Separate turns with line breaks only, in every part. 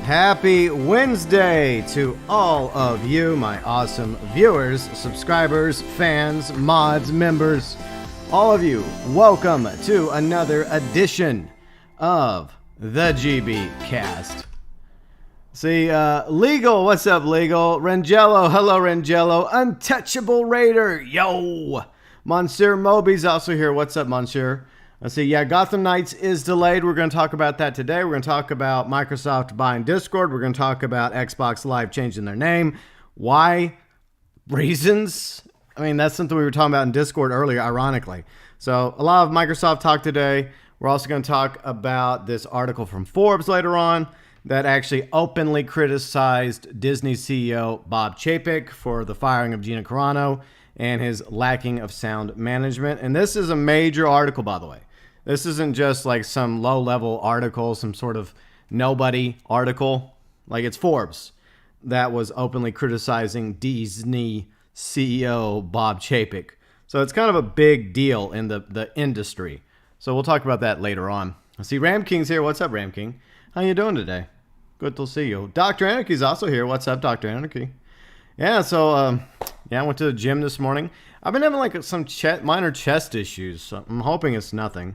Happy Wednesday to all of you, my awesome viewers, subscribers, fans, mods, members, all of you. Welcome to another edition of the GB Cast. See, Legal, what's up, Legal? Rangello, hello, Rangello. Untouchable Raider, yo. Monsieur Moby's also here. What's up, Monsieur? Let's see, yeah, Gotham Knights is delayed. We're going to talk about that today. We're going to talk about Microsoft buying Discord. We're going to talk about Xbox Live changing their name. Why? Reasons? I mean, that's something we were talking about in Discord earlier, ironically. So, a lot of Microsoft talk today. We're also going to talk about this article from Forbes later on that actually openly criticized Disney CEO Bob Chapek for the firing of Gina Carano and his lacking of sound management. And this is a major article, by the way. This isn't just like some low-level article, some sort of nobody article. Like, it's Forbes that was openly criticizing Disney CEO Bob Chapek. So it's kind of a big deal in the industry. So we'll talk about that later on. I see Ramking's here. What's up, Ramking? How you doing today? Good to see you. Dr. Anarchy's also here. What's up, Dr. Anarchy? Yeah, so, I went to the gym this morning. I've been having like some minor chest issues. So I'm hoping it's nothing.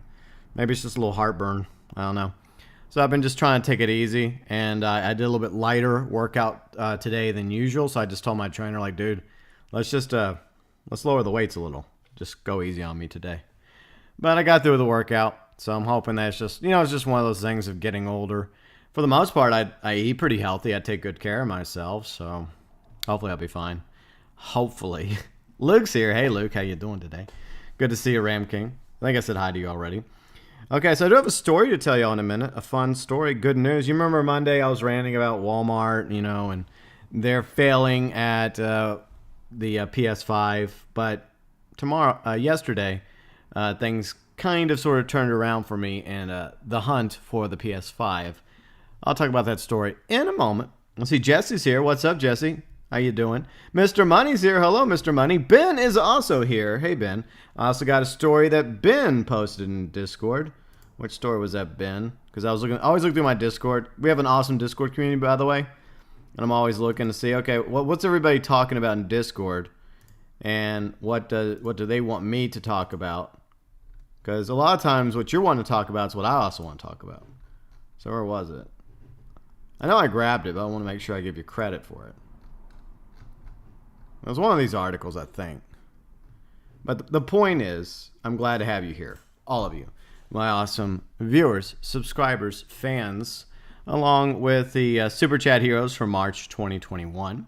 Maybe it's just a little heartburn. I don't know. So I've been just trying to take it easy. And I did a little bit lighter workout today than usual. So I just told my trainer, like, dude, let's lower the weights a little. Just go easy on me today. But I got through the workout. So I'm hoping that it's just, it's just one of those things of getting older. For the most part, I eat pretty healthy. I take good care of myself. So hopefully I'll be fine. Hopefully. Luke's here. Hey, Luke. How you doing today? Good to see you, Ramking. I think I said hi to you already. Okay, so I do have a story to tell you all in a minute. A fun story. Good news. You remember Monday I was ranting about Walmart, and they're failing at the PS5. But yesterday, things kind of sort of turned around for me and the hunt for the PS5. I'll talk about that story in a moment. Let's see, Jesse's here. What's up, Jesse? How you doing? Mr. Money's here. Hello, Mr. Money. Ben is also here. Hey, Ben. I also got a story that Ben posted in Discord. Which story was that, Ben? Because I always look through my Discord. We have an awesome Discord community, by the way. And I'm always looking to see, okay, what's everybody talking about in Discord? And what do they want me to talk about? Because a lot of times what you're wanting to talk about is what I also want to talk about. So where was it? I know I grabbed it, but I want to make sure I give you credit for it. It was one of these articles, I think. But the point is, I'm glad to have you here. All of you. My awesome viewers, subscribers, fans, along with the Super Chat heroes from March 2021.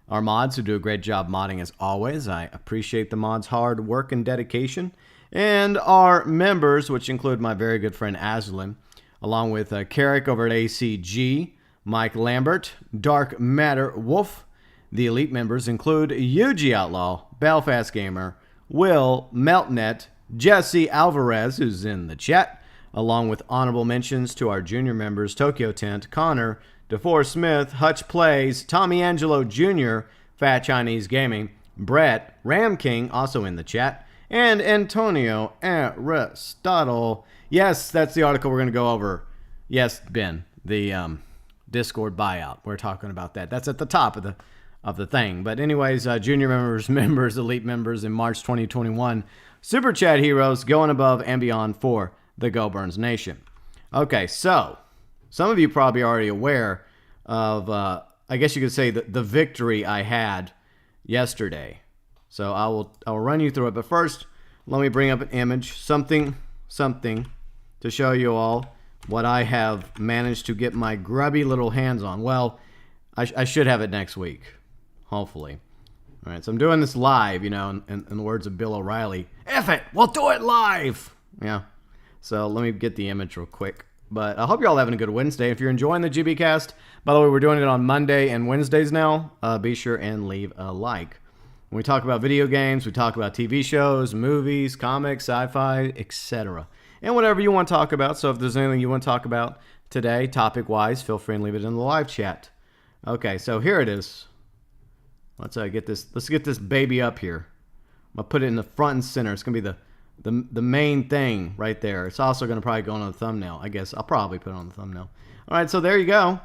Our mods who do a great job modding as always. I appreciate the mods' hard work and dedication. And our members, which include my very good friend Azralynn, along with Carrick over at ACG, Mike Lambert, Dark MatterWolf. The elite members include Outlaw, BELFAST Gamer, Will, MeltNet, Jesse Alvarez, who's in the chat, along with honorable mentions to our junior members ToykoTent, Conor, deforest Smith, Huttch Plays, Tommy Angelo Jr., Fat Chinese Gaming, Brett, Ramking, also in the chat, and Antonio Aristotile. Yes, that's the article we're going to go over. Yes, Ben, the Discord buyout. We're talking about that. That's at the top of the thing. But anyways, junior members, elite members in March 2021, Super Chat heroes going above and beyond for the GeauxBurns Nation. Okay, so some of you probably already aware of, I guess you could say, the victory I had yesterday. So I will run you through it. But first, let me bring up an image, something to show you all what I have managed to get my grubby little hands on. Well, I should have it next week. Hopefully. All right, so I'm doing this live, in the words of Bill O'Reilly. F it, we'll do it live! Yeah, so let me get the image real quick. But I hope you're all having a good Wednesday. If you're enjoying the GB Cast, by the way, we're doing it on Monday and Wednesdays now. Be sure and leave a like. When we talk about video games, we talk about TV shows, movies, comics, sci-fi, etc. And whatever you want to talk about. So if there's anything you want to talk about today, topic-wise, feel free and leave it in the live chat. Okay, so here it is. Let's get this baby up here. I'm gonna put it in the front and center. It's gonna be the main thing right there. It's also gonna probably go on the thumbnail. I guess I'll probably put it on the thumbnail. All right, so there you go.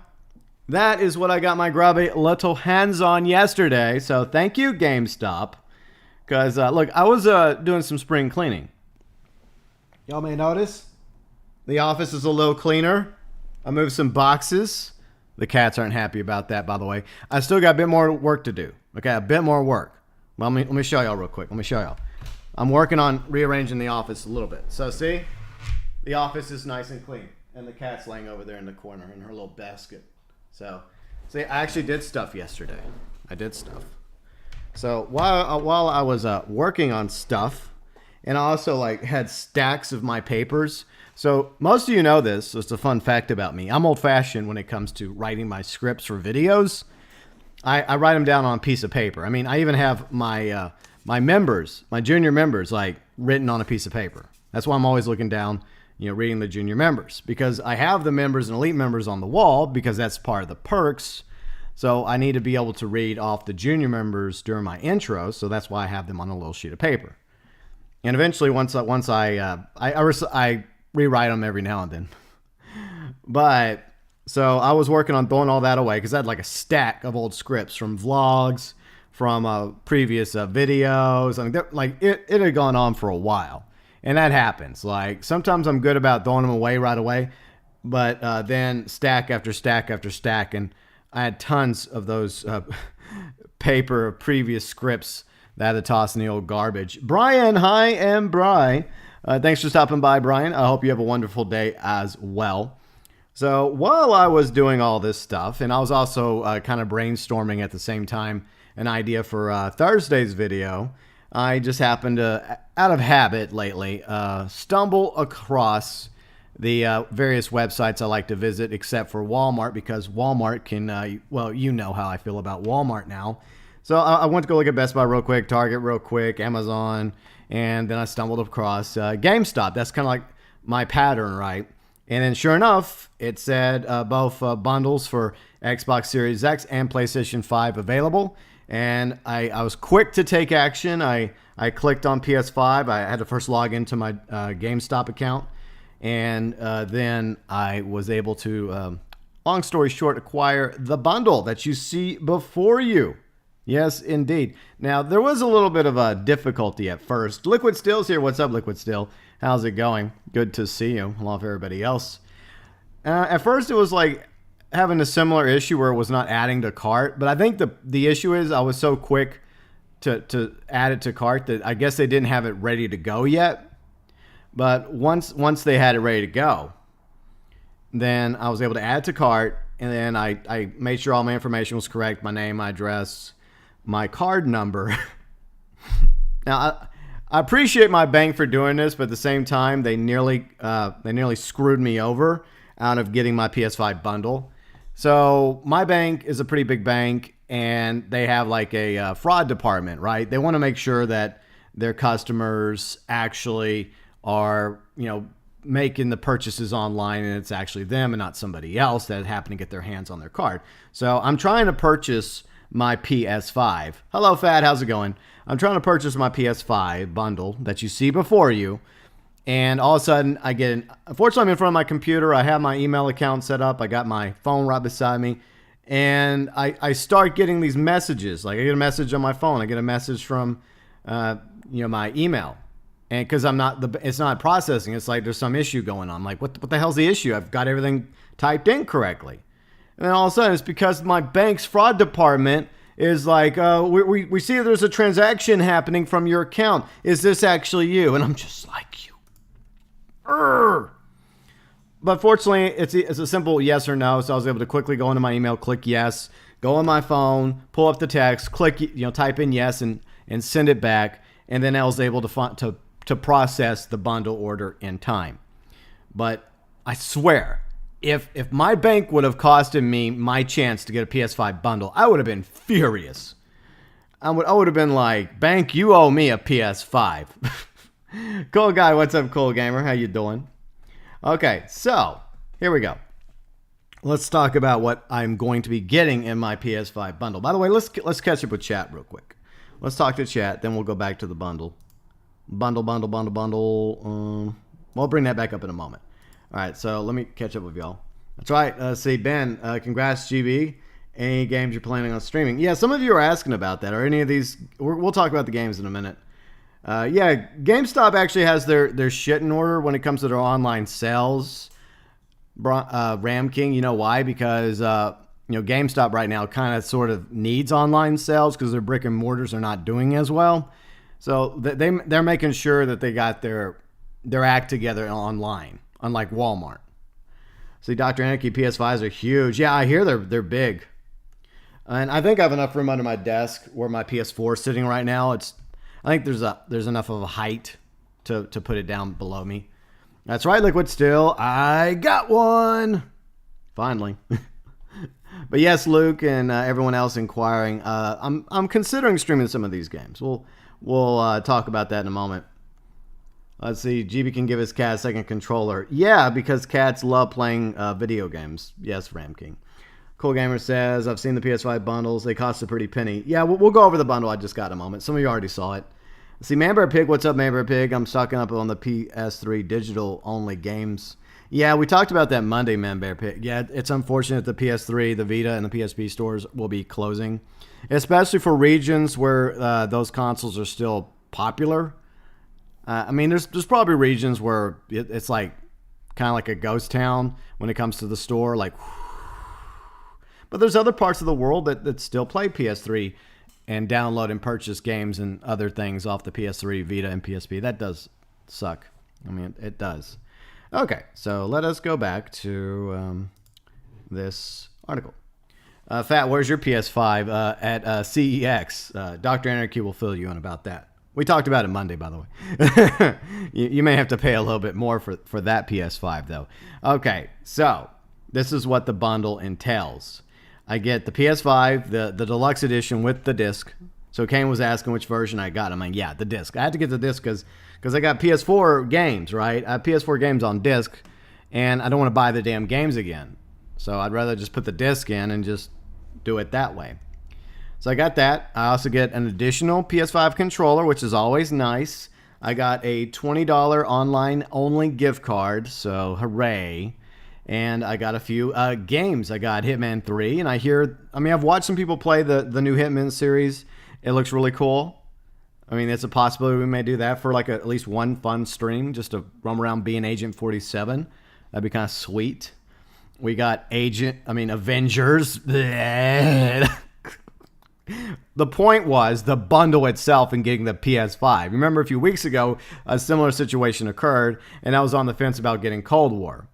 that is what I got my grubby little hands on yesterday. So thank you, GameStop. Because, look, I was doing some spring cleaning. Y'all may notice the office is a little cleaner. I moved some boxes. The cats aren't happy about that, by the way. I still got a bit more work to do. Okay, a bit more work. Well, let me show y'all real quick. Let me show y'all. I'm working on rearranging the office a little bit. So see, the office is nice and clean. And the cat's laying over there in the corner in her little basket. So, see, I actually did stuff yesterday. I did stuff. So while I was working on stuff, and I also like had stacks of my papers. So most of you know this. So it's a fun fact about me. I'm old-fashioned when it comes to writing my scripts for videos. I write them down on a piece of paper. I mean, I even have my my members, my junior members, like written on a piece of paper. That's why I'm always looking down, reading the junior members, because I have the members and elite members on the wall because that's part of the perks. So I need to be able to read off the junior members during my intro. So that's why I have them on a little sheet of paper. And eventually, once I rewrite them every now and then. But so I was working on throwing all that away because I had like a stack of old scripts from vlogs, from previous videos. I mean, it had gone on for a while, and that happens. Like sometimes I'm good about throwing them away right away, but then stack after stack after stack, and I had tons of those paper previous scripts that I had to toss in the old garbage. Brian, hi, and Bri. Thanks for stopping by, Brian. I hope you have a wonderful day as well. So while I was doing all this stuff, and I was also kind of brainstorming at the same time an idea for Thursday's video, I just happened to, out of habit lately, stumble across the various websites I like to visit, except for Walmart, because Walmart can, well, you know how I feel about Walmart now. So I went to go look at Best Buy real quick, Target real quick, Amazon, and then I stumbled across GameStop. That's kind of like my pattern, right? And then sure enough, it said both bundles for Xbox Series X and PlayStation 5 available. And I was quick to take action. I clicked on PS5. I had to first log into my GameStop account. And then I was able to, long story short, acquire the bundle that you see before you. Yes, indeed. Now, there was a little bit of a difficulty at first. Liquid Still's here. What's up, Liquid Still? How's it going? Good to see you, along with everybody else. At first, it was like having a similar issue where it was not adding to cart. But I think the issue is I was so quick to add it to cart that I guess they didn't have it ready to go yet. But once they had it ready to go, then I was able to add it to cart. And then I made sure all my information was correct. My name, my address, my card number. Now, I appreciate my bank for doing this, but at the same time, they nearly screwed me over out of getting my PS5 bundle. So my bank is a pretty big bank, and they have like a fraud department, right? They want to make sure that their customers actually are, making the purchases online, and it's actually them and not somebody else that happened to get their hands on their card. So I'm trying to purchase my PS5. Hello, Fat. How's it going? I'm trying to purchase my PS5 bundle that you see before you. And all of a sudden, unfortunately, I'm in front of my computer. I have my email account set up. I got my phone right beside me. And I start getting these messages. Like I get a message on my phone. I get a message from, my email. And because it's not processing. It's like there's some issue going on. I'm like, what the hell's the issue? I've got everything typed in correctly. And then all of a sudden, it's because my bank's fraud department is like, we see there's a transaction happening from your account. Is this actually you? And I'm just like, you. Urgh. But fortunately, it's a simple yes or no. So I was able to quickly go into my email, click yes, go on my phone, pull up the text, click, type in yes and send it back. And then I was able to process the bundle order in time. But I swear, if my bank would have costed me my chance to get a PS5 bundle, I would have been furious. I would have been like, bank, you owe me a PS5. Cool guy, what's up, cool gamer? How you doing? Okay, so here we go. Let's talk about what I'm going to be getting in my PS5 bundle. By the way, let's catch up with chat real quick. Let's talk to chat, then we'll go back to the bundle. Bundle. We'll bring that back up in a moment. All right, so let me catch up with y'all. That's right. See, Ben, congrats, GB. Any games you're planning on streaming? Yeah, some of you are asking about that. Are any of these? We'll talk about the games in a minute. Yeah, GameStop actually has their shit in order when it comes to their online sales. Ramking, you know why? Because GameStop right now kind of sort of needs online sales because their brick and mortars are not doing as well. So they're making sure that they got their act together online, unlike Walmart. See, Dr. Anarchy PS5s are huge. Yeah, I hear they're big. And I think I have enough room under my desk where my PS4 is sitting right now. I think there's enough of a height to put it down below me. That's right, Liquid Steel. I got one. Finally. But yes, Luke and everyone else inquiring, I'm considering streaming some of these games. We'll talk about that in a moment. Let's see. GB can give his cat a second controller. Yeah, because cats love playing video games. Yes, Ramking. Cool Gamer says, I've seen the PS5 bundles. They cost a pretty penny. Yeah, we'll go over the bundle I just got in a moment. Some of you already saw it. See, Lambert Pig, what's up, Lambert Pig? I'm stocking up on the PS3 digital-only games. Yeah, we talked about that Monday, Lambert Pig. Yeah, it's unfortunate the PS3, the Vita, and the PSP stores will be closing, especially for regions where those consoles are still popular. I mean, there's probably regions where it's like kind of like a ghost town when it comes to the store, like. But there's other parts of the world that still play PS3 and download and purchase games and other things off the PS3, Vita, and PSP. That does suck. I mean, it does. Okay, so let us go back to this article. Fat, where's your PS5 at CEX? Dr. Anarchy will fill you in about that. We talked about it Monday, by the way. you may have to pay a little bit more for that PS5, though. Okay, so this is what the bundle entails. I get the PS5, the deluxe edition with the disc. So Kane was asking which version I got. I'm like, yeah, the disc. I had to get the disc because I got PS4 games, right? I have PS4 games on disc, and I don't want to buy the damn games again. So I'd rather just put the disc in and just do it that way. So I got that. I also get an additional PS5 controller, which is always nice. I got a $20 online-only gift card, so hooray. And I got a few games. I got Hitman 3, and I've watched some people play the new Hitman series. It looks really cool. I mean, it's a possibility we may do that for like at least one fun stream, just to roam around being Agent 47. That'd be kind of sweet. We got Avengers. The point was the bundle itself and getting the PS5. Remember a few weeks ago, a similar situation occurred, and I was on the fence about getting Cold War.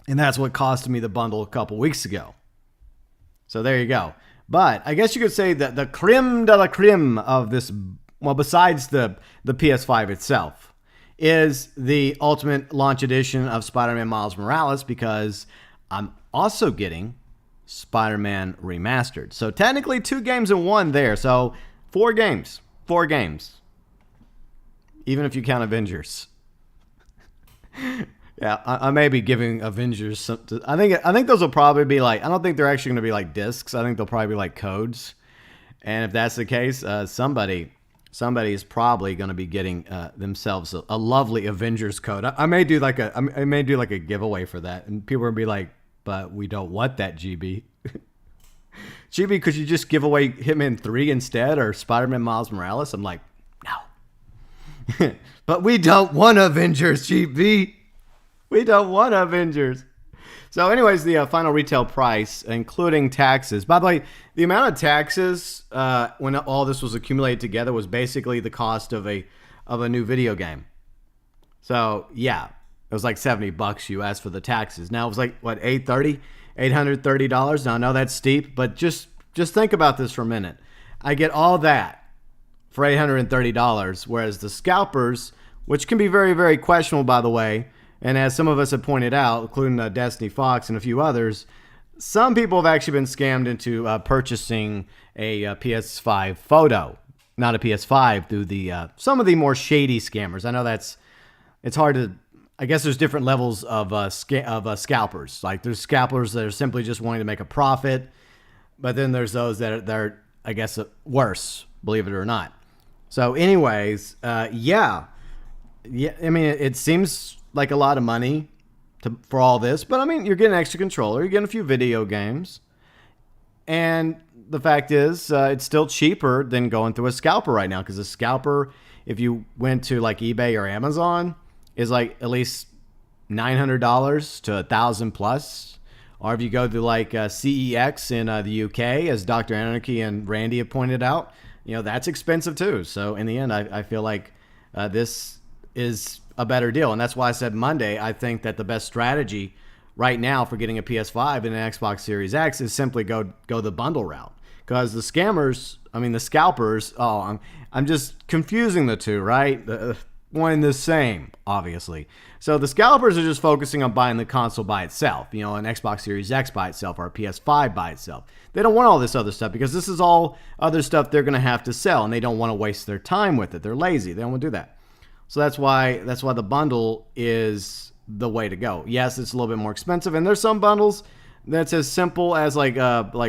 And that's what costed me the bundle a couple weeks ago. So there you go. But I guess you could say that the creme de la creme of this, well, besides the PS5 itself, is the Ultimate Launch Edition of Spider-Man Miles Morales, because I'm also getting Spider-Man Remastered. So technically 2 games in one there. So 4 games. 4 games. Even if you count Avengers. Yeah, I may be giving Avengers some. I think those will probably be like. I don't think they're actually going to be like discs. I think they'll probably be like codes. And if that's the case, somebody is probably going to be getting themselves a lovely Avengers code. I may do like a giveaway for that, and people will be like, "But we don't want that, GB." GB, could you just give away Hitman 3 instead, or Spider-Man Miles Morales? I'm like, no. But we don't want Avengers, GB. We don't want Avengers. So anyways, the final retail price, including taxes. By the way, the amount of taxes when all this was accumulated together was basically the cost of a new video game. So yeah, it was like $70 US for the taxes. Now it was like, what, $830? Now I know that's steep, but just think about this for a minute. I get all that for $830, whereas the scalpers, which can be very, very questionable, by the way, and as some of us have pointed out, including Destiny Fox and a few others, some people have actually been scammed into purchasing a PS5 photo, not a PS5, through the some of the more shady scammers. I know it's hard to. I guess there's different levels of scalpers. Like there's scalpers that are simply just wanting to make a profit, but then there's those that are I guess worse, believe it or not. So, anyways, yeah. I mean, it seems like a lot of money for all this. But I mean, you're getting an extra controller, you're getting a few video games, and the fact is, it's still cheaper than going through a scalper right now, because a scalper, if you went to like eBay or Amazon, is like at least $900 to $1,000 plus. Or if you go to like CEX in the UK, as Dr. Anarchy and Randy have pointed out, that's expensive too. So in the end, I feel like this is a better deal. And that's why I said Monday, I think that the best strategy right now for getting a PS5 and an Xbox Series X is simply go the bundle route. Because the scammers, the scalpers, I'm just confusing the two, right? One and the same, obviously. So the scalpers are just focusing on buying the console by itself, an Xbox Series X by itself or a PS5 by itself. They don't want all this other stuff because this is all other stuff they're going to have to sell, and they don't want to waste their time with it. They're lazy. They don't want to do that. So that's why the bundle is the way to go. Yes, it's a little bit more expensive, and there's some bundles that's as simple as like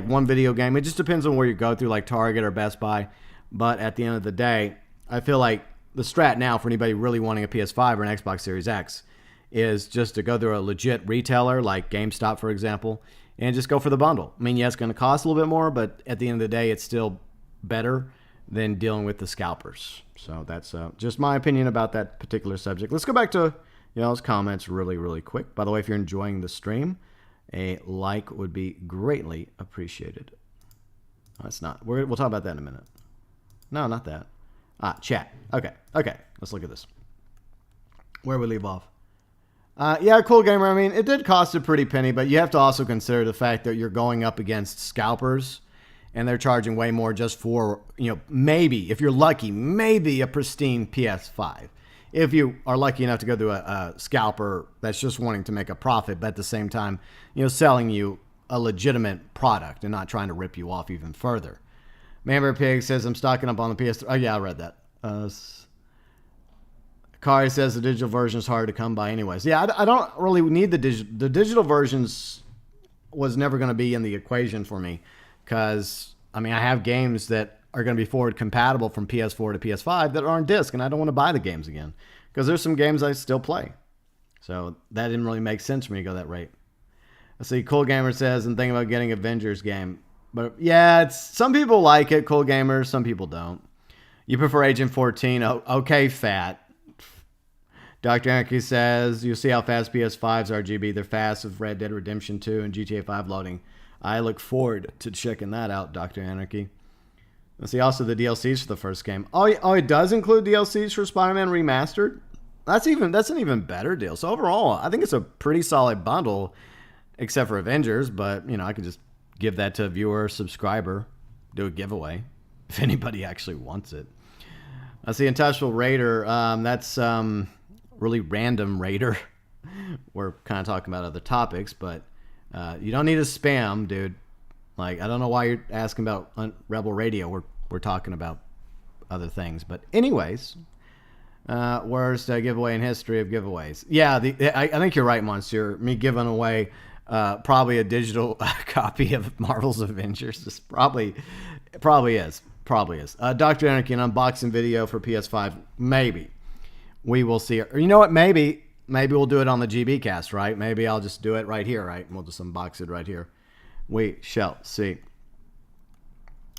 one video game. It just depends on where you go through, like Target or Best Buy. But at the end of the day, I feel like the strat now for anybody really wanting a PS5 or an Xbox Series X is just to go through a legit retailer like GameStop, for example, and just go for the bundle. Yeah, it's going to cost a little bit more, but at the end of the day, it's still better than dealing with the scalpers. So that's just my opinion about that particular subject. Let's go back to those comments really, really quick. By the way, if you're enjoying the stream, a like would be greatly appreciated. No, it's not. We'll talk about that in a minute. No, not that. Chat. Okay. Let's look at this. Where we leave off. Yeah, Cool Gamer. It did cost a pretty penny, but you have to also consider the fact that you're going up against scalpers, and they're charging way more just for, maybe, if you're lucky, maybe a pristine PS5. If you are lucky enough to go to a scalper that's just wanting to make a profit, but at the same time, selling you a legitimate product and not trying to rip you off even further. Lambert Pig says, I'm stocking up on the PS3. Oh, yeah, I read that. Kari says the digital version is hard to come by anyways. Yeah, I don't really need the digital. The digital versions was never going to be in the equation for me because, I have games that are going to be forward compatible from PS4 to PS5 that are on disc, and I don't want to buy the games again because there's some games I still play. So that didn't really make sense for me to go that rate. I see Cool Gamer says, and thinking about getting Avengers game. But yeah, some people like it, Cool Gamers, some people don't. You prefer Agent 14? Okay, fat. Dr. Anarchy says, you see how fast PS5s are, GB. They're fast with Red Dead Redemption 2 and GTA 5 loading. I look forward to checking that out, Dr. Anarchy. Let's see also the DLCs for the first game. Oh, it does include DLCs for Spider-Man Remastered? That's an even better deal. So overall, I think it's a pretty solid bundle, except for Avengers. But, I could just give that to a viewer, subscriber, do a giveaway if anybody actually wants it. I see Untouchable Raider. That's really random Raider. We're kind of talking about other topics, but you don't need to spam, dude. Like, I don't know why you're asking about Rebel Radio. We're talking about other things. But anyways, worst giveaway in history of giveaways. Yeah, I think you're right, Monsieur. Me giving away probably a digital copy of Marvel's Avengers is probably is. Dr. Anarchy, an unboxing video for PS5. Maybe. We will see. Or you know what? Maybe we'll do it on the GB cast, right? Maybe I'll just do it right here, right? And we'll just unbox it right here. We shall see.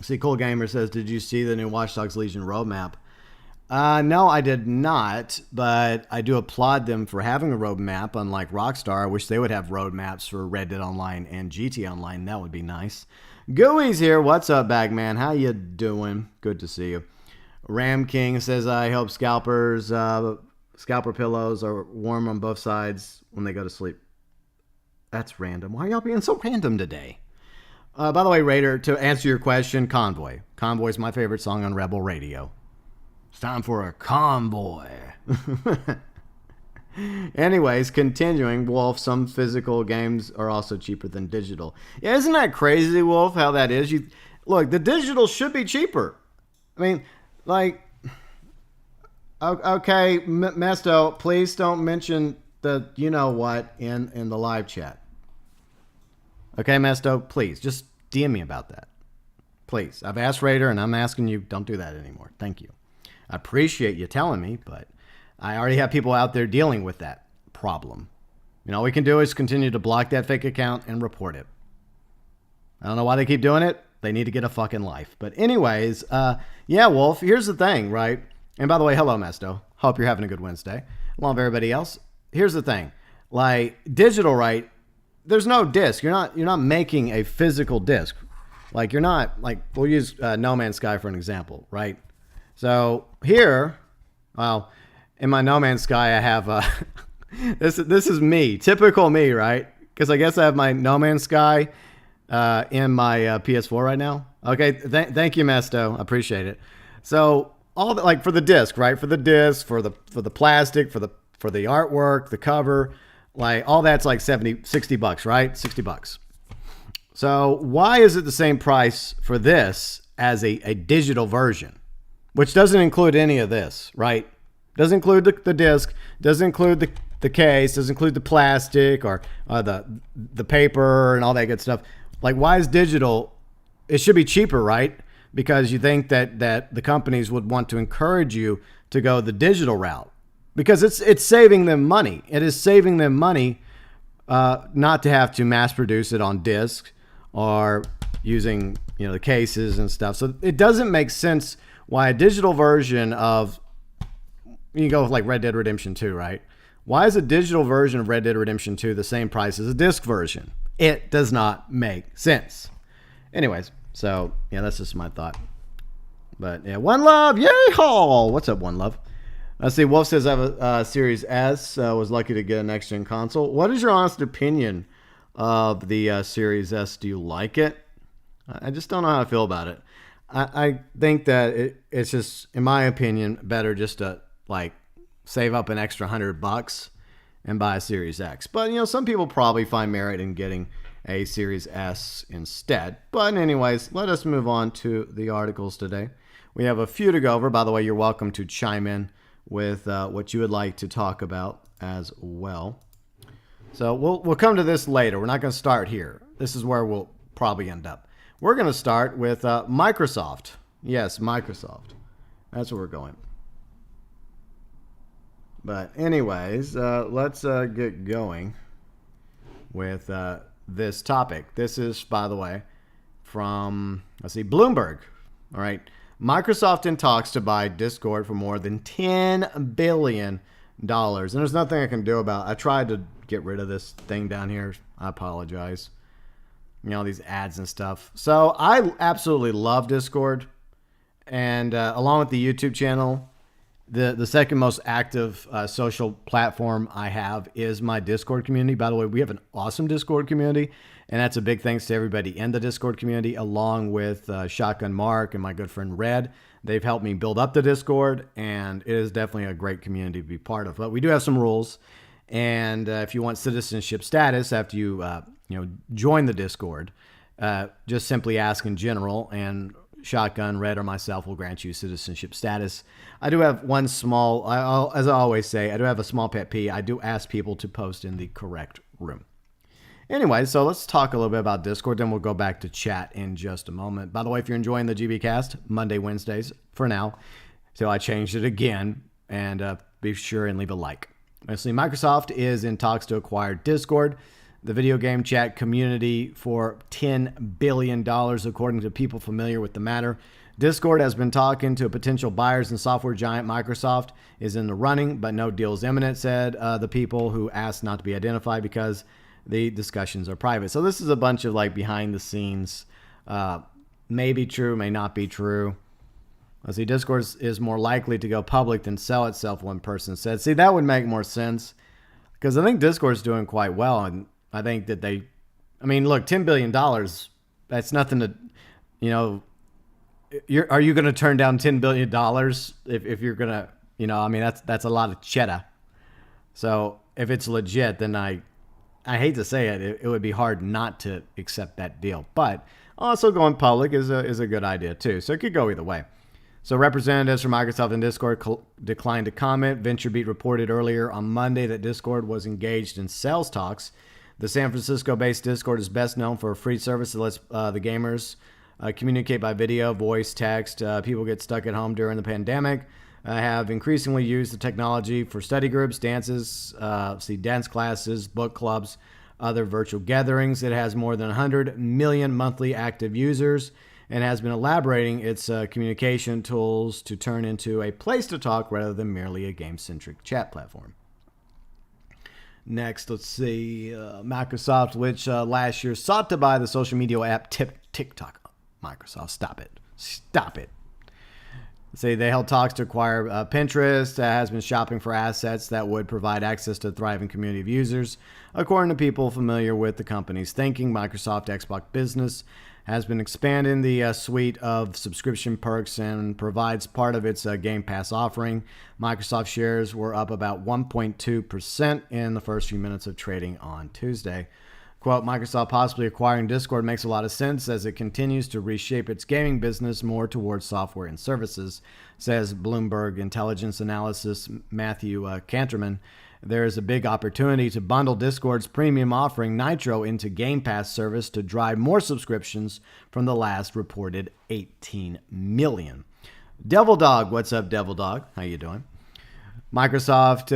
See, Cool Gamer says, did you see the new Watch Dogs Legion roadmap? No, I did not, but I do applaud them for having a roadmap, unlike Rockstar. I wish they would have roadmaps for Red Dead Online and GT Online. That would be nice. Gooey's here. What's up, Bagman? How you doing? Good to see you. Ramking says, I hope scalper pillows are warm on both sides when they go to sleep. That's random. Why are y'all being so random today? By the way, Raider, to answer your question, Convoy. Convoy is my favorite song on Rebel Radio. It's time for a convoy. Anyways, continuing, Wolf, some physical games are also cheaper than digital. Yeah, isn't that crazy, Wolf, how that is? Look, the digital should be cheaper. Okay, Mesto, please don't mention the you-know-what in the live chat. Okay, Mesto, please, just DM me about that. Please. I've asked Raider, and I'm asking you, don't do that anymore. Thank you. I appreciate you telling me, but I already have people out there dealing with that problem. All we can do is continue to block that fake account and report it. I don't know why they keep doing it. They need to get a fucking life. But anyways, yeah, Wolf, here's the thing, right? And by the way, hello, Mesto. Hope you're having a good Wednesday. Along with everybody else. Here's the thing. Like, digital, right? There's no disc. You're not making a physical disc. Like, you're not, like, we'll use No Man's Sky for an example, right? So here, well, in my No Man's Sky, I have, this is me, typical me, right? Because I guess I have my No Man's Sky in my PS4 right now. Okay, thank you, Mesto. I appreciate it. So all the, like for the disc, right? For the disc, for the plastic, for the artwork, the cover, like all that's like $60, right? $60. So why is it the same price for this as a digital version, which doesn't include any of this, right? Doesn't include the disc, doesn't include the case, doesn't include the plastic or the paper and all that good stuff. Like, why is digital? It should be cheaper, right? Because you think that the companies would want to encourage you to go the digital route because it's saving them money. It is saving them money not to have to mass produce it on disc or using the cases and stuff. So it doesn't make sense why a digital version of, you go with like Red Dead Redemption 2, right? Why is a digital version of Red Dead Redemption 2 the same price as a disc version? It does not make sense. Anyways, so yeah, that's just my thought. But yeah, One Love, yay haul! What's up, One Love? Let's see, Wolf says I have a Series S, was lucky to get a next-gen console. What is your honest opinion of the Series S? Do you like it? I just don't know how I feel about it. I think that it's just, in my opinion, better just to like save up an extra $100 and buy a Series X. But some people probably find merit in getting a Series S instead. But anyways, let us move on to the articles today. We have a few to go over. By the way, you're welcome to chime in with what you would like to talk about as well. So we'll come to this later. We're not going to start here. This is where we'll probably end up. We're going to start with Microsoft. Yes, Microsoft. That's where we're going. But anyways, let's get going with this topic. This is, by the way, from, Bloomberg. All right. Microsoft in talks to buy Discord for more than $10 billion. And there's nothing I can do about it. I tried to get rid of this thing down here. I apologize. These ads and stuff. So I absolutely love Discord. And along with the YouTube channel, the second most active social platform I have is my Discord community. By the way, we have an awesome Discord community, and that's a big thanks to everybody in the Discord community, along with Shotgun Mark and my good friend Red. They've helped me build up the Discord, and it is definitely a great community to be part of. But we do have some rules, and if you want citizenship status after you join the Discord, just simply ask in general, and Shotgun, Red, or myself will grant you citizenship status. I do have one small, as I always say, I do have a small pet peeve. I do ask people to post in the correct room. Anyway, so let's talk a little bit about Discord, then we'll go back to chat in just a moment. By the way, if you're enjoying the GB Cast, Monday, Wednesdays, for now, till I changed it again, and be sure and leave a like. Obviously, Microsoft is in talks to acquire Discord, the video game chat community, for $10 billion, according to people familiar with the matter. Discord has been talking to potential buyers, and software giant Microsoft is in the running, but no deal is imminent, said the people who asked not to be identified because the discussions are private. So this is a bunch of like behind the scenes, may be true, may not be true. Let's see, Discord is more likely to go public than sell itself, one person said. See, that would make more sense because I think Discord's doing quite well, and I think that look, $10 billion, that's nothing to, are you going to turn down $10 billion if you're going to, that's a lot of cheddar. So if it's legit, then I hate to say it would be hard not to accept that deal. But also going public is a good idea too. So it could go either way. So representatives from Microsoft and Discord declined to comment. VentureBeat reported earlier on Monday that Discord was engaged in sales talks. The San Francisco-based Discord is best known for a free service that lets the gamers communicate by video, voice, text. People get stuck at home during the pandemic. have increasingly used the technology for study groups, dances, dance classes, book clubs, other virtual gatherings. It has more than 100 million monthly active users and has been elaborating its communication tools to turn into a place to talk rather than merely a game-centric chat platform. Next, let's see. Microsoft, which last year sought to buy the social media app TikTok. Microsoft, stop it. Stop it. They held talks to acquire Pinterest, has been shopping for assets that would provide access to a thriving community of users. According to people familiar with the company's thinking, Microsoft Xbox Business has been expanding the suite of subscription perks and provides part of its Game Pass offering. Microsoft shares were up about 1.2% in the first few minutes of trading on Tuesday. Quote, Microsoft possibly acquiring Discord makes a lot of sense as it continues to reshape its gaming business more towards software and services, says Bloomberg Intelligence Analysis Matthew Canterman. There is a big opportunity to bundle Discord's premium offering Nitro into Game Pass service to drive more subscriptions from the last reported 18 million. Devil Dog, what's up, Devil Dog? How you doing? Microsoft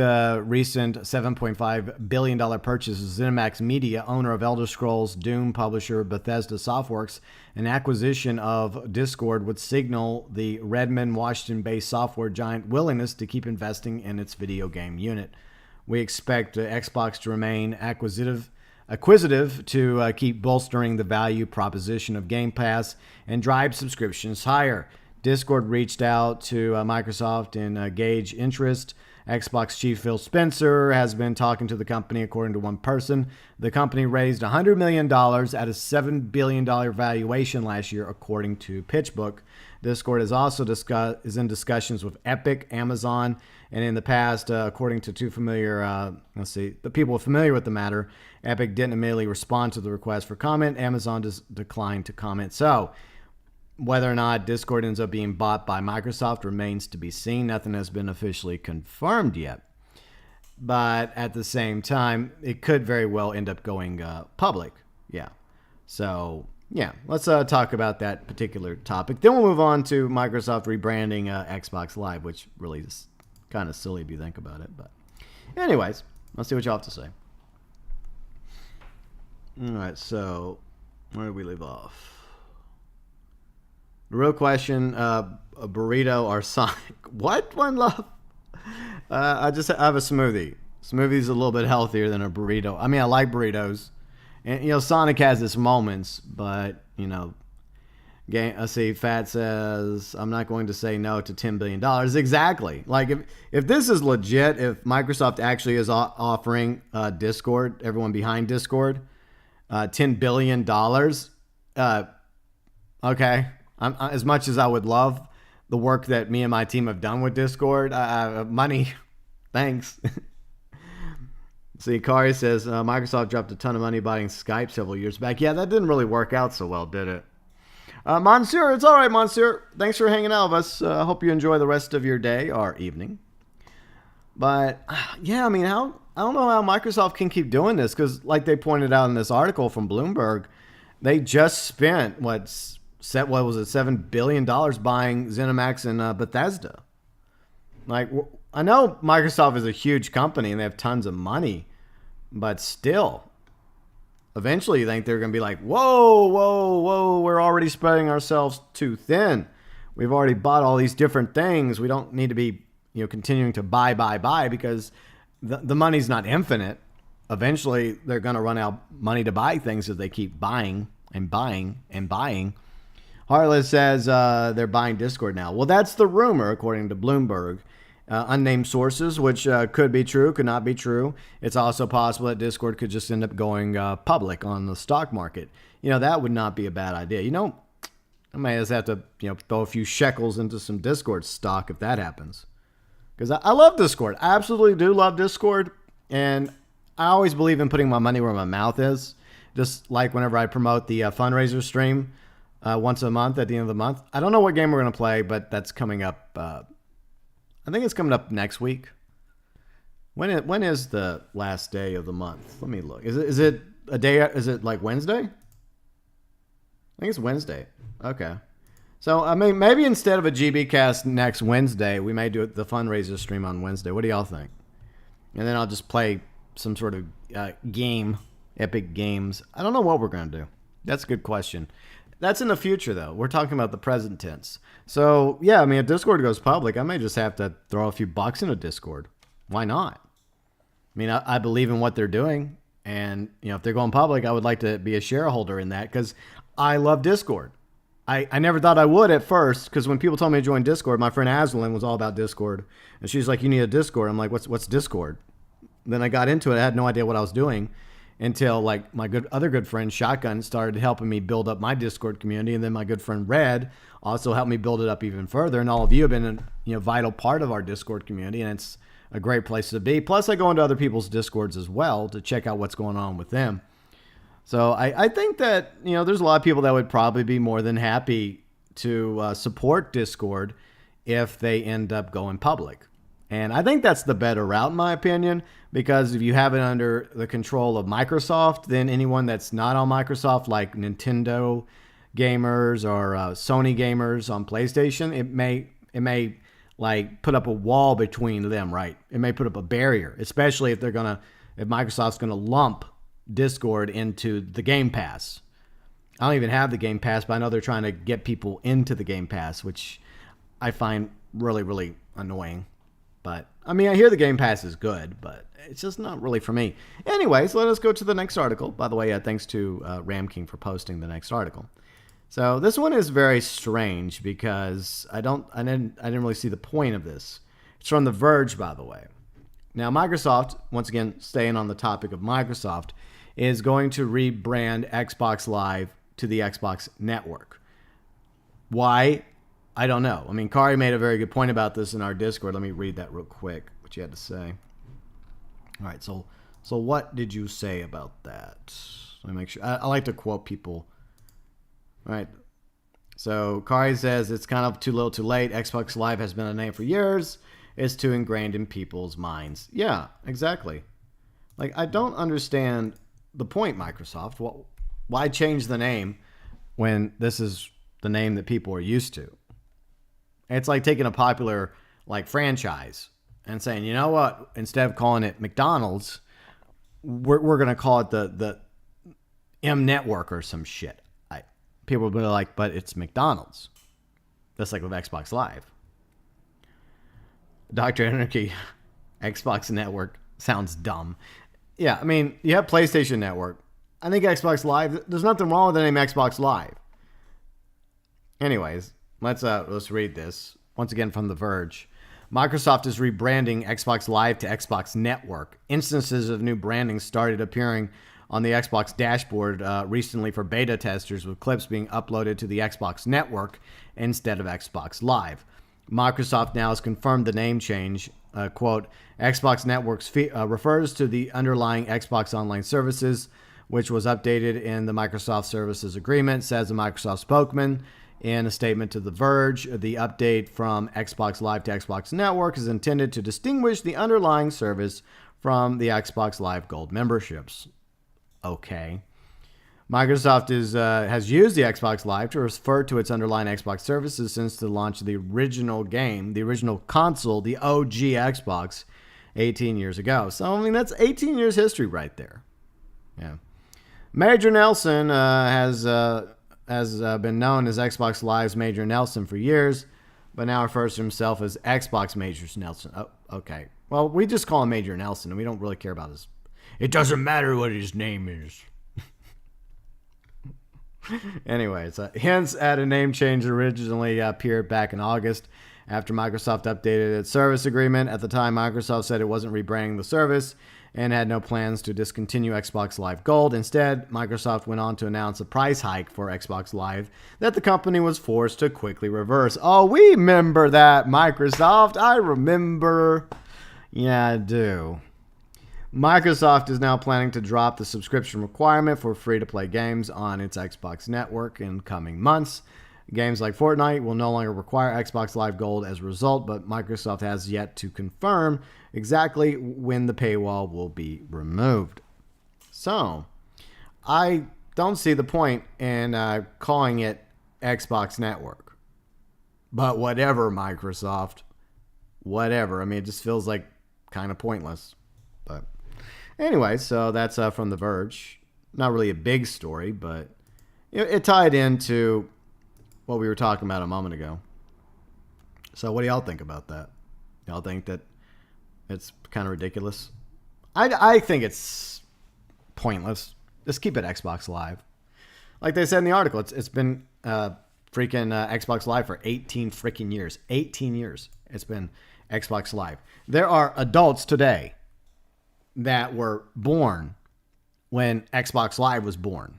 recent $7.5 billion purchase of ZeniMax Media, owner of Elder Scrolls, Doom publisher Bethesda Softworks, an acquisition of Discord would signal the Redmond, Washington-based software giant willingness to keep investing in its video game unit. We expect Xbox to remain acquisitive to keep bolstering the value proposition of Game Pass and drive subscriptions higher. Discord reached out to Microsoft and gauge interest. Xbox chief Phil Spencer has been talking to the company, according to one person. The company raised $100 million at a $7 billion valuation last year, according to PitchBook. Discord is also is in discussions with Epic, Amazon, and in the past, according to the people familiar with the matter, Epic didn't immediately respond to the request for comment. Amazon declined to comment. So, whether or not Discord ends up being bought by Microsoft remains to be seen. Nothing has been officially confirmed yet. But at the same time, it could very well end up going public. Yeah. So, yeah, let's talk about that particular topic. Then we'll move on to Microsoft rebranding Xbox Live, which really is kind of silly if you think about it. But anyways, let's see what you have to say. All right, so where did we leave off? The real question, a burrito or Sonic? What? One love? I have a smoothie. Smoothie's a little bit healthier than a burrito. I mean, I like burritos. And, Sonic has its moments, but, let's see, Fat says, I'm not going to say no to $10 billion. Exactly. Like, if this is legit, if Microsoft actually is offering Discord, everyone behind Discord, $10 billion, okay. As much as I would love the work that me and my team have done with Discord, money, thanks. See, Kari says, Microsoft dropped a ton of money buying Skype several years back. Yeah, that didn't really work out so well, did it? Monsieur, it's all right, Monsieur. Thanks for hanging out with us. I hope you enjoy the rest of your day or evening. But, yeah, I mean, I don't know how Microsoft can keep doing this because, like they pointed out in this article from Bloomberg, they just spent, $7 billion buying ZeniMax and Bethesda. Like, I know Microsoft is a huge company and they have tons of money, but still, eventually you think they're going to be like, whoa, we're already spreading ourselves too thin. We've already bought all these different things. We don't need to be, continuing to buy because the money's not infinite. Eventually, they're going to run out money to buy things if they keep buying and buying and buying. Harless says they're buying Discord now. Well, that's the rumor, according to Bloomberg. Unnamed sources, which could be true, could not be true. It's also possible that Discord could just end up going public on the stock market. That would not be a bad idea. I may just have to, throw a few shekels into some Discord stock if that happens. Because I love Discord. I absolutely do love Discord. And I always believe in putting my money where my mouth is. Just like whenever I promote the fundraiser stream once a month at the end of the month. I don't know what game we're going to play, but that's coming up. I think it's coming up next week. When is the last day of the month? Let me look. Is it a day? Is it like Wednesday? I think it's Wednesday. Okay. So, I mean, maybe instead of a GB cast next Wednesday, we may do the fundraiser stream on Wednesday. What do y'all think? And then I'll just play some sort of game, Epic Games. I don't know what we're going to do. That's a good question. That's in the future, though. We're talking about the present tense. So, yeah, I mean, if Discord goes public, I may just have to throw a few bucks into Discord. Why not? I mean, I believe in what they're doing. And, you know, if they're going public, I would like to be a shareholder in that because I love Discord. I never thought I would at first because when people told me to join Discord, my friend Azralynn was all about Discord. And she's like, you need a Discord. I'm like, what's Discord? Then I got into it. I had no idea what I was doing until like my other good friend Shotgun started helping me build up my Discord community. And then my good friend Red also helped me build it up even further. And all of you have been a vital part of our Discord community. And it's a great place to be. Plus, I go into other people's Discords as well to check out what's going on with them. So I think that, you know, there's a lot of people that would probably be more than happy to support Discord if they end up going public. And I think that's the better route, in my opinion, because if you have it under the control of Microsoft, then anyone that's not on Microsoft, like Nintendo gamers or Sony gamers on PlayStation, it may like put up a wall between them, right? It may put up a barrier, especially if Microsoft's gonna lump Discord into the Game Pass. I don't even have the Game Pass, but I know they're trying to get people into the Game Pass, which I find really, really annoying. But, I mean, I hear the Game Pass is good, but it's just not really for me. Anyways, let us go to the next article. By the way, thanks to Ramking for posting the next article. So this one is very strange because I didn't really see the point of this. It's from The Verge, by the way. Now, Microsoft, once again, staying on the topic of Microsoft, is going to rebrand Xbox Live to the Xbox Network. Why? I don't know. I mean, Kari made a very good point about this in our Discord. Let me read that real quick, what you had to say. All right, so what did you say about that? Let me make sure. I like to quote people. All right. So Kari says, it's kind of too little too late. Xbox Live has been a name for years. It's too ingrained in people's minds. Yeah, exactly. Like, I don't understand the point, Microsoft. Why change the name when this is the name that people are used to? It's like taking a popular like franchise and saying, you know what? Instead of calling it McDonald's, we're going to call it the M Network or some shit. People will be like, but it's McDonald's. That's like with Xbox Live. Dr. Anarchy, Xbox Network sounds dumb. Yeah, I mean, you have PlayStation Network. I think Xbox Live, there's nothing wrong with the name Xbox Live. Anyways, let's read this. Once again from The Verge. Microsoft is rebranding Xbox Live to Xbox Network. Instances of new branding started appearing on the Xbox dashboard recently for beta testers, with clips being uploaded to the Xbox Network instead of Xbox Live. Microsoft now has confirmed the name change. Quote, Xbox Networks refers to the underlying Xbox Online services, which was updated in the Microsoft Services Agreement, says a Microsoft spokesman. In a statement to The Verge, the update from Xbox Live to Xbox Network is intended to distinguish the underlying service from the Xbox Live Gold memberships. Okay. Microsoft has used the Xbox Live to refer to its underlying Xbox services since the launch of the original game, the original console, the OG Xbox, 18 years ago. So, I mean, that's 18 years history right there. Yeah. Major Nelson has been known as Xbox Live's Major Nelson for years, but now refers to himself as Xbox Major Nelson. Oh, okay. Well, we just call him Major Nelson, and we don't really care about his... It doesn't matter what his name is. Anyways, hints at a name change originally appeared back in August after Microsoft updated its service agreement. At the time, Microsoft said it wasn't rebranding the service and had no plans to discontinue Xbox Live Gold. Instead, Microsoft went on to announce a price hike for Xbox Live that the company was forced to quickly reverse. Oh, we remember that, Microsoft. I remember. Yeah, I do. Microsoft is now planning to drop the subscription requirement for free-to-play games on its Xbox network in coming months. Games like Fortnite will no longer require Xbox Live Gold as a result, but Microsoft has yet to confirm exactly when the paywall will be removed. So, I don't see the point in calling it Xbox Network. But whatever, Microsoft. Whatever. I mean, it just feels like kind of pointless. But anyway, so that's from The Verge. Not really a big story, but it tied into what we were talking about a moment ago. So what do y'all think about that? Y'all think that it's kind of ridiculous? I think it's pointless. Just keep it Xbox Live. Like they said in the article, it's been freaking Xbox Live for 18 freaking years. 18 years it's been Xbox Live. There are adults today that were born when Xbox Live was born.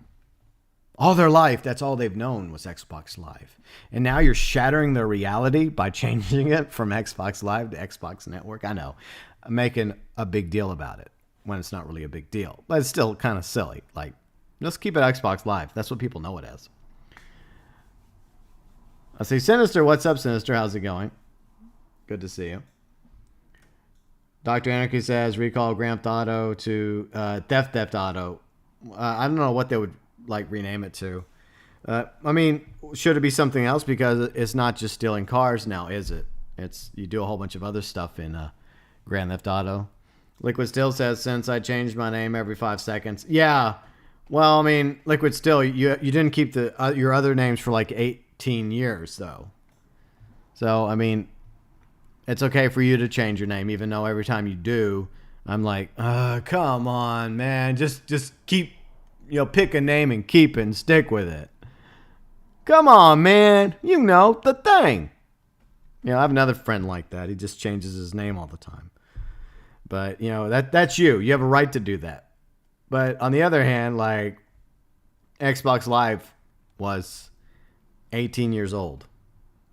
All their life, that's all they've known was Xbox Live. And now you're shattering their reality by changing it from Xbox Live to Xbox Network. I know. I'm making a big deal about it when it's not really a big deal. But it's still kind of silly. Like, just keep it Xbox Live. That's what people know it as. I see Sinister. What's up, Sinister? How's it going? Good to see you. Dr. Anarchy says recall Grand Theft Auto to Theft Auto. I don't know what they would like rename it to. I mean, should it be something else? Because it's not just stealing cars now, is it? It's you do a whole bunch of other stuff in Grand Theft Auto. Liquid Steel says, since I changed my name every 5 seconds. Yeah. Well, I mean, Liquid Steel, you didn't keep your other names for like 18 years, though. So, I mean, it's okay for you to change your name, even though every time you do, I'm like, come on, man. Just keep, pick a name and keep it and stick with it. Come on, man. You know the thing. I have another friend like that. He just changes his name all the time. But, that's you. You have a right to do that. But on the other hand, like, Xbox Live was 18 years old.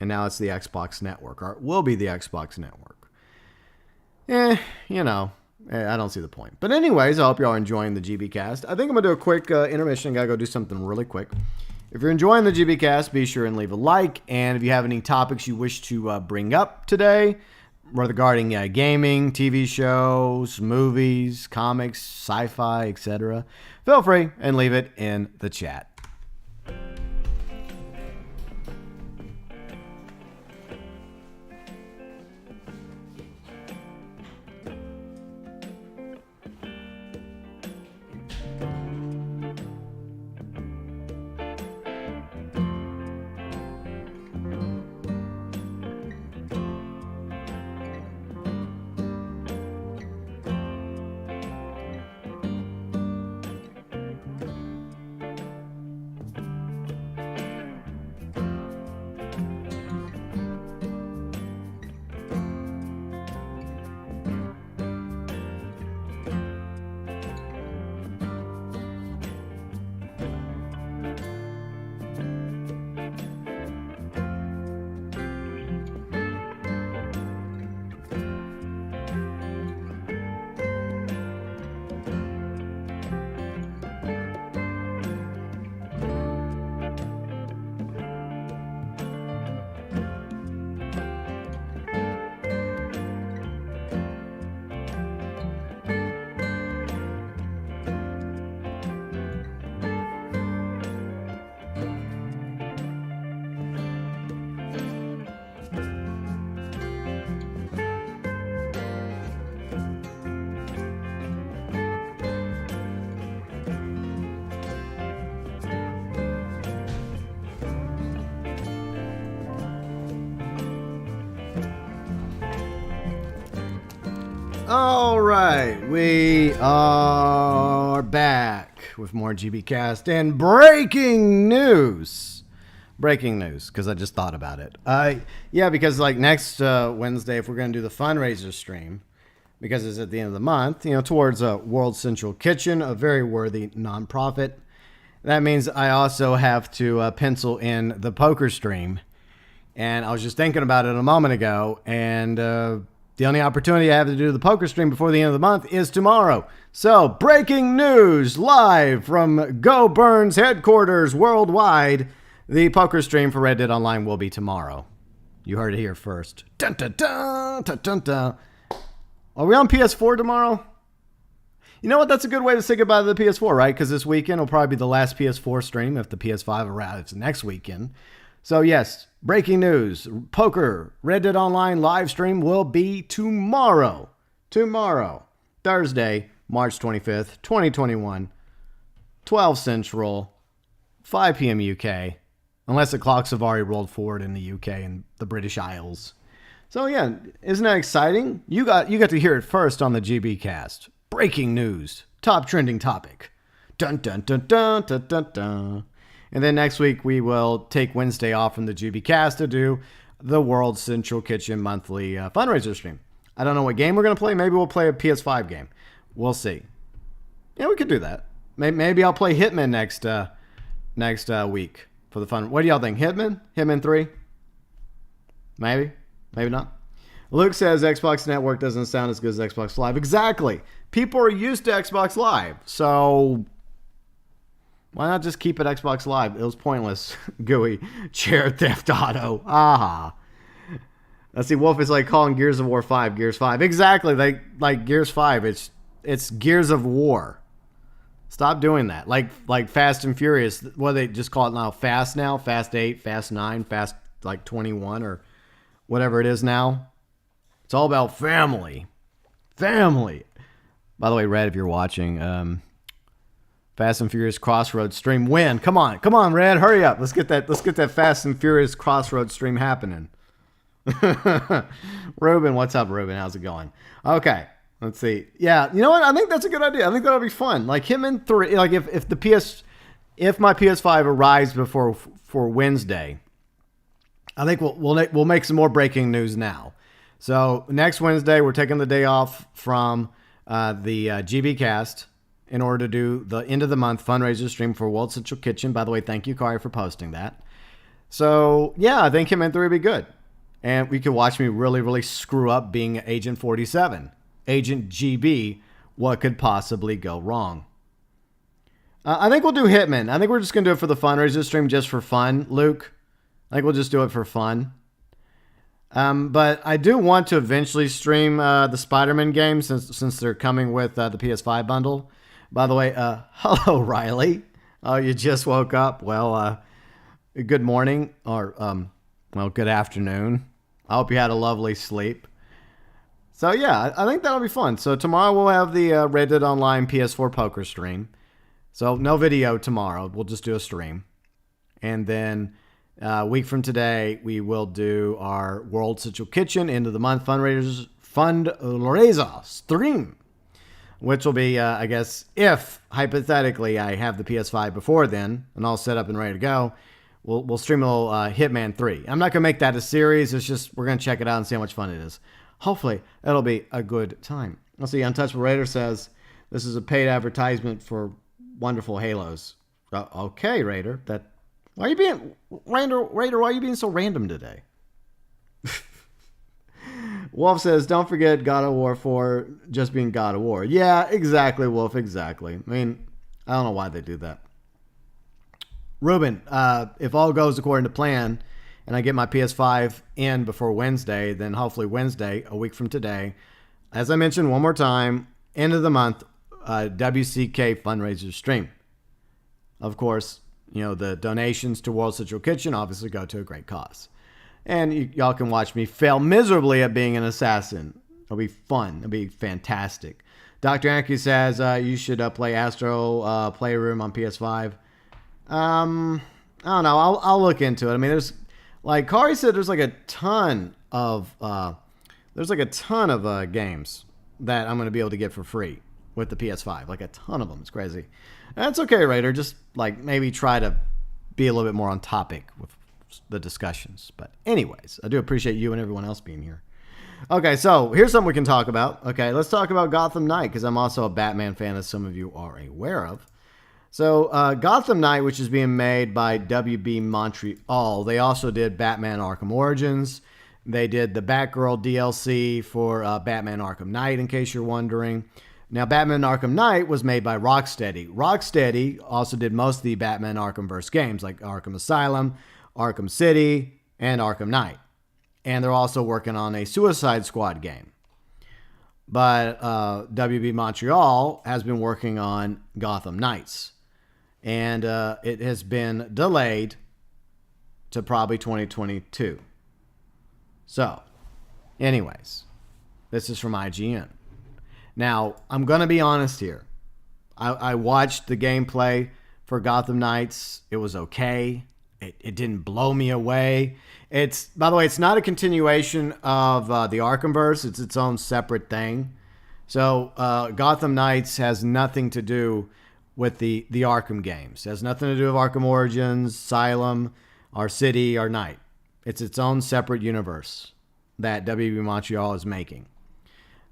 And now it's the Xbox Network. Or it will be the Xbox Network. I don't see the point. But anyways, I hope y'all are enjoying the GB Cast. I think I'm going to do a quick intermission. Got to go do something really quick. If you're enjoying the GB Cast, be sure and leave a like. And if you have any topics you wish to bring up today regarding gaming, TV shows, movies, comics, sci-fi, etc., feel free and leave it in the chat. All right, we are back with more GB Cast and breaking news. Breaking news, because I just thought about it. Because like next Wednesday, if we're going to do the fundraiser stream, because it's at the end of the month, towards World Central Kitchen, a very worthy nonprofit. That means I also have to pencil in the poker stream. And I was just thinking about it a moment ago, and the only opportunity I have to do the poker stream before the end of the month is tomorrow. So, breaking news live from GeauxBurns headquarters worldwide. The poker stream for Red Dead Online will be tomorrow. You heard it here first. Dun, dun, dun, dun, dun, dun. Are we on PS4 tomorrow? You know what? That's a good way to say goodbye to the PS4, right? Because this weekend will probably be the last PS4 stream if the PS5 arrives next weekend. So yes, breaking news. Poker Red Dead Online live stream will be tomorrow. Thursday, March 25th, 2021. 12 Central, 5 p.m. UK. Unless the clocks have already rolled forward in the UK and the British Isles. So yeah, isn't that exciting? You got to hear it first on the GB Cast. Breaking news. Top trending topic. Dun dun dun dun dun dun dun. And then next week we will take Wednesday off from the GB Cast to do the World Central Kitchen monthly fundraiser stream. I don't know what game we're going to play. Maybe we'll play a PS5 game. We'll see. Yeah, we could do that. Maybe I'll play Hitman next week for the fun. What do y'all think? Hitman 3? Maybe not. Luke says Xbox Network doesn't sound as good as Xbox Live. Exactly. People are used to Xbox Live. So why not just keep it Xbox Live? It was pointless. Gooey. Chair theft auto. Aha. Let's see. Wolf is like calling Gears of War 5 Gears 5. Exactly. Like Gears 5. It's Gears of War. Stop doing that. Like Fast and Furious. What do they just call it now? Fast now? Fast 8, Fast 9, Fast 21 or whatever it is now. It's all about family. Family. By the way, Red, if you're watching, Fast and Furious Crossroads stream win. Come on, Red, hurry up. Let's get that Fast and Furious Crossroads stream happening. Ruben, what's up, Ruben? How's it going? Okay. Let's see. Yeah, you know what? I think that's a good idea. I think that'll be fun. Like Hitman 3, like if my PS5 arrives for Wednesday, I think we'll make some more breaking news now. So next Wednesday, we're taking the day off from the GB Cast in order to do the end of the month fundraiser stream for World Central Kitchen. By the way, thank you, Kari, for posting that. So yeah, I think Hitman 3 would be good. And we could watch me really, really screw up being Agent 47. Agent GB, what could possibly go wrong? I think we'll do Hitman. I think we're just going to do it for the fundraiser stream just for fun, Luke. I think we'll just do it for fun. But I do want to eventually stream the Spider-Man game since they're coming with the PS5 bundle. By the way, hello, Riley. Oh, you just woke up? Well, good morning or, good afternoon. I hope you had a lovely sleep. So yeah, I think that'll be fun. So tomorrow we'll have the Red Dead Online PS4 poker stream. So no video tomorrow. We'll just do a stream. And then a week from today, we will do our World Central Kitchen end of the month fundraiser stream. Which will be, I guess, if hypothetically I have the PS5 before then and all set up and ready to go, we'll stream a little Hitman 3. I'm not going to make that a series. It's just we're going to check it out and see how much fun it is. Hopefully, it'll be a good time. Let's see. Untouchable Raider says, this is a paid advertisement for wonderful Halos. Okay, Raider. Why are you being... Raider, why are you being so random today? Wolf says, don't forget God of War 4 just being God of War. Yeah, exactly, Wolf, exactly. I mean, I don't know why they do that. Ruben, if all goes according to plan... and I get my PS5 in before Wednesday, then hopefully Wednesday, a week from today, as I mentioned one more time, end of the month, WCK fundraiser stream. Of course, the donations to World Central Kitchen obviously go to a great cause. And y'all can watch me fail miserably at being an assassin. It'll be fun. It'll be fantastic. Dr. Anki says you should play Astro Playroom on PS5. I don't know. I'll look into it. I mean, there's... Like Kari said, there's a ton of games that I'm going to be able to get for free with the PS5. Like a ton of them. It's crazy. That's okay, Raider. Just maybe try to be a little bit more on topic with the discussions. But anyways, I do appreciate you and everyone else being here. Okay, so here's something we can talk about. Okay, let's talk about Gotham Knight because I'm also a Batman fan, as some of you are aware of. So, Gotham Knight, which is being made by WB Montreal, they also did Batman Arkham Origins. They did the Batgirl DLC for Batman Arkham Knight, in case you're wondering. Now, Batman Arkham Knight was made by Rocksteady. Rocksteady also did most of the Batman Arkhamverse games, like Arkham Asylum, Arkham City, and Arkham Knight. And they're also working on a Suicide Squad game. But WB Montreal has been working on Gotham Knights. And it has been delayed to probably 2022. So, anyways, this is from IGN. Now, I'm going to be honest here. I watched the gameplay for Gotham Knights. It was okay. It didn't blow me away. By the way, it's not a continuation of the Arkhamverse. It's its own separate thing. So Gotham Knights has nothing to do with the Arkham games. It has nothing to do with Arkham Origins, Asylum, our city, our Knight. It's its own separate universe that WB Montreal is making.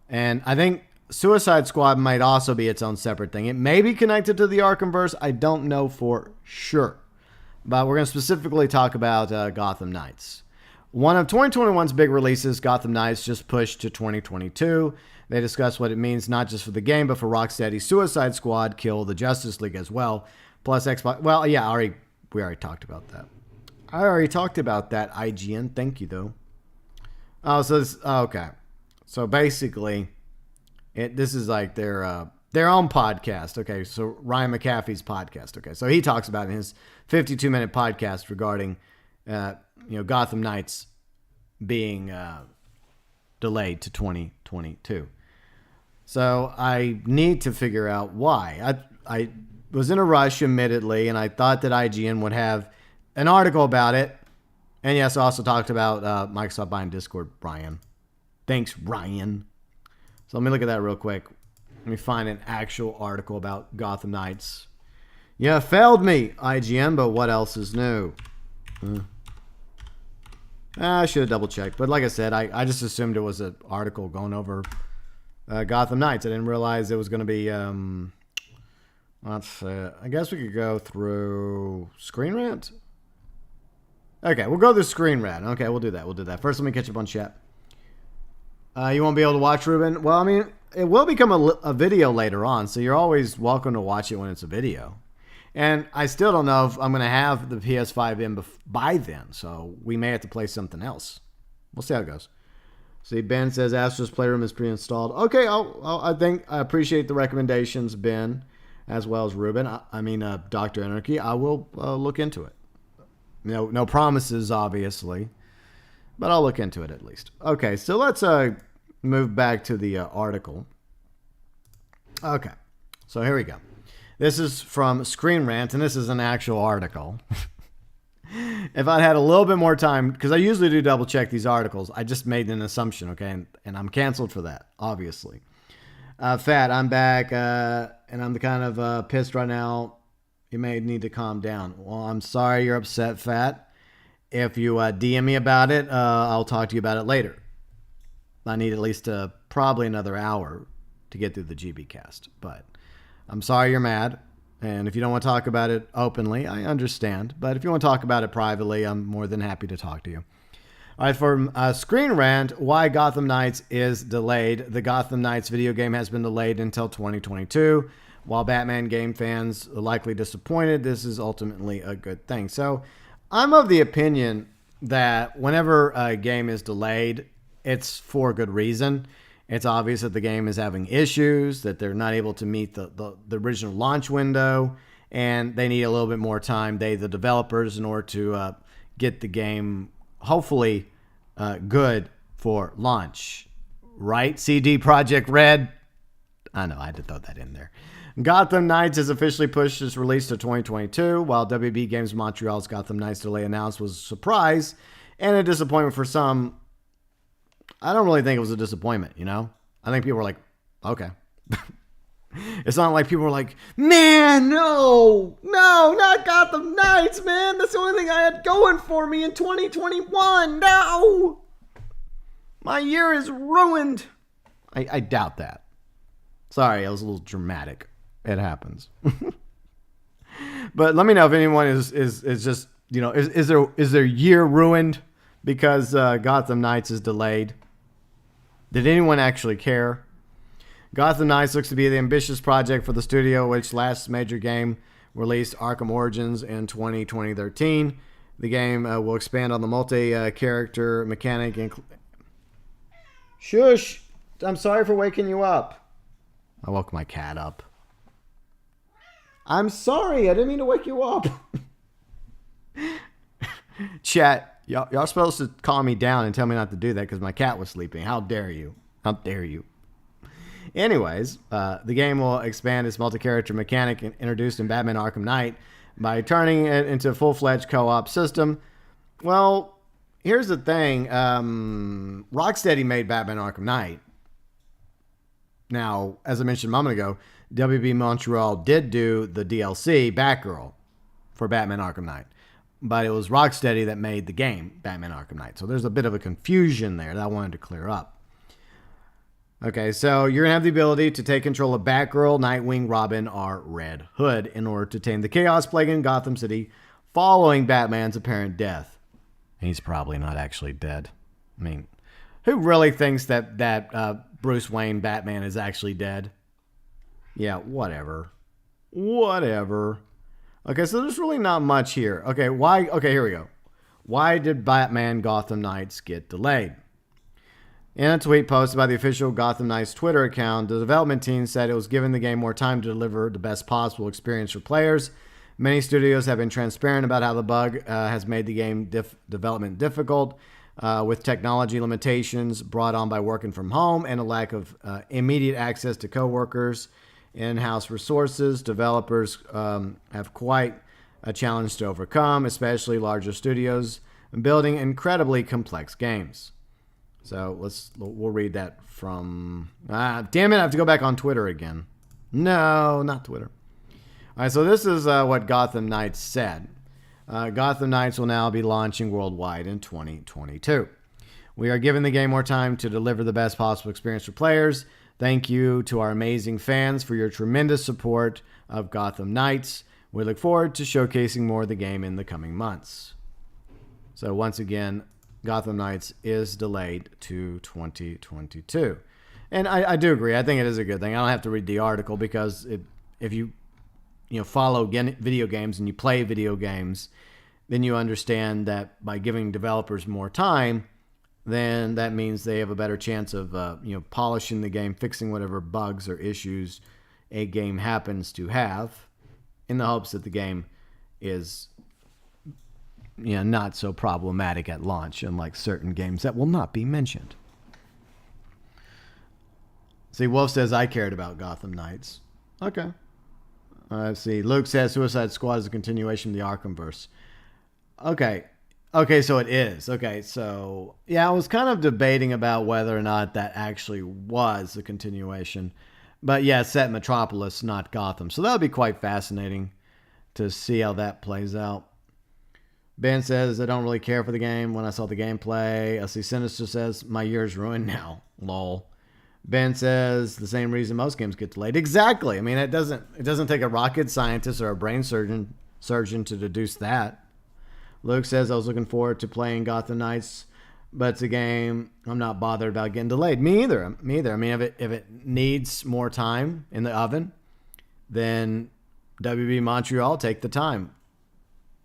And I think Suicide Squad might also be its own separate thing. It may be connected to the Arkhamverse. I don't know for sure. But we're going to specifically talk about Gotham Knights. One of 2021's big releases, Gotham Knights, just pushed to 2022. They discuss what it means not just for the game, but for Rocksteady's Suicide Squad, Kill the Justice League as well. Plus Xbox. Well, yeah, we already talked about that. I already talked about that, IGN. Thank you, though. Oh, so okay. So basically, this is like their own podcast. Okay, so Ryan McAfee's podcast. Okay, so he talks about it in his 52-minute podcast regarding Gotham Knights being delayed to 2022. So I need to figure out why. I was in a rush, admittedly, and I thought that IGN would have an article about it. And yes, I also talked about Microsoft buying Discord, Ryan. Thanks, Ryan. So let me look at that real quick. Let me find an actual article about Gotham Knights. Yeah, failed me, IGN, but what else is new? I should have double-checked. But like I said, I just assumed it was an article going over Gotham Knights. I didn't realize it was going to be... I guess we could go through Screen Rant. Okay, we'll go through Screen Rant. Okay, we'll do that. First, let me catch up on chat. You won't be able to watch, Ruben? Well, I mean, it will become a video later on, so you're always welcome to watch it when it's a video. And I still don't know if I'm going to have the PS5 in by then, so we may have to play something else. We'll see how it goes. See, Ben says Astro's Playroom is pre-installed. Okay, I appreciate the recommendations, Ben, as well as Ruben. Dr. Anarchy. I will look into it. No promises, obviously, but I'll look into it at least. Okay, so let's move back to the article. Okay, so here we go. This is from Screen Rant, and this is an actual article. If I'd had a little bit more time, because I usually do double check these articles, I just made an assumption, okay, and I'm canceled for that, obviously. Fat, I'm back, and I'm kind of pissed right now. You may need to calm down. Well, I'm sorry you're upset, Fat. If you DM me about it, I'll talk to you about it later. I need at least probably another hour to get through the GB cast. But I'm sorry you're mad. And if you don't want to talk about it openly, I understand. But if you want to talk about it privately, I'm more than happy to talk to you. All right, for Screen Rant, why Gotham Knights is delayed. The Gotham Knights video game has been delayed until 2022. While Batman game fans are likely disappointed, this is ultimately a good thing. So I'm of the opinion that whenever a game is delayed, it's for good reason. It's obvious that the game is having issues, that they're not able to meet the original launch window, and they need a little bit more time, the developers, in order to get the game hopefully good for launch. Right? CD Projekt Red? I know, I had to throw that in there. Gotham Knights has officially pushed its release to 2022, while WB Games Montreal's Gotham Knights delay announced was a surprise and a disappointment for some. I don't really think it was a disappointment, I think people were like, okay. It's not like people were like, man, no, not Gotham Knights, man. That's the only thing I had going for me in 2021. No. My year is ruined. I doubt that. Sorry, I was a little dramatic. It happens. But let me know if anyone is just, is their year ruined because Gotham Knights is delayed? Did anyone actually care? Gotham Knights looks to be the ambitious project for the studio, which last major game released Arkham Origins in 2013. The game will expand on the multi-character mechanic. Shush! I'm sorry for waking you up. I woke my cat up. I'm sorry. I didn't mean to wake you up. Chat, y'all supposed to calm me down and tell me not to do that because my cat was sleeping. How dare you? How dare you? Anyways, the game will expand its multi-character mechanic introduced in Batman Arkham Knight by turning it into a full-fledged co-op system. Well, here's the thing. Rocksteady made Batman Arkham Knight. Now, as I mentioned a moment ago, WB Montreal did do the DLC, Batgirl, for Batman Arkham Knight. But it was Rocksteady that made the game, Batman Arkham Knight. So there's a bit of a confusion there that I wanted to clear up. Okay, so you're going to have the ability to take control of Batgirl, Nightwing, Robin, or Red Hood in order to tame the chaos plaguing Gotham City following Batman's apparent death. He's probably not actually dead. I mean, who really thinks that Bruce Wayne Batman is actually dead? Yeah, whatever. Whatever. Okay, so there's really not much here. Okay, why? Okay, here we go. Why did Batman Gotham Knights get delayed? In a tweet posted by the official Gotham Knights Twitter account, the development team said it was giving the game more time to deliver the best possible experience for players. Many studios have been transparent about how the bug has made the game development difficult, with technology limitations brought on by working from home and a lack of immediate access to coworkers, in-house resources. Developers have quite a challenge to overcome, especially larger studios building incredibly complex games. So we'll read that from, damn it, I have to go back on Twitter again. No, not Twitter. All right, so this is what Gotham Knights said. Gotham Knights will now be launching worldwide in 2022. We are giving the game more time to deliver the best possible experience for players. Thank you to our amazing fans for your tremendous support of Gotham Knights. We look forward to showcasing more of the game in the coming months. So once again, Gotham Knights is delayed to 2022. And I do agree. I think it is a good thing. I don't have to read the article because if you follow video games and you play video games, then you understand that by giving developers more time, then that means they have a better chance of polishing the game, fixing whatever bugs or issues a game happens to have, in the hopes that the game is not so problematic at launch, unlike certain games that will not be mentioned. See, Wolf says, I cared about Gotham Knights. Okay. Let's see. Luke says Suicide Squad is a continuation of the Arkhamverse. Okay, so it is. Okay, so, yeah, I was kind of debating about whether or not that actually was a continuation. But, yeah, it's set in Metropolis, not Gotham. So that would be quite fascinating to see how that plays out. Ben says, I don't really care for the game when I saw the gameplay. I see Sinister says, my year's ruined now. Lol. Ben says, the same reason most games get delayed. Exactly. I mean, it doesn't take a rocket scientist or a brain surgeon to deduce that. Luke says, I was looking forward to playing Gotham Knights, but it's a game I'm not bothered about getting delayed. Me either. I mean, if it needs more time in the oven, then WB Montreal, take the time.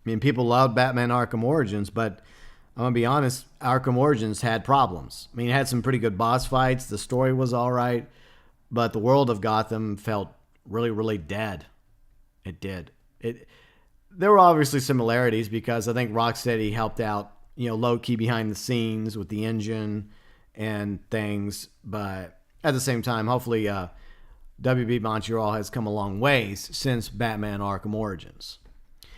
I mean, people loved Batman Arkham Origins, but I'm going to be honest, Arkham Origins had problems. I mean, it had some pretty good boss fights. The story was all right, but the world of Gotham felt really, really dead. It did. There were obviously similarities because I think Rocksteady helped out, low-key behind the scenes with the engine and things, but at the same time, hopefully WB Montreal has come a long ways since Batman Arkham Origins.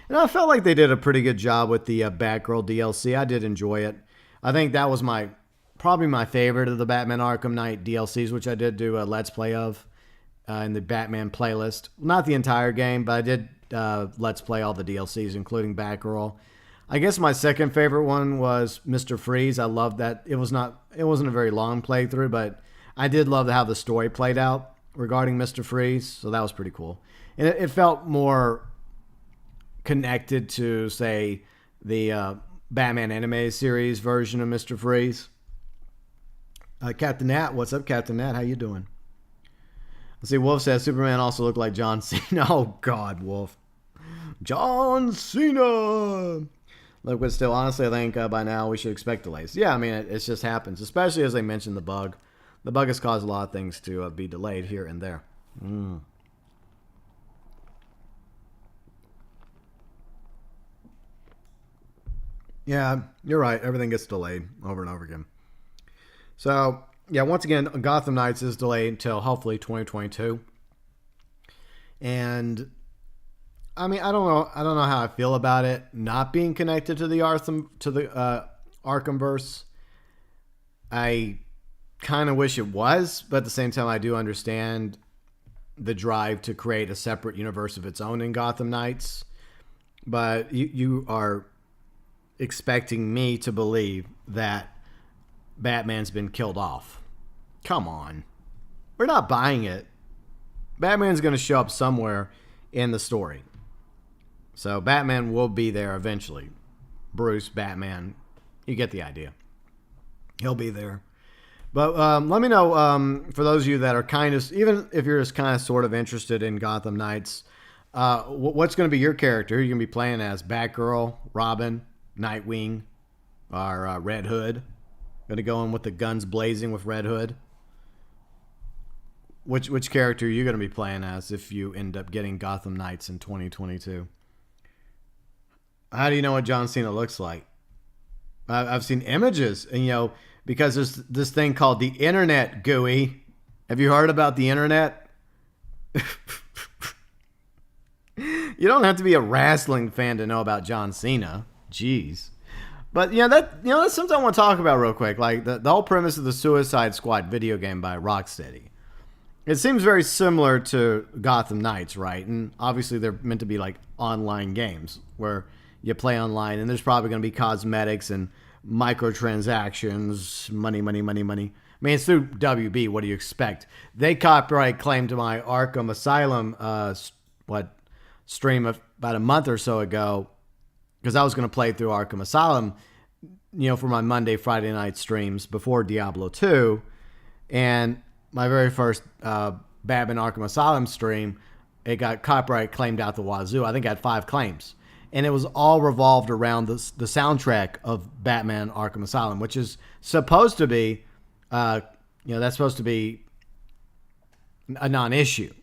And I felt like they did a pretty good job with the Batgirl DLC. I did enjoy it. I think that was probably my favorite of the Batman Arkham Knight DLCs, which I did do a Let's Play of in the Batman playlist. Not the entire game, but I did Let's Play all the DLCs, including Batgirl. I guess my second favorite one was Mr. Freeze. I loved that. It wasn't a very long playthrough, but I did love how the story played out regarding Mr. Freeze, so that was pretty cool. And it felt more connected to, say, the Batman anime series version of Mr. Freeze. Captain Nat, what's up, Captain Nat? How you doing? Let's see, Wolf says Superman also looked like John Cena. Oh, God, Wolf. John Cena! Look, but still, honestly, I think by now we should expect delays. Yeah, I mean, it just happens, especially as they mentioned the bug. The bug has caused a lot of things to be delayed here and there. Yeah, you're right. Everything gets delayed over and over again. So, yeah, once again, Gotham Knights is delayed until hopefully 2022. And I mean, I don't know how I feel about it not being connected to the Arkhamverse. I kind of wish it was, but at the same time, I do understand the drive to create a separate universe of its own in Gotham Knights. But you are expecting me to believe that Batman's been killed off. Come on. We're not buying it. Batman's going to show up somewhere in the story. So Batman will be there eventually. Bruce, Batman, you get the idea. He'll be there. But let me know, for those of you that are kind of, even if you're just kind of sort of interested in Gotham Knights, what's going to be your character? Who are you going to be playing as? Batgirl, Robin, Nightwing, or Red Hood? Going to go in with the guns blazing with Red Hood? Which character are you going to be playing as if you end up getting Gotham Knights in 2022? How do you know what John Cena looks like? I've seen images, and because there's this thing called the internet, gooey. Have you heard about the internet? You don't have to be a wrestling fan to know about John Cena. Jeez. But that's something I want to talk about real quick. Like the whole premise of the Suicide Squad video game by Rocksteady. It seems very similar to Gotham Knights, right? And obviously they're meant to be like online games where you play online, and there's probably going to be cosmetics and microtransactions, money. I mean, it's through WB. What do you expect? They copyright claimed to my Arkham Asylum stream about a month or so ago, because I was going to play through Arkham Asylum, for my Monday, Friday night streams before Diablo 2. And my very first Batman Arkham Asylum stream, it got copyright claimed out the wazoo. I think I had 5 claims. And it was all revolved around the soundtrack of Batman Arkham Asylum, which is supposed to be, that's supposed to be a non-issue.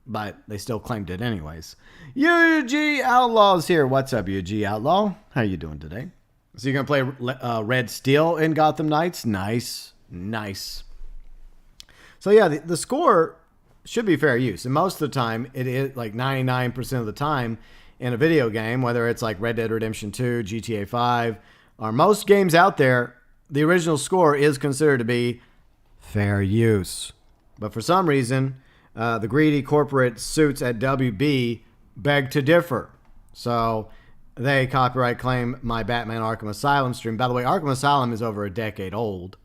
But they still claimed it anyways. UG Outlaw's here. What's up, UG Outlaw? How you doing today? So you're going to play Red Steel in Gotham Knights? Nice. So yeah, the score should be fair use. And most of the time, it is like 99% of the time in a video game, whether it's like Red Dead Redemption 2, GTA 5, or most games out there, the original score is considered to be fair use. But for some reason, the greedy corporate suits at WB beg to differ. So they copyright claim my Batman Arkham Asylum stream. By the way, Arkham Asylum is over a decade old.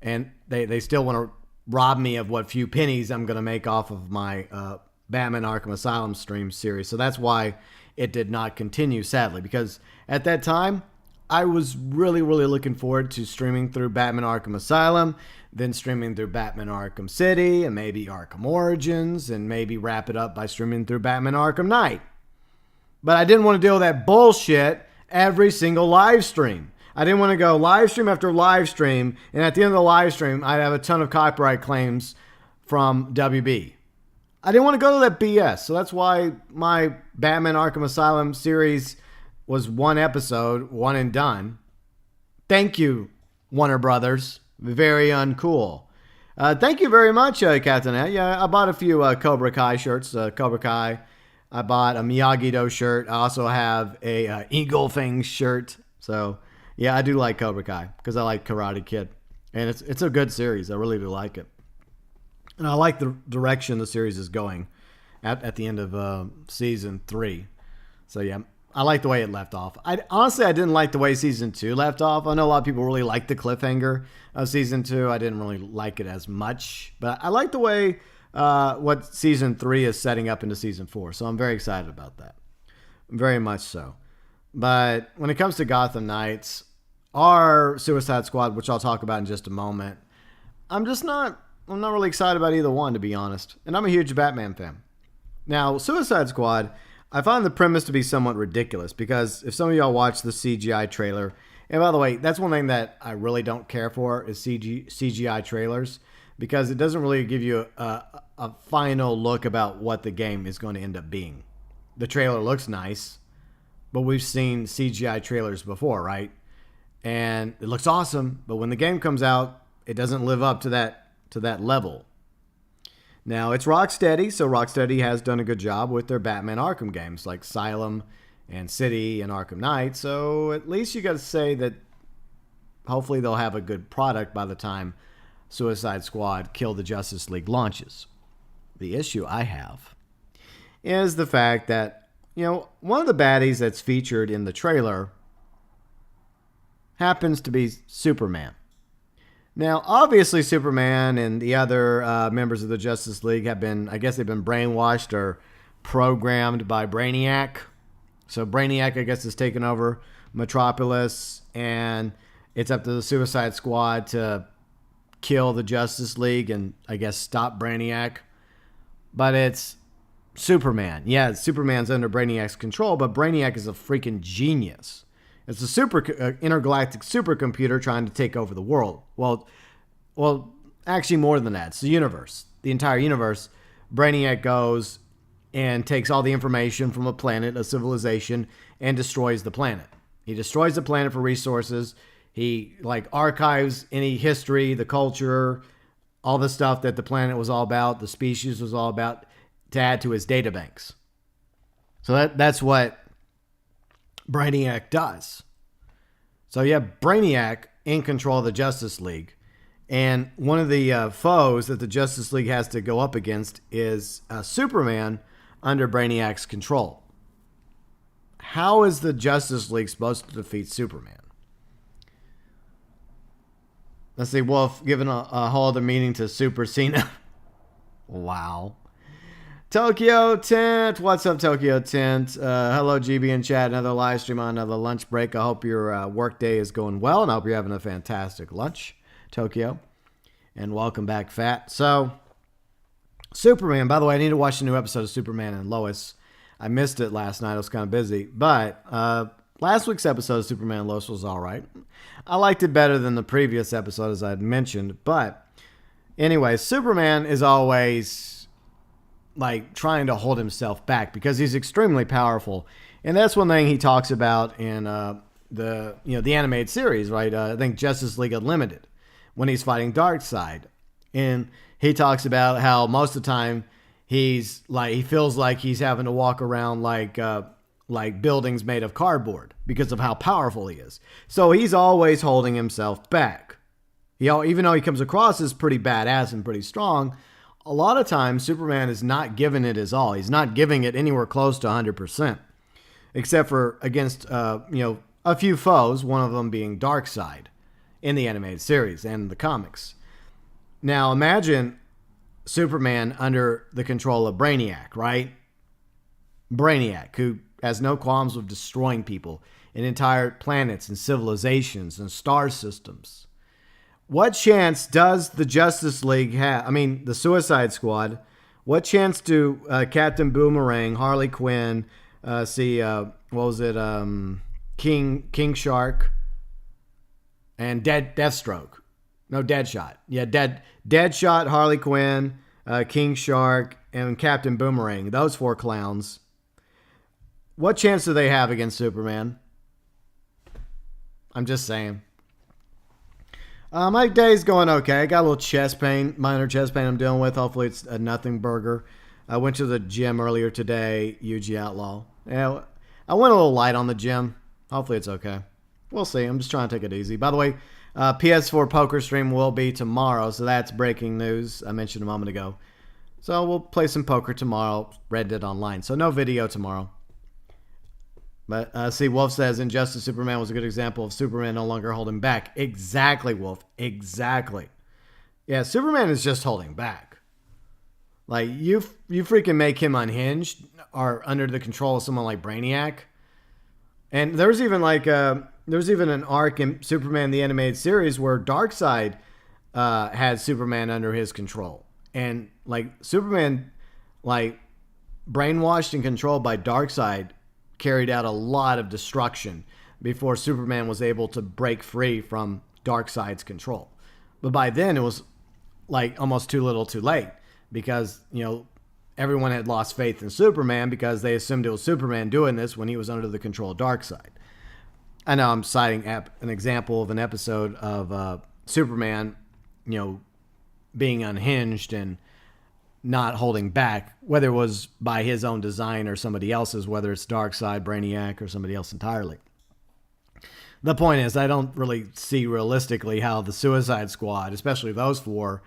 And they still want to rob me of what few pennies I'm going to make off of my Batman Arkham Asylum stream series. So that's why it did not continue, sadly. Because at that time, I was really looking forward to streaming through Batman Arkham Asylum, then streaming through Batman Arkham City, and maybe Arkham Origins, and maybe wrap it up by streaming through Batman Arkham Knight. But I didn't want to deal with that bullshit every single live stream. I didn't want to go live stream after live stream, and at the end of the live stream, I'd have a ton of copyright claims from WB. I didn't want to go to that BS, so that's why my Batman Arkham Asylum series was 1 episode, 1 and done. Thank you, Warner Brothers. Very uncool. Thank you very much, Captain Ed. Yeah, I bought a few Cobra Kai shirts. Cobra Kai. I bought a Miyagi-Do shirt. I also have a Eagle Fang shirt. So, yeah, I do like Cobra Kai because I like Karate Kid. And it's a good series. I really do like it. And I like the direction the series is going at the end of season 3. So, yeah, I like the way it left off. Honestly, I didn't like the way season 2 left off. I know a lot of people really like the cliffhanger of season 2. I didn't really like it as much. But I like the way what season 3 is setting up into season 4. So I'm very excited about that. Very much so. But when it comes to Gotham Knights, our Suicide Squad, which I'll talk about in just a moment, I'm not really excited about either one, to be honest. And I'm a huge Batman fan. Now, Suicide Squad, I find the premise to be somewhat ridiculous because if some of y'all watch the CGI trailer, and by the way, that's one thing that I really don't care for is CGI trailers because it doesn't really give you a final look about what the game is going to end up being. The trailer looks nice, but we've seen CGI trailers before, right? And it looks awesome, but when the game comes out, it doesn't live up to that level. Now, it's Rocksteady, so Rocksteady has done a good job with their Batman Arkham games, like Asylum and City and Arkham Knight, so at least you got to say that hopefully they'll have a good product by the time Suicide Squad Kill the Justice League launches. The issue I have is the fact that, one of the baddies that's featured in the trailer happens to be Superman. Now, obviously, Superman and the other members of the Justice League they've been brainwashed or programmed by Brainiac. So Brainiac, I guess, has taken over Metropolis, and it's up to the Suicide Squad to kill the Justice League and, I guess, stop Brainiac. But it's Superman. Yeah, Superman's under Brainiac's control, but Brainiac is a freaking genius. It's a intergalactic supercomputer trying to take over the world. Well, actually more than that. It's the universe. The entire universe. Brainiac goes and takes all the information from a planet, a civilization, and destroys the planet. He destroys the planet for resources. He archives any history, the culture, all the stuff that the planet was all about, the species was all about, to add to his databanks. So that's what Brainiac does. So you have Brainiac in control of the Justice League. And one of the foes that the Justice League has to go up against is Superman under Brainiac's control. How is the Justice League supposed to defeat Superman? Let's see, Wolf giving a whole other meaning to Super Cena. Wow. ToykoTent, what's up, ToykoTent? Hello, GB in chat. Another live stream on another lunch break. I hope your work day is going well, and I hope you're having a fantastic lunch, Tokyo. And welcome back, Fat. So, Superman, by the way, I need to watch a new episode of Superman and Lois. I missed it last night. I was kind of busy. But last week's episode of Superman and Lois was all right. I liked it better than the previous episode, as I had mentioned. But anyway, Superman is always trying to hold himself back because he's extremely powerful. And that's one thing he talks about in the animated series, right? I think Justice League Unlimited, when he's fighting Darkseid. And he talks about how most of the time he feels like he's having to walk around like buildings made of cardboard because of how powerful he is. So he's always holding himself back. Even though he comes across as pretty badass and pretty strong, a lot of times Superman is not giving it his all. He's not giving it anywhere close to 100%, except for against a few foes, one of them being Darkseid in the animated series and the comics. Now imagine Superman under the control of Brainiac, right? Brainiac, who has no qualms with destroying people and entire planets and civilizations and star systems. What chance does the Justice League have? I mean, the Suicide Squad. What chance do Captain Boomerang, Harley Quinn, King Shark, and Deathstroke? No, Deadshot. Yeah, Deadshot, Harley Quinn, King Shark, and Captain Boomerang. Those four clowns. What chance do they have against Superman? I'm just saying. My day's going okay. I got a little chest pain, minor chest pain I'm dealing with. Hopefully it's a nothing burger. I went to the gym earlier today, UG Outlaw. Yeah, I went a little light on the gym. Hopefully it's okay. We'll see. I'm just trying to take it easy. By the way, PS4 poker stream will be tomorrow, so that's breaking news. I mentioned a moment ago. So we'll play some poker tomorrow, Red Dead Online. So no video tomorrow. But see, Wolf says Injustice Superman was a good example of Superman no longer holding back. Exactly, Wolf. Exactly. Yeah, Superman is just holding back. You freaking make him unhinged or under the control of someone like Brainiac. And there's even an arc in Superman the Animated Series where Darkseid had Superman under his control. And Superman brainwashed and controlled by Darkseid carried out a lot of destruction before Superman was able to break free from Darkseid's control. But by then it was almost too little too late because, everyone had lost faith in Superman because they assumed it was Superman doing this when he was under the control of Darkseid. I know I'm citing an example of an episode of Superman, being unhinged and not holding back, whether it was by his own design or somebody else's, whether it's Darkseid, Brainiac, or somebody else entirely. The point is, I don't really see realistically how the Suicide Squad, especially those four,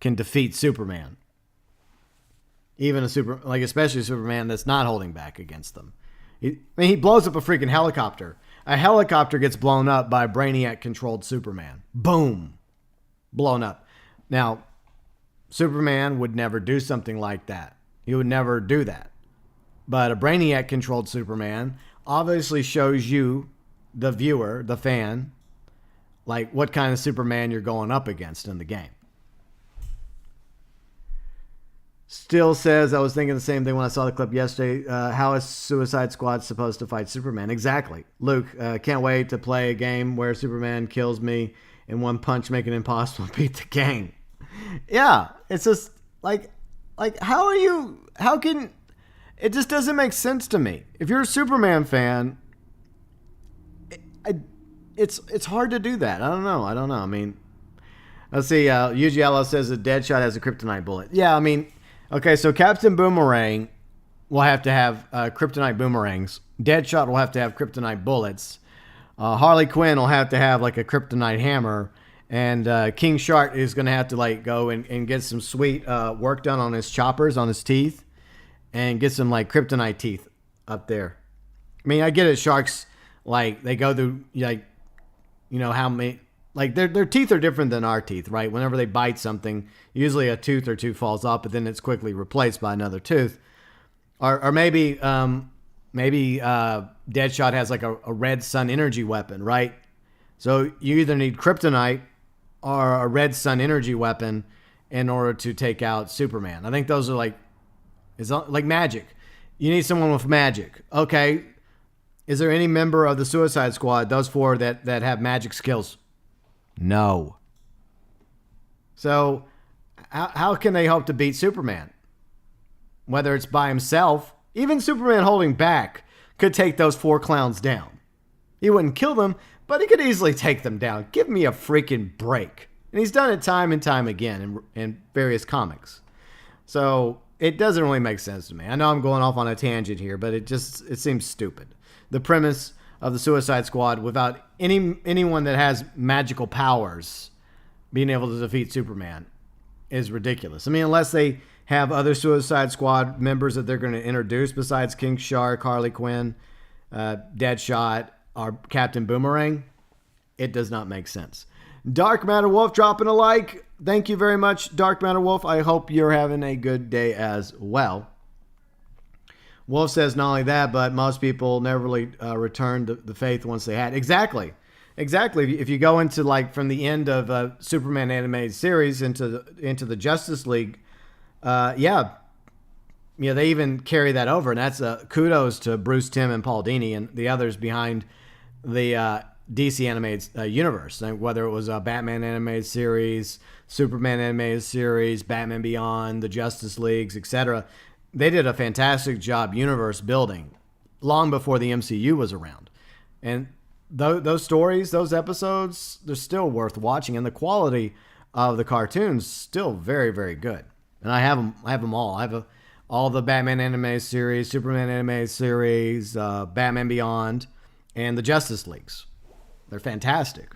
can defeat Superman. Even especially Superman that's not holding back against them. He blows up a freaking helicopter. A helicopter gets blown up by Brainiac-controlled Superman. Boom. Blown up. Now, Superman would never do something like that. He would never do that. But a Brainiac-controlled Superman obviously shows you, the viewer, the fan, like what kind of Superman you're going up against in the game. Still says, I was thinking the same thing when I saw the clip yesterday. How is Suicide Squad supposed to fight Superman? Exactly. Luke, can't wait to play a game where Superman kills me in one punch, making it impossible to beat the game. Yeah, it's just like how can, it just doesn't make sense to me. If you're a Superman fan, it's hard to do that. I don't know. I mean, let's see. Ugiello says that Deadshot has a kryptonite bullet. Yeah, I mean, okay, so Captain Boomerang will have to have kryptonite boomerangs. Deadshot will have to have kryptonite bullets. Harley Quinn will have to have like a kryptonite hammer. And King Shark is going to have to go and get some sweet work done on his choppers, on his teeth. And get some kryptonite teeth up there. I mean, I get it. Sharks, they go through, how many... their teeth are different than our teeth, right? Whenever they bite something, usually a tooth or two falls off, but then it's quickly replaced by another tooth. Or maybe Deadshot has a red sun energy weapon, right? So you either need kryptonite or a red sun energy weapon in order to take out Superman. I think those are it's like magic. You need someone with magic. Okay. Is there any member of the Suicide Squad, those four that have magic skills? No. So how can they hope to beat Superman? Whether it's by himself, even Superman holding back could take those four clowns down. He wouldn't kill them, but he could easily take them down. Give me a freaking break. And he's done it time and time again in various comics. So it doesn't really make sense to me. I know I'm going off on a tangent here, but it seems stupid. The premise of the Suicide Squad without anyone that has magical powers being able to defeat Superman is ridiculous. I mean, unless they have other Suicide Squad members that they're going to introduce besides King Shark, Harley Quinn, Deadshot, or Captain Boomerang, it does not make sense. Dark Matter Wolf dropping a like. Thank you very much, Dark Matter Wolf. I hope you're having a good day as well. Wolf says not only that, but most people never really returned the faith once they had. Exactly. If you go into from the end of Superman animated series into the Justice League, they even carry that over, and that's kudos to Bruce Timm and Paul Dini and the others behind the DC animated universe. Whether it was a Batman animated series, Superman animated series, Batman Beyond, the Justice Leagues, etc. They did a fantastic job universe building long before the MCU was around. And those stories, those episodes, they're still worth watching. And the quality of the cartoons still very, very good. And I have them all. I have all the Batman animated series, Superman animated series, Batman Beyond, and the Justice Leagues. They're fantastic.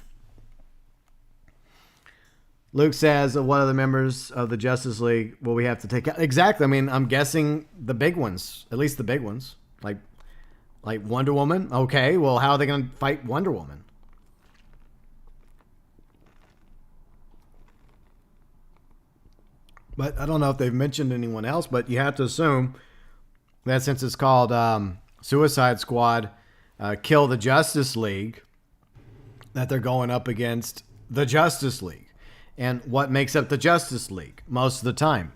Luke says, what other members of the Justice League will we have to take out? Exactly. I mean, I'm guessing the big ones, at least the big ones, like Wonder Woman. Okay, well, how are they going to fight Wonder Woman? But I don't know if they've mentioned anyone else, but you have to assume that since it's called Suicide Squad, Kill the Justice League, that they're going up against the Justice League. And what makes up the Justice League most of the time?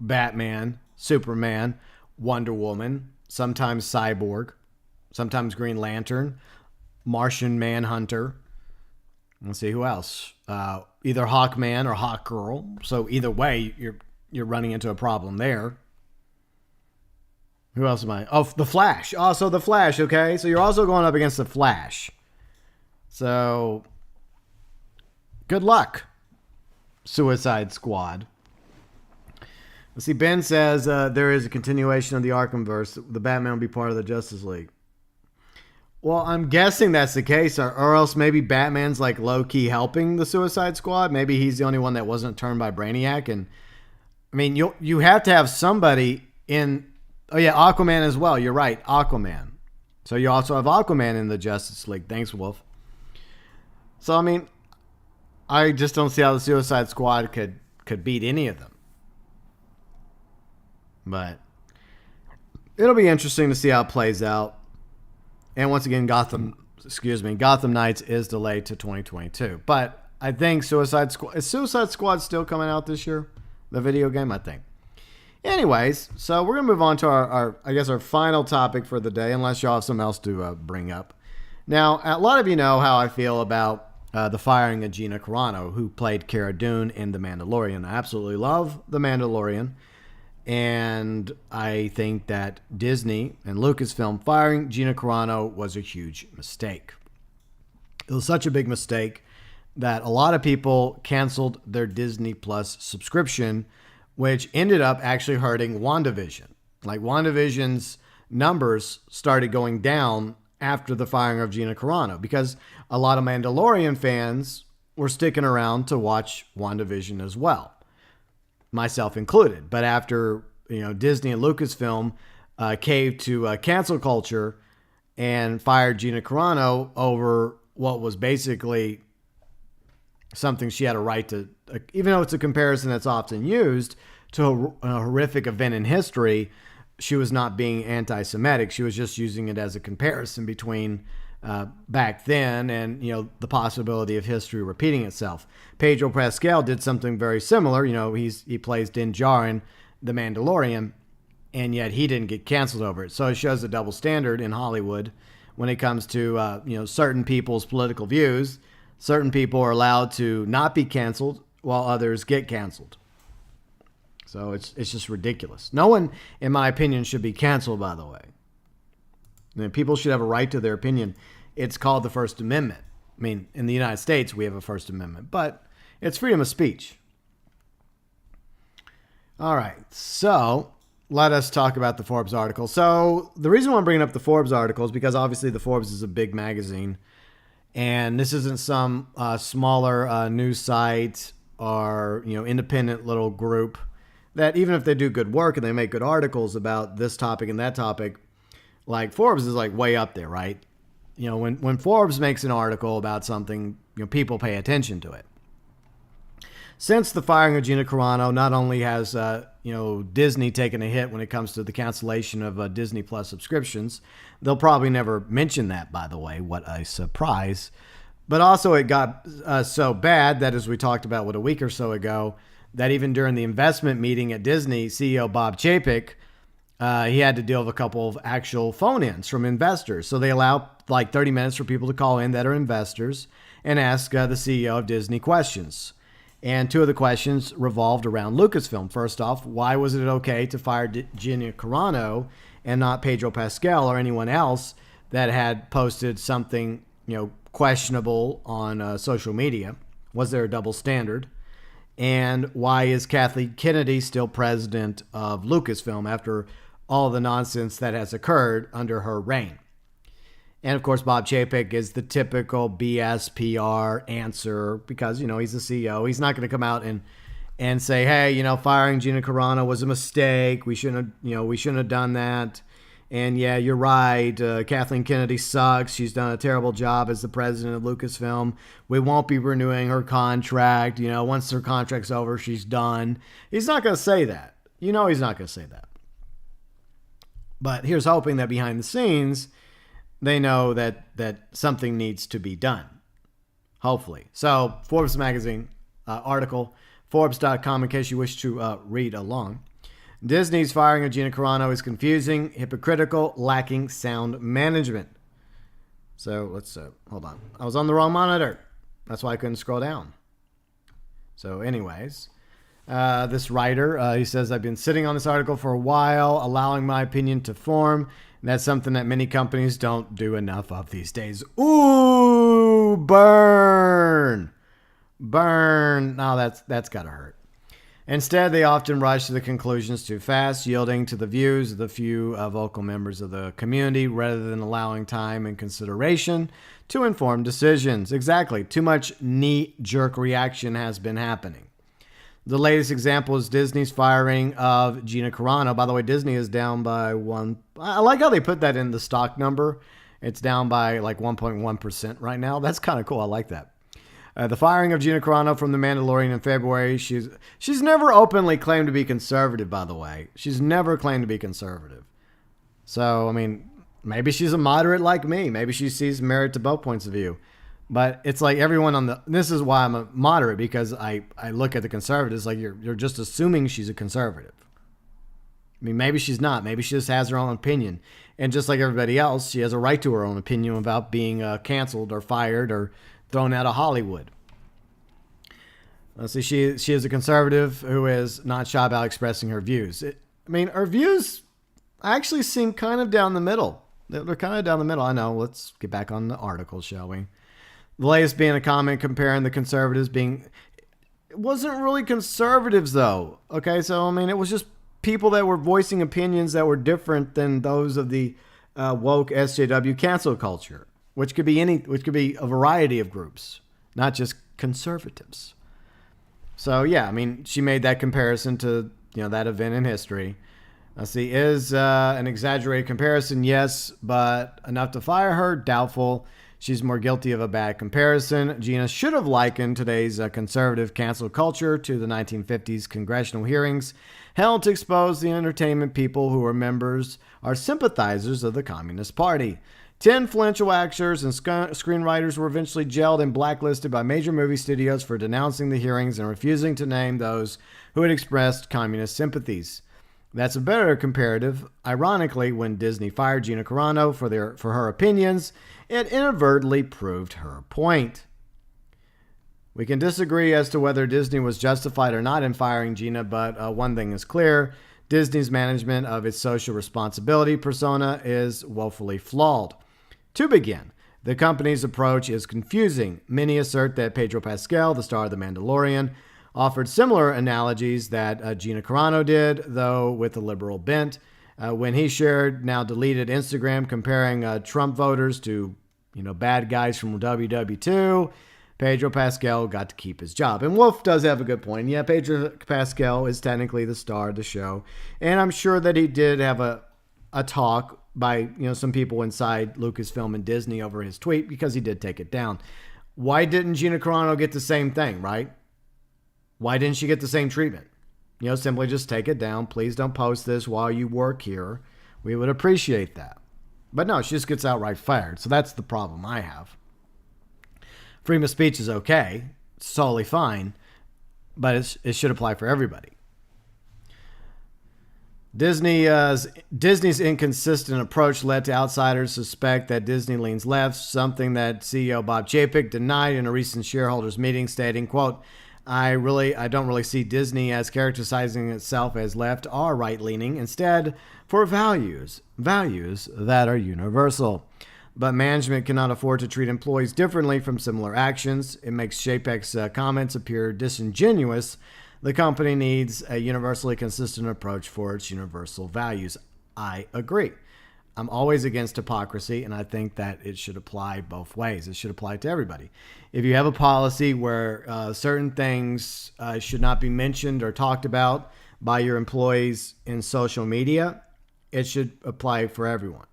Batman, Superman, Wonder Woman, sometimes Cyborg, sometimes Green Lantern, Martian Manhunter. Let's see who else. Either Hawkman or Hawkgirl. So either way, you're running into a problem there. Who else am I? Oh, the Flash. Also the Flash, okay? So you're also going up against the Flash. So, good luck, Suicide Squad. Let's see, Ben says there is a continuation of the Arkhamverse. The Batman will be part of the Justice League. Well, I'm guessing that's the case, or else maybe Batman's like low-key helping the Suicide Squad. Maybe he's the only one that wasn't turned by Brainiac. And I mean, you have to have somebody in. Oh yeah, Aquaman as well. You're right, Aquaman. So you also have Aquaman in the Justice League. Thanks, Wolf. So I mean, I just don't see how the Suicide Squad could beat any of them. But it'll be interesting to see how it plays out. And once again, Gotham Knights is delayed to 2022. But I think Suicide Squad still coming out this year? The video game, I think. Anyways, so we're going to move on to our final topic for the day, unless y'all have something else to bring up. Now, a lot of you know how I feel about the firing of Gina Carano, who played Cara Dune in The Mandalorian. I absolutely love The Mandalorian. And I think that Disney and Lucasfilm firing Gina Carano was a huge mistake. It was such a big mistake that a lot of people canceled their Disney Plus subscription, which ended up actually hurting WandaVision. Like WandaVision's numbers started going down after the firing of Gina Carano because a lot of Mandalorian fans were sticking around to watch WandaVision as well, myself included. But after Disney and Lucasfilm caved to cancel culture and fired Gina Carano over what was basically something she had a right to, even though it's a comparison that's often used to a horrific event in history, she was not being anti-Semitic. She was just using it as a comparison between back then and, the possibility of history repeating itself. Pedro Pascal did something very similar. He plays Din Djarin in The Mandalorian, and yet he didn't get canceled over it. So it shows a double standard in Hollywood when it comes to, certain people's political views. Certain people are allowed to not be canceled while others get canceled. So it's just ridiculous. No one, in my opinion, should be canceled, by the way. People should have a right to their opinion. It's called the First Amendment. I mean, in the United States, we have a First Amendment, but it's freedom of speech. All right, so let us talk about the Forbes article. So the reason why I'm bringing up the Forbes article is because obviously the Forbes is a big magazine, and this isn't some smaller news site or independent little group that even if they do good work and they make good articles about this topic and that topic, like Forbes is like way up there, right? When Forbes makes an article about something, people pay attention to it. Since the firing of Gina Carano, not only has Disney taken a hit when it comes to the cancellation of Disney Plus subscriptions, they'll probably never mention that, by the way. What a surprise! But also, it got so bad that, as we talked about a week or so ago, that even during the investment meeting at Disney, CEO Bob Chapek, he had to deal with a couple of actual phone-ins from investors. So they allow like 30 minutes for people to call in that are investors and ask the CEO of Disney questions. And two of the questions revolved around Lucasfilm. First off, why was it okay to fire Gina Carano and not Pedro Pascal or anyone else that had posted something, questionable on social media? Was there a double standard? And why is Kathleen Kennedy still president of Lucasfilm after all the nonsense that has occurred under her reign? And of course, Bob Chapek is the typical BS PR answer because, he's the CEO. He's not going to come out and say, hey, firing Gina Carano was a mistake. We shouldn't have done that. And yeah, you're right. Kathleen Kennedy sucks. She's done a terrible job as the president of Lucasfilm. We won't be renewing her contract. Once her contract's over, she's done. He's not going to say that. He's not going to say that. But here's hoping that behind the scenes, they know that something needs to be done. Hopefully. So, Forbes magazine article, Forbes.com, in case you wish to read along. Disney's firing of Gina Carano is confusing, hypocritical, lacking sound management. So, let's hold on. I was on the wrong monitor. That's why I couldn't scroll down. So, anyways, This writer, he says, I've been sitting on this article for a while, allowing my opinion to form. And that's something that many companies don't do enough of these days. Ooh, burn. Burn. No, that's got to hurt. Instead, they often rush to the conclusions too fast, yielding to the views of the few vocal members of the community rather than allowing time and consideration to inform decisions. Exactly. Too much knee-jerk reaction has been happening. The latest example is Disney's firing of Gina Carano. By the way, Disney is down by one. I like how they put that in the stock number. It's down by like 1.1% right now. That's kind of cool. I like that. The firing of Gina Carano from The Mandalorian in February. She's never openly claimed to be conservative, by the way. She's never claimed to be conservative. So, I mean, maybe she's a moderate like me. Maybe she sees merit to both points of view. But it's like everyone on the... This is why I'm a moderate, because I look at the conservatives like you're just assuming she's a conservative. I mean, maybe she's not. Maybe she just has her own opinion. And just like everybody else, she has a right to her own opinion about being canceled or fired or thrown out of Hollywood. Let's see, she is a conservative who is not shy about expressing her views. Her views actually seem kind of down the middle. They're kind of down the middle. I know. Let's get back on the article, shall we? The latest being a comment comparing the conservatives being... It wasn't really conservatives, though. Okay, so, it was just people that were voicing opinions that were different than those of the woke SJW cancel culture, which could be a variety of groups, not just conservatives. So, yeah, she made that comparison to, that event in history. Let's see, is an exaggerated comparison? Yes, but enough to fire her? Doubtful. She's more guilty of a bad comparison. Gina should have likened today's conservative cancel culture to the 1950s congressional hearings held to expose the entertainment people who are sympathizers of the Communist Party. 10 influential actors and screenwriters were eventually jailed and blacklisted by major movie studios for denouncing the hearings and refusing to name those who had expressed communist sympathies. That's a better comparative. Ironically, when Disney fired Gina Carano for her opinions, it inadvertently proved her point. We can disagree as to whether Disney was justified or not in firing Gina, but one thing is clear. Disney's management of its social responsibility persona is woefully flawed. To begin, the company's approach is confusing. Many assert that Pedro Pascal, the star of The Mandalorian, offered similar analogies that Gina Carano did, though with a liberal bent. When he shared now deleted Instagram comparing Trump voters to, bad guys from WW2, Pedro Pascal got to keep his job. And Wolf does have a good point. Yeah, Pedro Pascal is technically the star of the show. And I'm sure that he did have a talk by, some people inside Lucasfilm and Disney over his tweet, because he did take it down. Why didn't Gina Carano get the same thing, right? Why didn't she get the same treatment? Simply just take it down. Please don't post this while you work here. We would appreciate that. But no, she just gets outright fired. So that's the problem I have. Freedom of speech is okay. It's totally fine. But it should apply for everybody. Disney's inconsistent approach led to outsiders suspect that Disney leans left, something that CEO Bob Chapek denied in a recent shareholders meeting, stating, quote, I don't really see Disney as characterizing itself as left or right-leaning, instead for values that are universal. But management cannot afford to treat employees differently from similar actions. It makes Chapek's comments appear disingenuous. The company needs a universally consistent approach for its universal values. I agree. I'm always against hypocrisy, and I think that it should apply both ways. It should apply to everybody. If you have a policy where certain things should not be mentioned or talked about by your employees in social media, it should apply for everyone.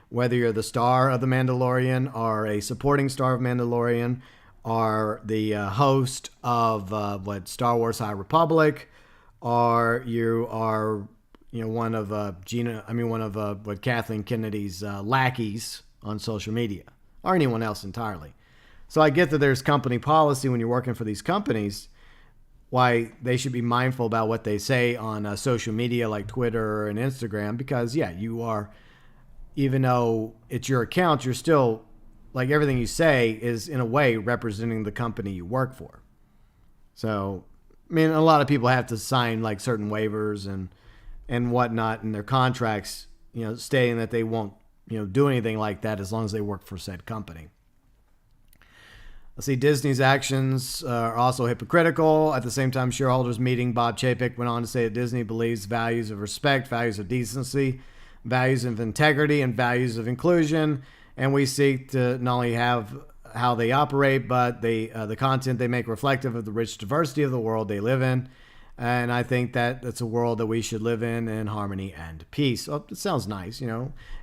Whether you're the star of The Mandalorian or a supporting star of Mandalorian or the host of Star Wars High Republic, or you are one of Kathleen Kennedy's lackeys on social media, or anyone else entirely. So I get that there's company policy when you're working for these companies, why they should be mindful about what they say on social media like Twitter and Instagram, because, yeah, you are, even though it's your account, you're still, like, everything you say is in a way representing the company you work for. So I mean, a lot of people have to sign like certain waivers and whatnot in their contracts, stating that they won't, do anything like that as long as they work for said company. Let's see, Disney's actions are also hypocritical. At the same time, shareholders meeting Bob Chapek went on to say that Disney believes values of respect, values of decency, values of integrity, and values of inclusion. And we seek to not only have how they operate, but the content they make reflective of the rich diversity of the world they live in. And I think that that's a world that we should live in harmony and peace. Oh, it sounds nice,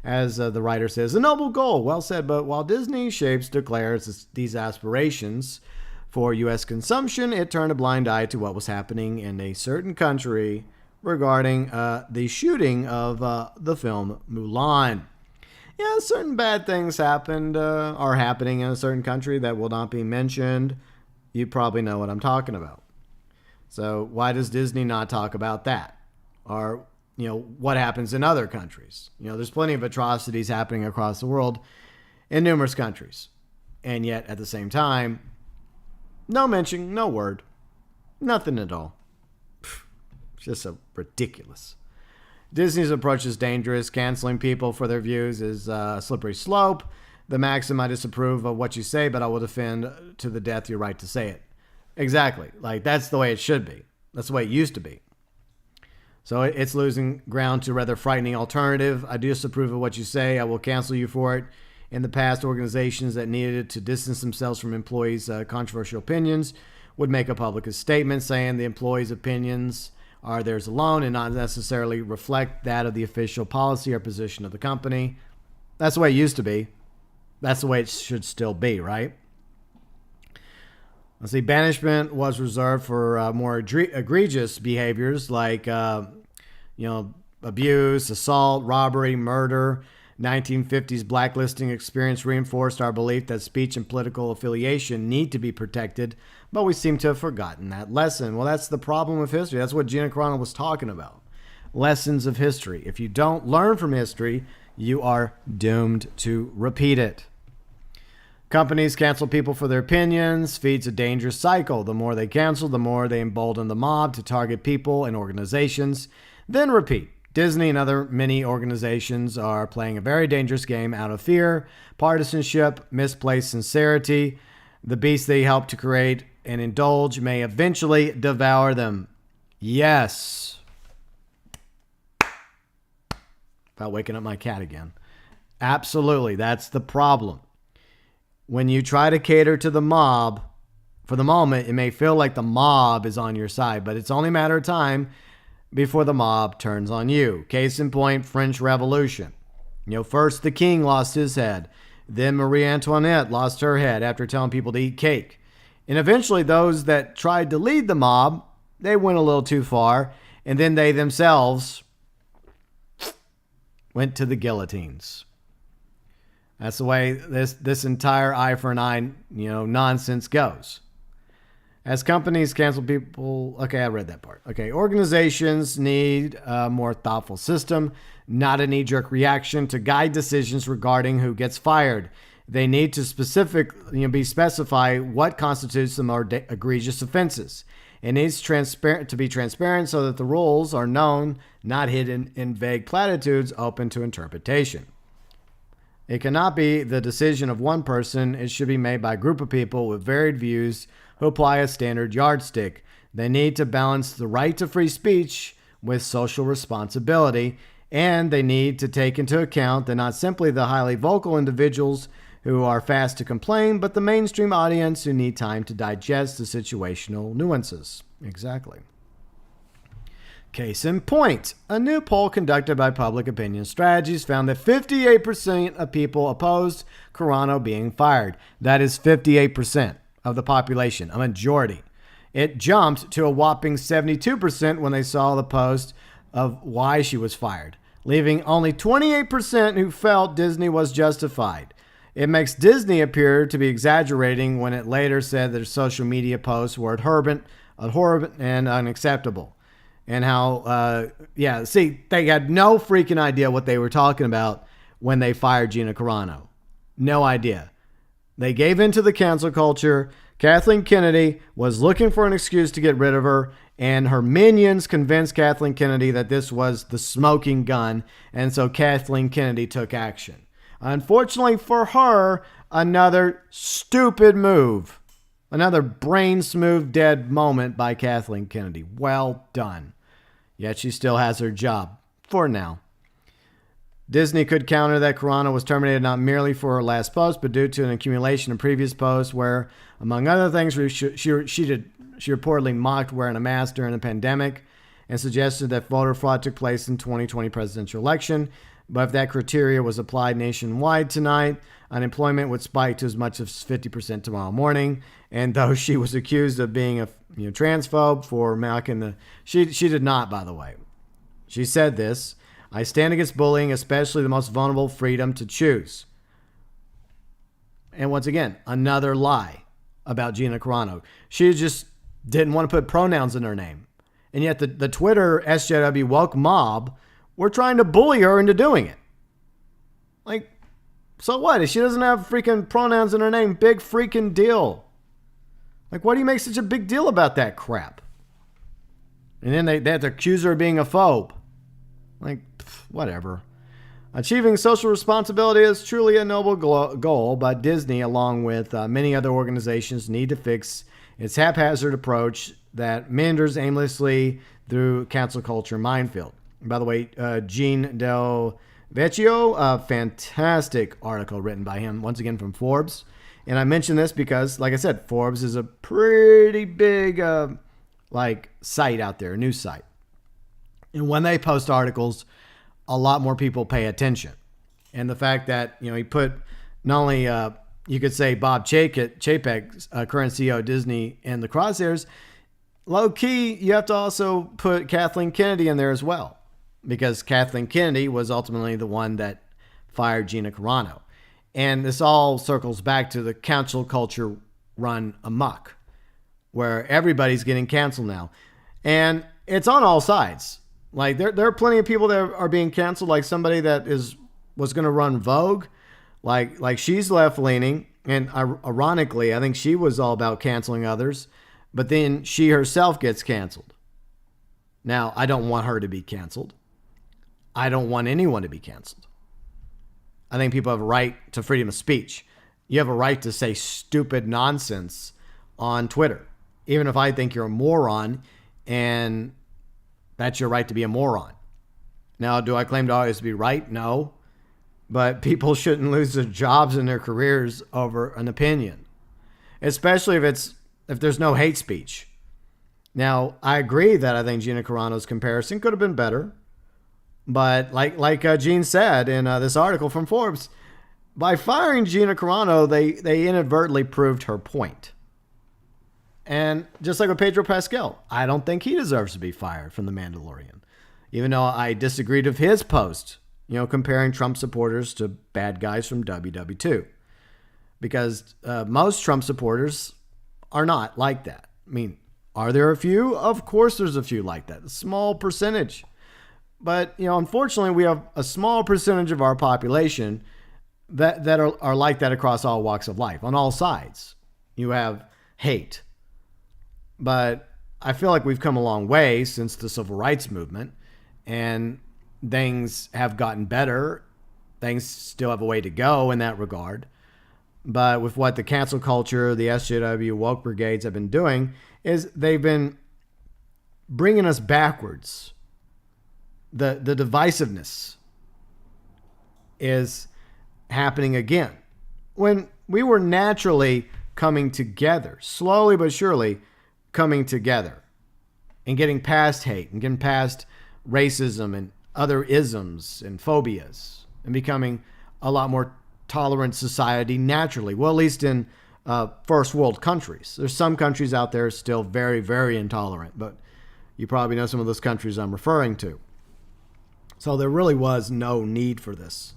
as the writer says, a noble goal. Well said. But while Disney declares these aspirations for U.S. consumption, it turned a blind eye to what was happening in a certain country regarding the shooting of the film Mulan. Yeah, certain bad things are happening in a certain country that will not be mentioned. You probably know what I'm talking about. So why does Disney not talk about that? Or, what happens in other countries? There's plenty of atrocities happening across the world in numerous countries. And yet, at the same time, no mention, no word, nothing at all. Just so ridiculous. Disney's approach is dangerous. Canceling people for their views is a slippery slope. The maxim, I disapprove of what you say, but I will defend to the death your right to say it. Exactly. Like, that's the way it should be. That's the way it used to be. So it's losing ground to a rather frightening alternative. I disapprove of what you say. I will cancel you for it. In the past, organizations that needed to distance themselves from employees' controversial opinions would make a public statement saying the employees' opinions are theirs alone and not necessarily reflect that of the official policy or position of the company. That's the way it used to be. That's the way it should still be, right? Let's see, banishment was reserved for more egregious behaviors like, abuse, assault, robbery, murder. 1950s blacklisting experience reinforced our belief that speech and political affiliation need to be protected, but we seem to have forgotten that lesson. Well, that's the problem with history. That's what Gina Carano was talking about. Lessons of history. If you don't learn from history, you are doomed to repeat it. Companies cancel people for their opinions, feeds a dangerous cycle. The more they cancel, the more they embolden the mob to target people and organizations. Then repeat. Disney and other many organizations are playing a very dangerous game out of fear, partisanship, misplaced sincerity. The beast they help to create and indulge may eventually devour them. Yes. About waking up my cat again. Absolutely. That's the problem. When you try to cater to the mob, for the moment, it may feel like the mob is on your side, but it's only a matter of time before the mob turns on you. Case in point, French Revolution. First the king lost his head. Then Marie Antoinette lost her head after telling people to eat cake. And eventually those that tried to lead the mob, they went a little too far. And then they themselves went to the guillotines. That's the way this entire eye for an eye, nonsense goes. As companies cancel people, okay, I read that part. Okay, organizations need a more thoughtful system, not a knee-jerk reaction to guide decisions regarding who gets fired. They need to specify what constitutes the more egregious offenses. It needs to be transparent so that the rules are known, not hidden in vague platitudes open to interpretation. It cannot be the decision of one person. It should be made by a group of people with varied views who apply a standard yardstick. They need to balance the right to free speech with social responsibility, and they need to take into account that not simply the highly vocal individuals who are fast to complain, but the mainstream audience who need time to digest the situational nuances. Exactly. Case in point, a new poll conducted by Public Opinion Strategies found that 58% of people opposed Carano being fired. That is 58% of the population, a majority. It jumped to a whopping 72% when they saw the post of why she was fired, leaving only 28% who felt Disney was justified. It makes Disney appear to be exaggerating when it later said their social media posts were abhorrent and unacceptable. And how, they had no freaking idea what they were talking about when they fired Gina Carano. No idea. They gave in to the cancel culture. Kathleen Kennedy was looking for an excuse to get rid of her, and her minions convinced Kathleen Kennedy that this was the smoking gun, and so Kathleen Kennedy took action. Unfortunately for her, another stupid move. Another brain smooth dead moment by Kathleen Kennedy. Well done. Yet she still has her job. For now. Disney could counter that Carano was terminated not merely for her last post, but due to an accumulation of previous posts where, among other things, she reportedly mocked wearing a mask during the pandemic and suggested that voter fraud took place in 2020 presidential election. But if that criteria was applied nationwide tonight, unemployment would spike to as much as 50% tomorrow morning. And though she was accused of being a transphobe for mocking the... She did not, by the way. She said this: I stand against bullying, especially the most vulnerable, freedom to choose. And once again, another lie about Gina Carano. She just didn't want to put pronouns in her name. And yet the Twitter SJW woke mob were trying to bully her into doing it. Like, so what? If she doesn't have freaking pronouns in her name, big freaking deal. Like, why do you make such a big deal about that crap? And then they had to accuse her of being a phobe. Like, whatever. Achieving social responsibility is truly a noble goal, but Disney, along with many other organizations, need to fix its haphazard approach that meanders aimlessly through cancel culture minefield. By the way, Gene Del Vecchio, a fantastic article written by him, once again from Forbes. And I mention this because, like I said, Forbes is a pretty big site out there, a news site. And when they post articles, a lot more people pay attention. And the fact that, he put not only, you could say Bob Chapek, current CEO of Disney, in the crosshairs, low key, you have to also put Kathleen Kennedy in there as well. Because Kathleen Kennedy was ultimately the one that fired Gina Carano. And this all circles back to the cancel culture run amok, where everybody's getting canceled now. And it's on all sides. Like, there are plenty of people that are being canceled, like somebody that was going to run Vogue. Like she's left-leaning, and ironically, I think she was all about canceling others, but then she herself gets canceled. Now, I don't want her to be canceled. I don't want anyone to be canceled. I think people have a right to freedom of speech. You have a right to say stupid nonsense on Twitter, even if I think you're a moron, and that's your right to be a moron. Now, do I claim to always be right? No. But people shouldn't lose their jobs and their careers over an opinion, especially if there's no hate speech. Now, I agree that I think Gina Carano's comparison could have been better. But like Gene said in this article from Forbes, by firing Gina Carano, they inadvertently proved her point. And just like with Pedro Pascal, I don't think he deserves to be fired from The Mandalorian. Even though I disagreed with his post, comparing Trump supporters to bad guys from WW2. Because most Trump supporters are not like that. I mean, are there a few? Of course there's a few like that. A small percentage. But, unfortunately, we have a small percentage of our population that are like that across all walks of life, on all sides. You have hate. But I feel like we've come a long way since the civil rights movement, and things have gotten better. Things still have a way to go in that regard. But with what the cancel culture, the SJW, woke brigades have been doing, is they've been bringing us backwards. The divisiveness is happening again. When we were naturally coming together, slowly but surely coming together, and getting past hate and getting past racism and other isms and phobias, and becoming a lot more tolerant society naturally. Well, at least in first world countries. There's some countries out there still very, very intolerant, but you probably know some of those countries I'm referring to. So there really was no need for this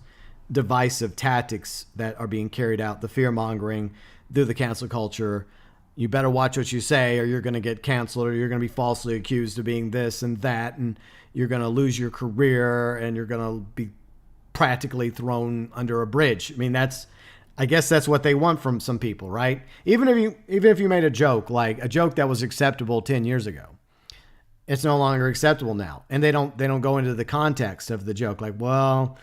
divisive tactics that are being carried out, the fear-mongering through the cancel culture. You better watch what you say or you're going to get canceled, or you're going to be falsely accused of being this and that, and you're going to lose your career, and you're going to be practically thrown under a bridge. I mean, that's I guess that's what they want from some people, right? Even if you made a joke, like a joke that was acceptable 10 years ago, it's no longer acceptable now. And they don't go into the context of the joke. Like, well,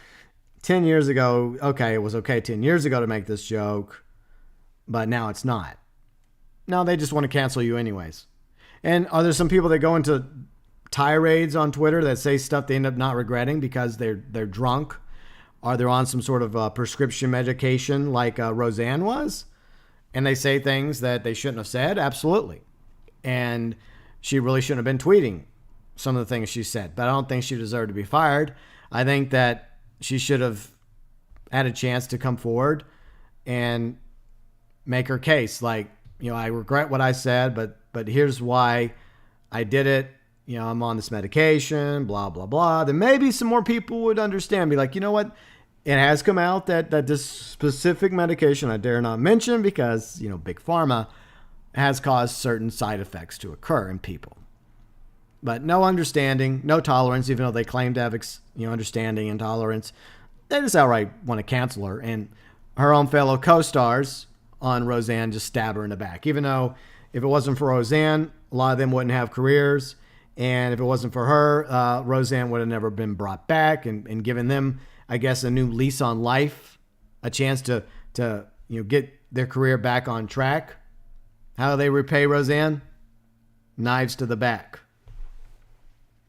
10 years ago, okay, it was okay 10 years ago to make this joke, but now it's not. No, they just want to cancel you anyways. And are there some people that go into tirades on Twitter that say stuff they end up not regretting because they're drunk? Are they on some sort of prescription medication like Roseanne was? And they say things that they shouldn't have said? Absolutely. And she really shouldn't have been tweeting some of the things she said. But I don't think she deserved to be fired. I think that she should have had a chance to come forward and make her case. Like, I regret what I said, but here's why I did it. I'm on this medication, blah, blah, blah. Then maybe some more people would understand. Be like, you know what? It has come out that this specific medication I dare not mention because, Big Pharma has caused certain side effects to occur in people. But no understanding, no tolerance, even though they claim to have, understanding and tolerance. They just outright want to cancel her. And her own fellow co-stars on Roseanne just stab her in the back. Even though if it wasn't for Roseanne, a lot of them wouldn't have careers. And if it wasn't for her, Roseanne would have never been brought back and given them, I guess, a new lease on life, a chance to get their career back on track. How do they repay Roseanne? Knives to the back.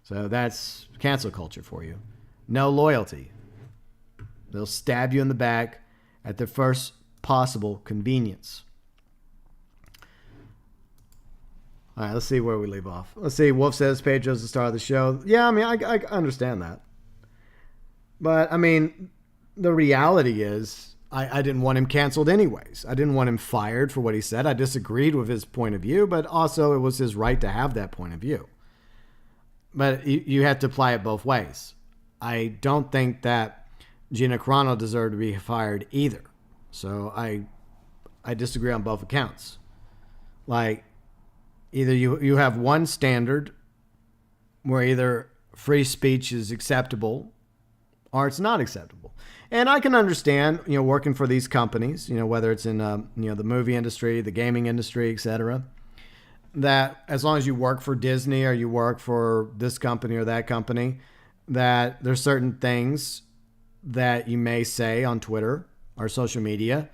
So that's cancel culture for you. No loyalty. They'll stab you in the back at the first possible convenience. All right, let's see where we leave off. Let's see. Wolf says Pedro's the star of the show. Yeah, I mean, I understand that. But, I mean, the reality is I didn't want him canceled anyways. I didn't want him fired for what he said. I disagreed with his point of view, but also it was his right to have that point of view. But you have to apply it both ways. I don't think that Gina Carano deserved to be fired either. So I disagree on both accounts. Like, either you have one standard where either free speech is acceptable or it's not acceptable. And I can understand, working for these companies, whether it's in, the movie industry, the gaming industry, etc., that as long as you work for Disney or you work for this company or that company, that there's certain things that you may say on Twitter or social media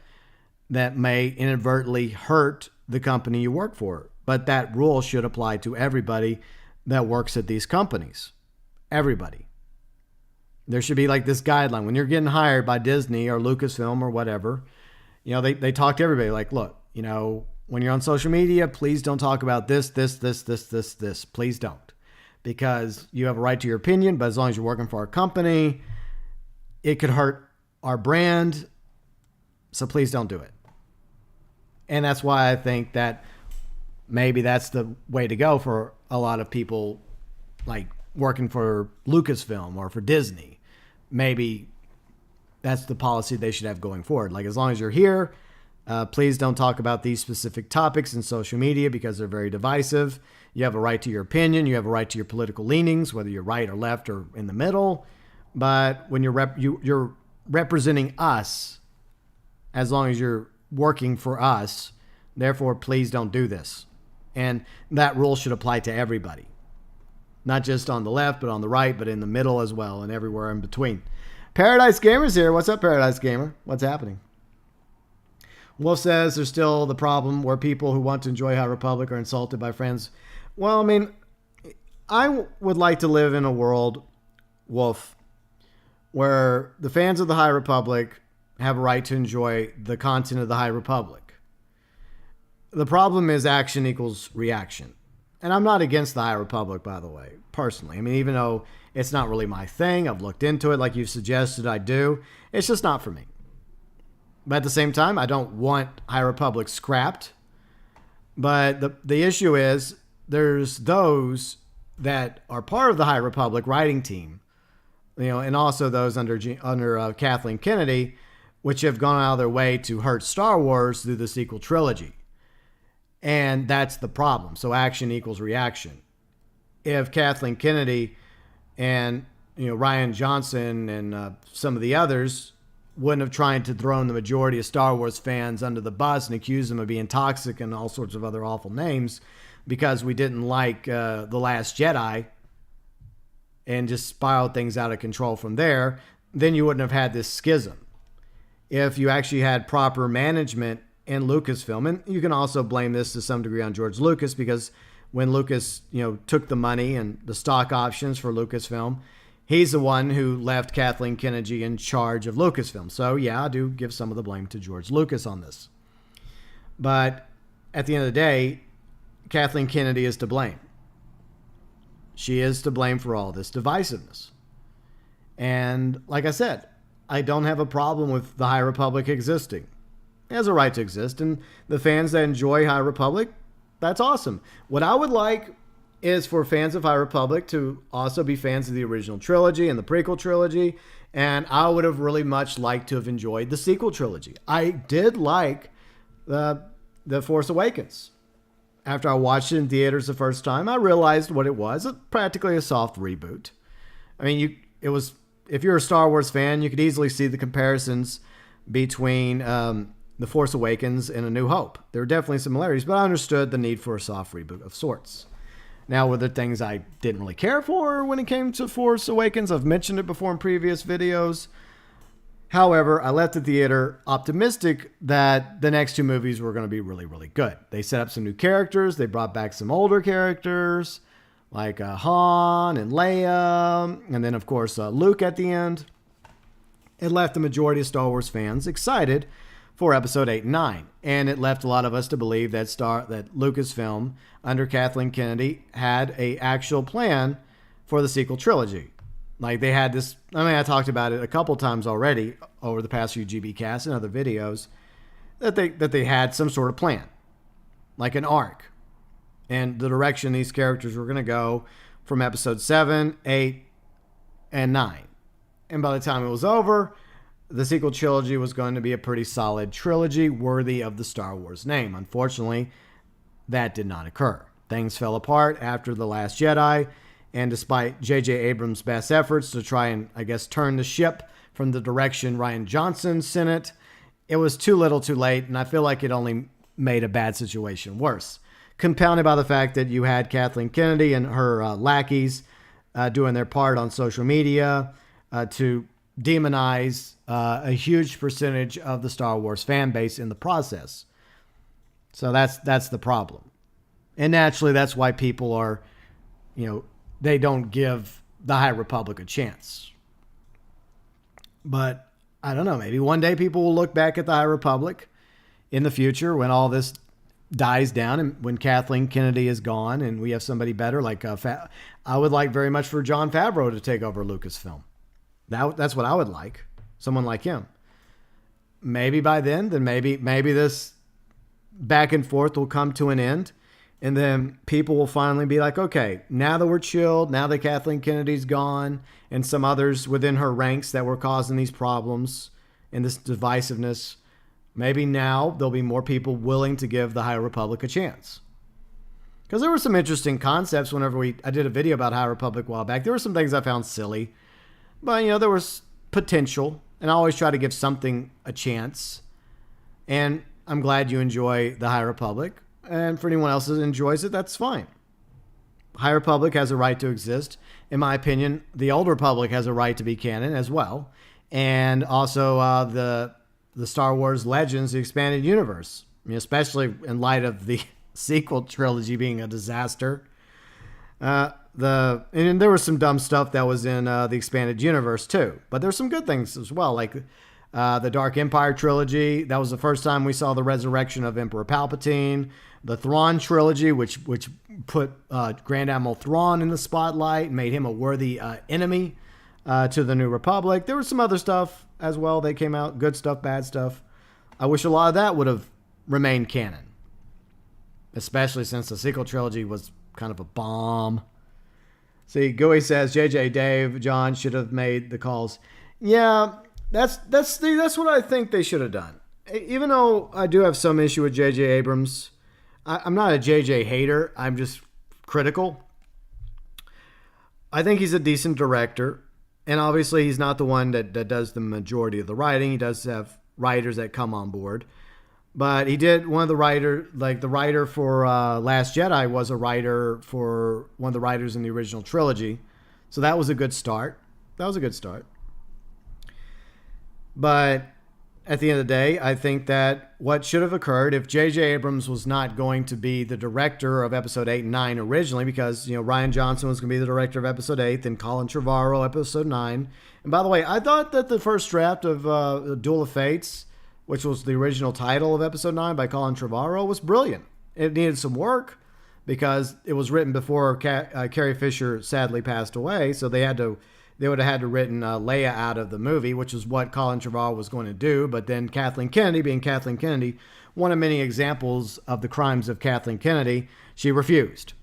that may inadvertently hurt the company you work for. But that rule should apply to everybody that works at these companies. Everybody. There should be like this guideline. When you're getting hired by Disney or Lucasfilm or whatever, they talk to everybody like, look, when you're on social media, please don't talk about this. Please don't. Because you have a right to your opinion, but as long as you're working for our company, it could hurt our brand. So please don't do it. And that's why I think that maybe that's the way to go for a lot of people like working for Lucasfilm or for Disney. Maybe that's the policy they should have going forward. Like, as long as you're here, please don't talk about these specific topics in social media because they're very divisive. You have a right to your opinion. You have a right to your political leanings, whether you're right or left or in the middle. But when you're representing us, as long as you're working for us, therefore, please don't do this. And that rule should apply to everybody. Not just on the left, but on the right, but in the middle as well, and everywhere in between. Paradise Gamer's here. What's up, Paradise Gamer? What's happening? Wolf says there's still the problem where people who want to enjoy High Republic are insulted by friends. Well, I mean, I would like to live in a world, Wolf, where the fans of the High Republic have a right to enjoy the content of the High Republic. The problem is action equals reaction. And I'm not against the High Republic, by the way, personally. I mean, even though it's not really my thing, I've looked into it like you've suggested I do. It's just not for me. But at the same time, I don't want High Republic scrapped. But the issue is there's those that are part of the High Republic writing team, and also those under Kathleen Kennedy, which have gone out of their way to hurt Star Wars through the sequel trilogy. And that's the problem. So action equals reaction. If Kathleen Kennedy and Ryan Johnson and some of the others wouldn't have tried to throw the majority of Star Wars fans under the bus and accuse them of being toxic and all sorts of other awful names because we didn't like The Last Jedi and just spiraled things out of control from there, then you wouldn't have had this schism. If you actually had proper management in Lucasfilm, and you can also blame this to some degree on George Lucas, because when Lucas, took the money and the stock options for Lucasfilm, he's the one who left Kathleen Kennedy in charge of Lucasfilm. So yeah, I do give some of the blame to George Lucas on this. But at the end of the day, Kathleen Kennedy is to blame. She is to blame for all this divisiveness. And like I said, I don't have a problem with the High Republic existing. It has a right to exist. And the fans that enjoy High Republic, that's awesome. What I would like is for fans of High Republic to also be fans of the original trilogy and the prequel trilogy. And I would have really much liked to have enjoyed the sequel trilogy. I did like the Force Awakens. After I watched it in theaters the first time, I realized what it was. Practically a soft reboot. I mean, if you're a Star Wars fan, you could easily see the comparisons between The Force Awakens and A New Hope. There are definitely similarities, but I understood the need for a soft reboot of sorts. Now, were there things I didn't really care for when it came to Force Awakens? I've mentioned it before in previous videos. However, I left the theater optimistic that the next two movies were going to be really, really good. They set up some new characters. They brought back some older characters like Han and Leia, and then, of course, Luke at the end. It left the majority of Star Wars fans excited for Episode 8 and 9, and it left a lot of us to believe that Lucasfilm, under Kathleen Kennedy, had an actual plan for the sequel trilogy. Like they had this, I talked about it a couple times already over the past few GB casts and other videos, that they had some sort of plan, like an arc, and the direction these characters were going to go from Episode 7, 8, and 9. And by the time it was over, the sequel trilogy was going to be a pretty solid trilogy worthy of the Star Wars name. Unfortunately, that did not occur. Things fell apart after The Last Jedi, and despite J.J. Abrams' best efforts to try and, turn the ship from the direction Rian Johnson sent it was too little too late, and I feel like it only made a bad situation worse. Compounded by the fact that you had Kathleen Kennedy and her lackeys doing their part on social media to demonize a huge percentage of the Star Wars fan base in the process. So that's the problem. And naturally, that's why people are, they don't give the High Republic a chance. But I don't know, maybe one day people will look back at the High Republic in the future when all this dies down and when Kathleen Kennedy is gone and we have somebody better like I would like very much for Jon Favreau to take over Lucasfilm. That's what I would like. Someone like him. Maybe by then maybe this back and forth will come to an end. And then people will finally be like, okay, now that we're chilled, now that Kathleen Kennedy's gone and some others within her ranks that were causing these problems and this divisiveness, maybe now there'll be more people willing to give the High Republic a chance. Because there were some interesting concepts whenever I did a video about High Republic a while back. There were some things I found silly, but there was potential, and I always try to give something a chance. And I'm glad you enjoy the High Republic. And for anyone else that enjoys it, that's fine. High Republic has a right to exist. In my opinion, the Old Republic has a right to be canon as well. And also the Star Wars Legends, the expanded universe. Especially in light of the sequel trilogy being a disaster. And there was some dumb stuff that was in the expanded universe too. But there's some good things as well, like the Dark Empire trilogy. That was the first time we saw the resurrection of Emperor Palpatine. The Thrawn trilogy, which put Grand Admiral Thrawn in the spotlight and made him a worthy enemy to the New Republic. There was some other stuff as well that came out. Good stuff, bad stuff. I wish a lot of that would have remained canon. Especially since the sequel trilogy was kind of a bomb. See, Gooey says, JJ, Dave, John should have made the calls. Yeah, that's what I think they should have done. Even though I do have some issue with J.J. Abrams, I'm not a J.J. hater. I'm just critical. I think he's a decent director, And obviously he's not the one that does the majority of the writing. He does have writers that come on board. But he did one of the writer, like the writer for Last Jedi was a writer for one of the writers in the original trilogy. So that was a good start. But at the end of the day, I think that what should have occurred if J.J. Abrams was not going to be the director of Episode 8 and 9 originally, because, Rian Johnson was going to be the director of Episode 8, then Colin Trevorrow, Episode 9. And by the way, I thought that the first draft of Duel of Fates, which was the original title of Episode 9 by Colin Trevorrow, was brilliant. It needed some work because it was written before Carrie Fisher sadly passed away, so they would have had to written Leia out of the movie, which is what Colin Trevorrow was going to do. But then Kathleen Kennedy, being Kathleen Kennedy, one of many examples of the crimes of Kathleen Kennedy, she refused.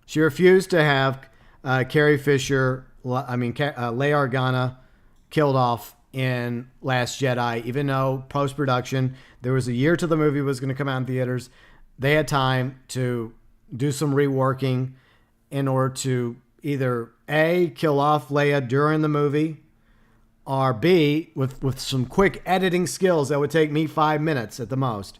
She refused to have Carrie Fisher, Leia Organa, killed off in Last Jedi, even though post-production, there was a year till the movie was going to come out in theaters. They had time to do some reworking in order to either A, kill off Leia during the movie, or B, with some quick editing skills that would take me 5 minutes at the most.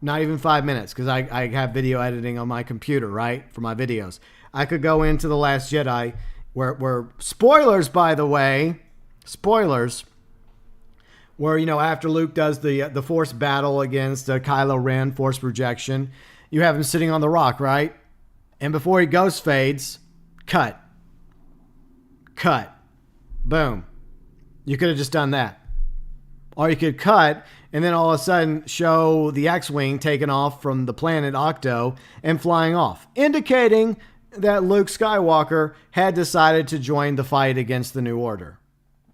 Not even 5 minutes, because I have video editing on my computer, right, for my videos. I could go into The Last Jedi, where spoilers, by the way, where, after Luke does the Force battle against Kylo Ren, Force projection, you have him sitting on the rock, right? And before he ghost fades, cut. Boom. You could have just done that. Or you could cut and then all of a sudden show the X-Wing taking off from the planet Octo and flying off, indicating that Luke Skywalker had decided to join the fight against the New Order.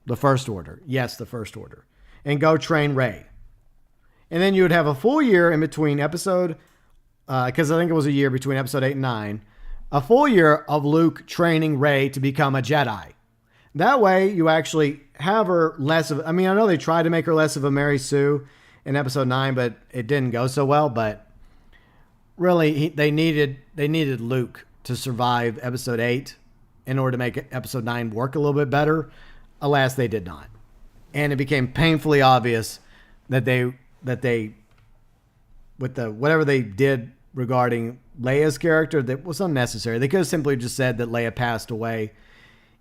The First Order. Yes, the First Order. And go train Rey. And then you would have a full year in between episode, because I think it was a year between episode 8 and 9, a full year of Luke training Rey to become a Jedi. That way, you actually have her less of... I know they tried to make her less of a Mary Sue in episode 9, but it didn't go so well. But really, they needed Luke to survive episode 8 in order to make episode 9 work a little bit better. Alas, they did not. And it became painfully obvious that they with whatever they did regarding Leia's character, that was unnecessary. They could have simply just said that Leia passed away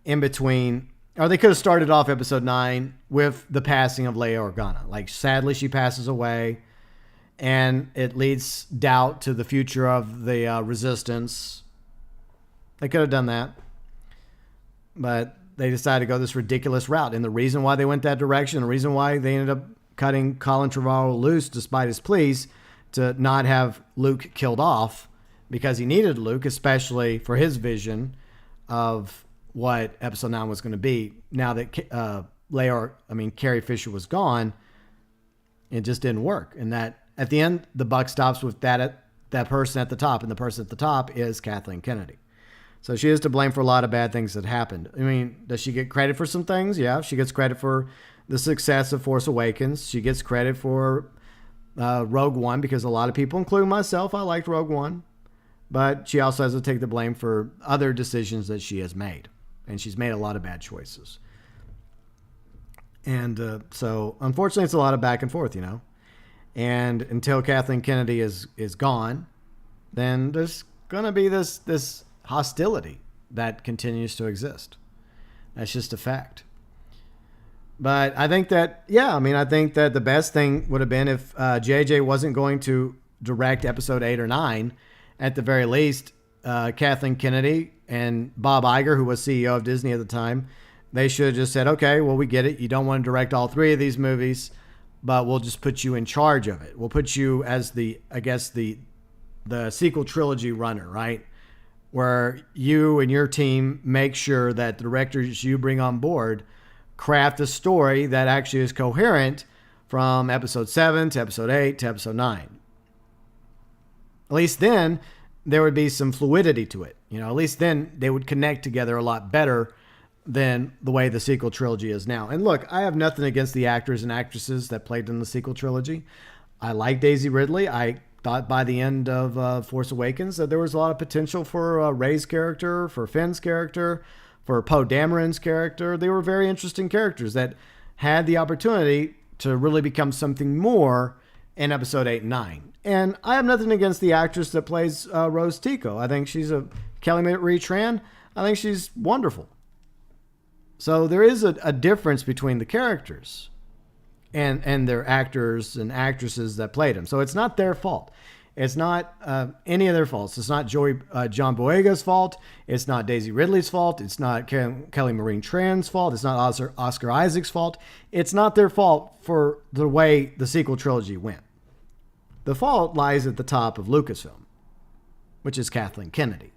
in between, or they could have started off episode 9 with the passing of Leia Organa. Like, sadly, she passes away, and it leads doubt to the future of the Resistance. They could have done that. But they decided to go this ridiculous route. And the reason why they went that direction, the reason why they ended up cutting Colin Trevorrow loose despite his pleas to not have Luke killed off, because he needed Luke, especially for his vision of what episode 9 was going to be. Now that Carrie Fisher was gone, it just didn't work. And that at the end, the buck stops with that person at the top, and the person at the top is Kathleen Kennedy. So she is to blame for a lot of bad things that happened. Does she get credit for some things? Yeah, she gets credit for the success of Force Awakens. She gets credit for Rogue One, because a lot of people, including myself, I liked Rogue One. But she also has to take the blame for other decisions that she has made. And she's made a lot of bad choices. And so, unfortunately, it's a lot of back and forth, And until Kathleen Kennedy is gone, then there's going to be this hostility that continues to exist. That's just a fact. But I think that, I think that the best thing would have been if JJ wasn't going to direct episode 8 or 9. At the very least, Kathleen Kennedy and Bob Iger, who was CEO of Disney at the time, they should have just said, okay, well, we get it. You don't want to direct all 3 of these movies, but we'll just put you in charge of it. We'll put you as the sequel trilogy runner, right? Where you and your team make sure that the directors you bring on board craft a story that actually is coherent from episode 7 to episode 8 to episode 9. At least then there would be some fluidity to it. At least then they would connect together a lot better than the way the sequel trilogy is now. And look, I have nothing against the actors and actresses that played in the sequel trilogy. I like Daisy Ridley. I thought by the end of Force Awakens that there was a lot of potential for Rey's character, for Finn's character, For Poe Dameron's character, they were very interesting characters that had the opportunity to really become something more in episode 8 and 9. And I have nothing against the actress that plays Rose Tico. I think she's Kelly Marie Tran. I think she's wonderful. So there is a difference between the characters and their actors and actresses that played them. So it's not their fault. It's not any of their faults. It's not John Boyega's fault. It's not Daisy Ridley's fault. It's not Kelly Marie Tran's fault. It's not Oscar Isaac's fault. It's not their fault for the way the sequel trilogy went. The fault lies at the top of Lucasfilm, which is Kathleen Kennedy.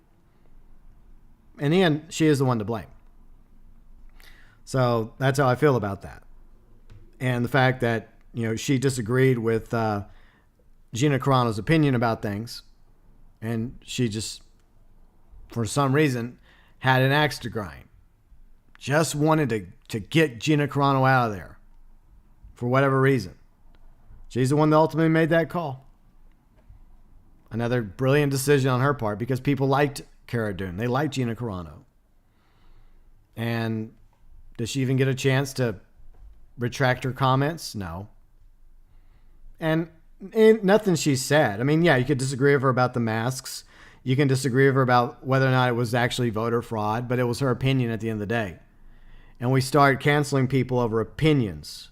In the end, she is the one to blame. So that's how I feel about that. And the fact that, she disagreed with Gina Carano's opinion about things. And she just, for some reason, had an axe to grind. Just wanted to get Gina Carano out of there. For whatever reason. She's the one that ultimately made that call. Another brilliant decision on her part because people liked Cara Dune. They liked Gina Carano. And does she even get a chance to retract her comments? No. And nothing she said. I mean, yeah, you could disagree with her about the masks. You can disagree with her about whether or not it was actually voter fraud, but it was her opinion at the end of the day. And we start canceling people over opinions.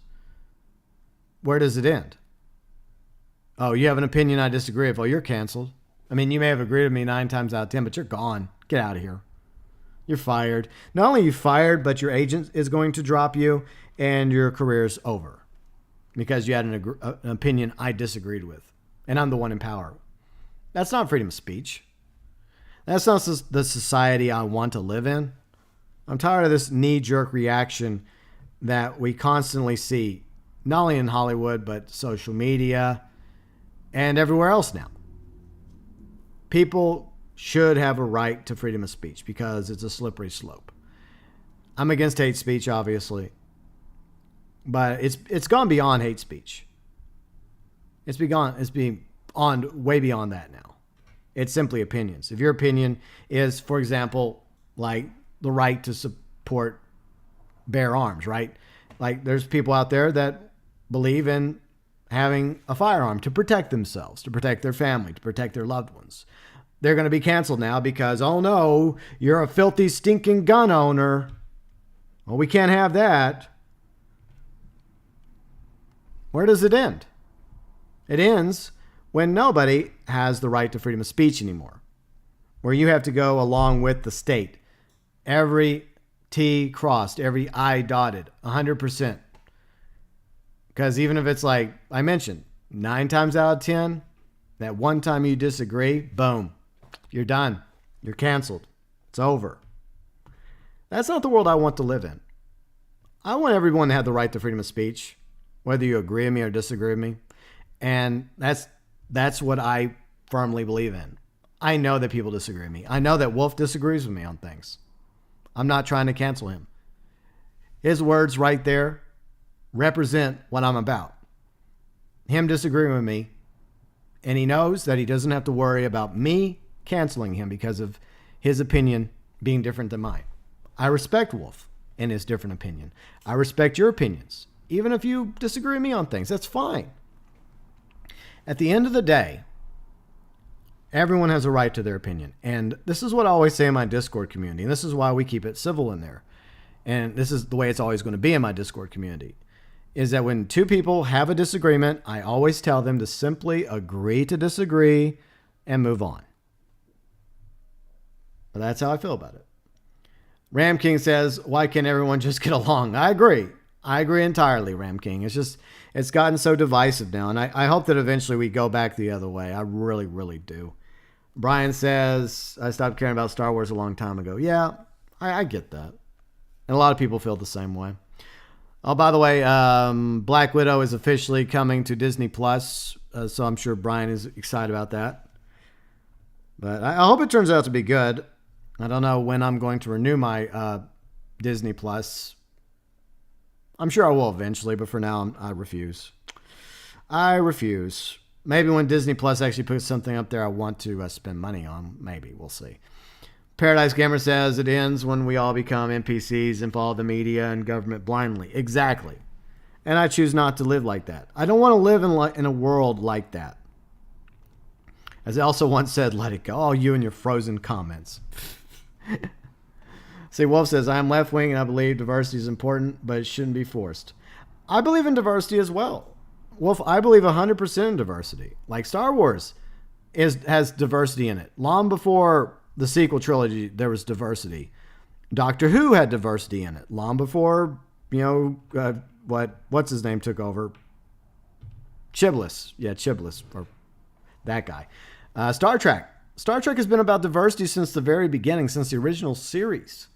Where does it end? Oh, you have an opinion I disagree with. Oh, you're canceled. I mean, you may have agreed with me 9 times out of 10, but you're gone. Get out of here. You're fired. Not only are you fired, but your agent is going to drop you and your career's over because you had an opinion I disagreed with. And I'm the one in power. That's not freedom of speech. That's not the society I want to live in. I'm tired of this knee-jerk reaction that we constantly see, not only in Hollywood, but social media and everywhere else now. People should have a right to freedom of speech because it's a slippery slope. I'm against hate speech, obviously, but it's gone beyond hate speech. It's beyond way beyond that now. It's simply opinions. If your opinion is, for example, like the right to support bear arms, right? Like there's people out there that believe in having a firearm to protect themselves, to protect their family, to protect their loved ones. They're going to be canceled now because, oh no, you're a filthy, stinking gun owner. Well, we can't have that. Where does it end? It ends when nobody has the right to freedom of speech anymore, where you have to go along with the state. Every T crossed, every I dotted, 100%. Because even if it's like I mentioned, 9 times out of 10, that one time you disagree, boom, you're done. You're canceled. It's over. That's not the world I want to live in. I want everyone to have the right to freedom of speech, whether you agree with me or disagree with me. And that's what I firmly believe in. I know that people disagree with me. I know that Wolf disagrees with me on things. I'm not trying to cancel him. His words right there represent what I'm about. Him disagreeing with me, and he knows that he doesn't have to worry about me canceling him because of his opinion being different than mine. I respect Wolf and his different opinion. I respect your opinions. Even if you disagree with me on things, that's fine. At the end of the day, everyone has a right to their opinion. And this is what I always say in my Discord community. And this is why we keep it civil in there. And this is the way it's always going to be in my Discord community. Is that when 2 people have a disagreement, I always tell them to simply agree to disagree and move on. But that's how I feel about it. Ramking says, why can't everyone just get along? I agree. I agree entirely, Ramking. It's gotten so divisive now. And I hope that eventually we go back the other way. I really, really do. Brian says, I stopped caring about Star Wars a long time ago. Yeah, I get that. And a lot of people feel the same way. Oh, by the way, Black Widow is officially coming to Disney Plus, so I'm sure Brian is excited about that. But I hope it turns out to be good. I don't know when I'm going to renew my Disney Plus. I'm sure I will eventually, but for now, I refuse. I refuse. Maybe when Disney Plus actually puts something up there I want to spend money on. Maybe. We'll see. Paradise Gamer says it ends when we all become NPCs and follow the media and government blindly. Exactly. And I choose not to live like that. I don't want to live in a world like that. As I also once said, let it go. Oh, you and your frozen comments. See, Wolf says, I am left-wing and I believe diversity is important, but it shouldn't be forced. I believe in diversity as well. Wolf, I believe 100% in diversity. Like Star Wars has diversity in it. Long before the sequel trilogy, there was diversity. Doctor Who had diversity in it. Long before, what's his name took over? Chiblis. Yeah, Chiblis, or that guy. Star Trek. Star Trek has been about diversity since the very beginning, since the original series.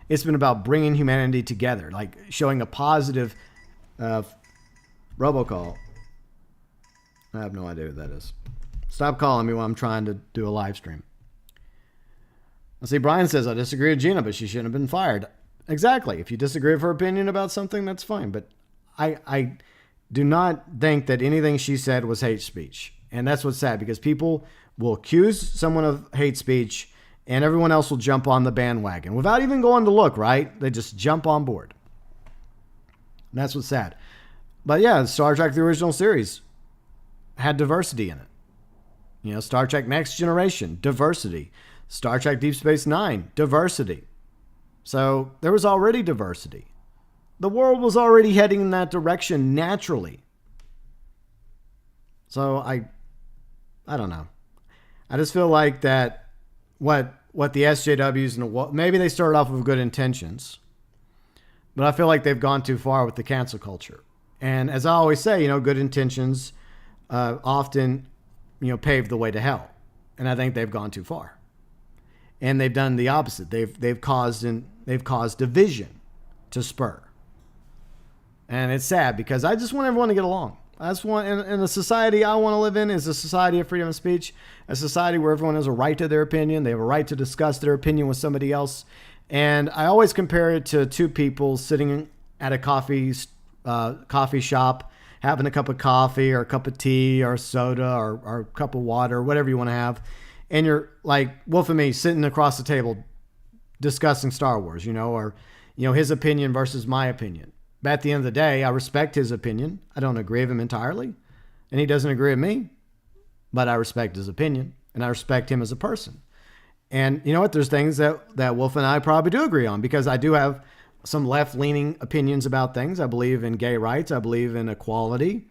It's been about bringing humanity together, like showing a positive robocall. I have no idea what that is. Stop calling me while I'm trying to do a live stream. Let's see, Brian says, I disagree with Gina, but she shouldn't have been fired. Exactly. If you disagree with her opinion about something, that's fine. But I do not think that anything she said was hate speech. And that's what's sad, because people will accuse someone of hate speech and everyone else will jump on the bandwagon without even going to look, right? They just jump on board. And that's what's sad. But yeah, Star Trek, the original series, had diversity in it. Star Trek Next Generation, diversity. Star Trek Deep Space Nine, diversity. So there was already diversity. The world was already heading in that direction naturally. So I don't know. I just feel like that what the SJWs and maybe they started off with good intentions, but I feel like they've gone too far with the cancel culture. And as I always say, good intentions often pave the way to hell. And I think they've gone too far. And they've done the opposite. They've caused division to spur. And it's sad because I just want everyone to get along. I just want, in the society I want to live in is a society of freedom of speech, a society where everyone has a right to their opinion. They have a right to discuss their opinion with somebody else. And I always compare it to two people sitting at a coffee shop, having a cup of coffee or a cup of tea or soda or a cup of water, or whatever you want to have. And you're like Wolf and me sitting across the table discussing Star Wars, or his opinion versus my opinion. But at the end of the day, I respect his opinion. I don't agree with him entirely, and he doesn't agree with me, but I respect his opinion, and I respect him as a person. And you know what? There's things that Wolf and I probably do agree on, because I do have some left-leaning opinions about things. I believe in gay rights. I believe in equality.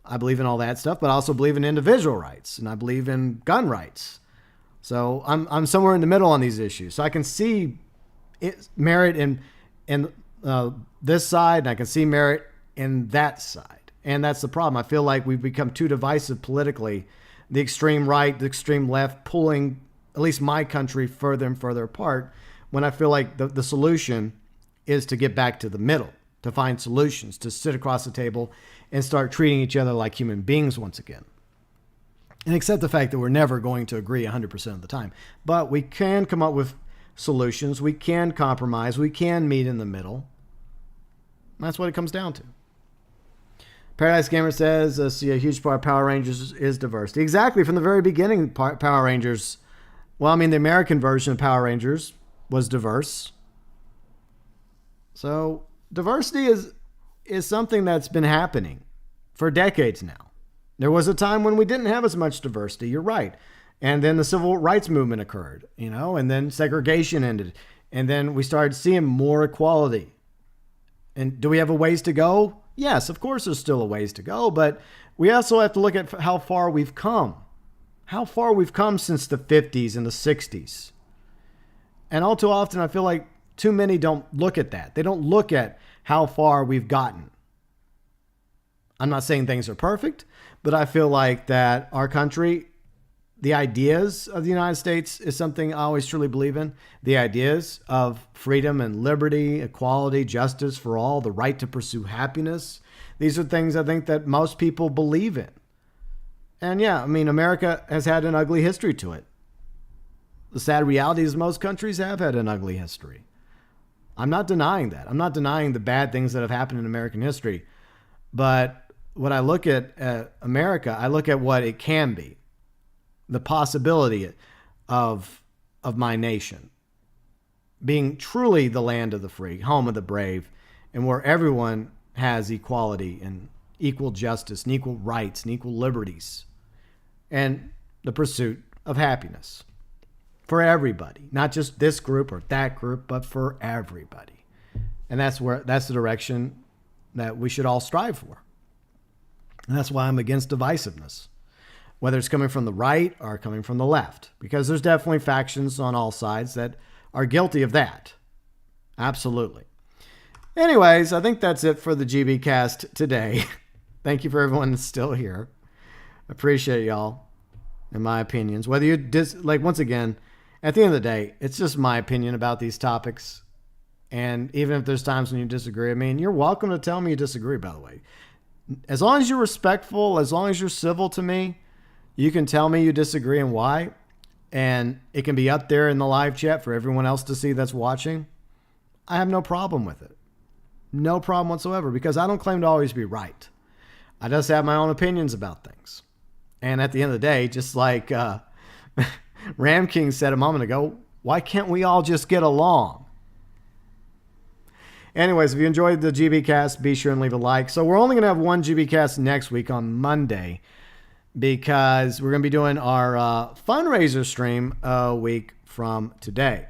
I believe in all that stuff, but I also believe in individual rights, and I believe in gun rights. So I'm somewhere in the middle on these issues. So I can see merit in this side, and I can see merit in that side. And that's the problem. I feel like we've become too divisive politically. The extreme right, the extreme left, pulling at least my country further and further apart, when I feel like the solution is to get back to the middle, to find solutions, to sit across the table and start treating each other like human beings once again. And accept the fact that we're never going to agree 100% of the time. But we can come up with solutions. We can compromise. We can meet in the middle. That's what it comes down to. Paradise Gamer says, see, a huge part of Power Rangers is diversity. Exactly. From the very beginning, Power Rangers, the American version of Power Rangers was diverse. So diversity is something that's been happening for decades now. There was a time when we didn't have as much diversity. You're right. And then the civil rights movement occurred, and then segregation ended. And then we started seeing more equality. And do we have a ways to go? Yes, of course there's still a ways to go, but we also have to look at how far we've come. How far we've come since the 50s and the 60s. And all too often I feel like too many don't look at that. They don't look at how far we've gotten. I'm not saying things are perfect, but I feel like that our country, the ideas of the United States is something I always truly believe in. The ideas of freedom and liberty, equality, justice for all, the right to pursue happiness. These are things I think that most people believe in. And yeah, America has had an ugly history to it. The sad reality is most countries have had an ugly history. I'm not denying that. I'm not denying the bad things that have happened in American history. But when I look at America, I look at what it can be. The possibility of of my nation, being truly the land of the free, home of the brave, and where everyone has equality and equal justice and equal rights and equal liberties and the pursuit of happiness for everybody, not just this group or that group, but for everybody. And that's the direction that we should all strive for. And that's why I'm against divisiveness, whether it's coming from the right or coming from the left, because there's definitely factions on all sides that are guilty of that. Absolutely. Anyways, I think that's it for the GB cast today. Thank you for everyone that's still here. Appreciate y'all and my opinions. Whether you once again, at the end of the day, it's just my opinion about these topics. And even if there's times when you disagree, I mean, you're welcome to tell me you disagree, by the way. As long as you're respectful, as long as you're civil to me, you can tell me you disagree and why. And it can be up there in the live chat for everyone else to see that's watching. I have no problem with it. No problem whatsoever, because I don't claim to always be right. I just have my own opinions about things. And at the end of the day, just like Ramking said a moment ago, why can't we all just get along? Anyways, if you enjoyed the GB cast, be sure and leave a like. So we're only going to have one GB cast next week on Monday, because we're going to be doing our fundraiser stream a week from today.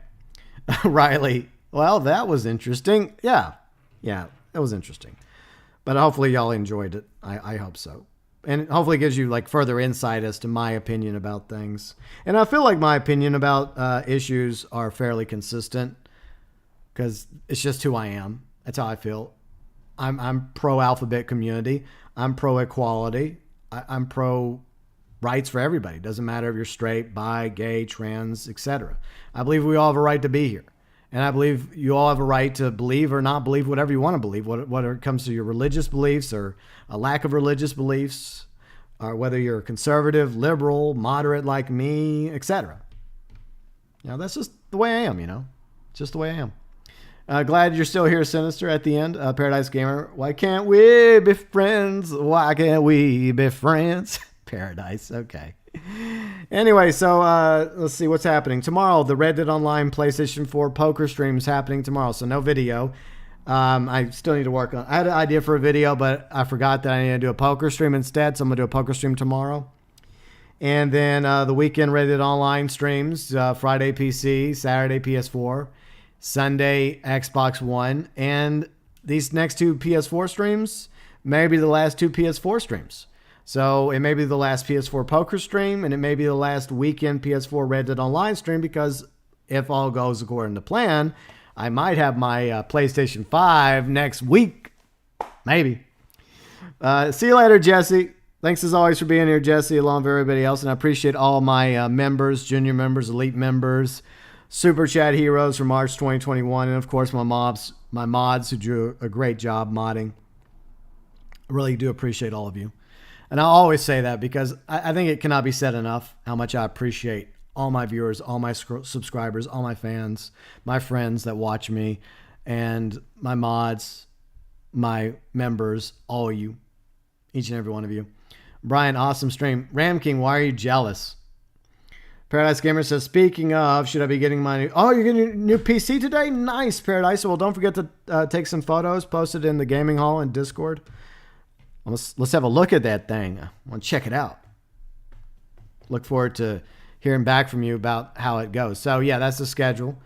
Riley, well, that was interesting. Yeah, that was interesting. But hopefully y'all enjoyed it. I hope so. And hopefully it gives you like further insight as to my opinion about things. And I feel like my opinion about issues are fairly consistent, because it's just who I am. That's how I feel. I'm pro-alphabet community. I'm pro-equality. I'm pro rights for everybody. Doesn't matter if you're straight, bi, gay, trans, etc. I believe we all have a right to be here. And I believe you all have a right to believe or not believe whatever you want to believe, whether it comes to your religious beliefs or a lack of religious beliefs, or whether you're conservative, liberal, moderate like me, etc. That's just the way I am, just the way I am. Glad you're still here, Sinister, at the end. Paradise Gamer, why can't we be friends? Why can't we be friends? Paradise, okay. Anyway, so let's see what's happening. Tomorrow, the Red Dead Online PlayStation 4 poker stream is happening tomorrow, so no video. I still need to work on I had an idea for a video, but I forgot that I need to do a poker stream instead, so I'm going to do a poker stream tomorrow. And then the weekend Red Dead Online streams, Friday PC, Saturday PS4, Sunday Xbox One, and these next two PS4 streams may be the last two PS4 streams. So it may be the last PS4 poker stream, and it may be the last weekend PS4 Red Dead Online stream, because if all goes according to plan, I might have my PlayStation 5 next week. Maybe. See you later, Jesse. Thanks as always for being here, Jesse, along with everybody else. And I appreciate all my members, junior members, elite members, Super Chat heroes from March 2021, and of course my mods who do a great job modding. I really do appreciate all of you. And I always say that because I think it cannot be said enough how much I appreciate all my viewers, all my subscribers, all my fans, my friends that watch me, and my mods, my members, all of you, each and every one of you. Brian, awesome stream. Ramking, why are you jealous? Paradise Gamer says, speaking of, should I be getting my new... Oh, you're getting a new PC today? Nice, Paradise. Well, don't forget to take some photos, post it in the gaming hall and Discord. Let's have a look at that thing. I want to check it out. Look forward to hearing back from you about how it goes. So, yeah, that's the schedule.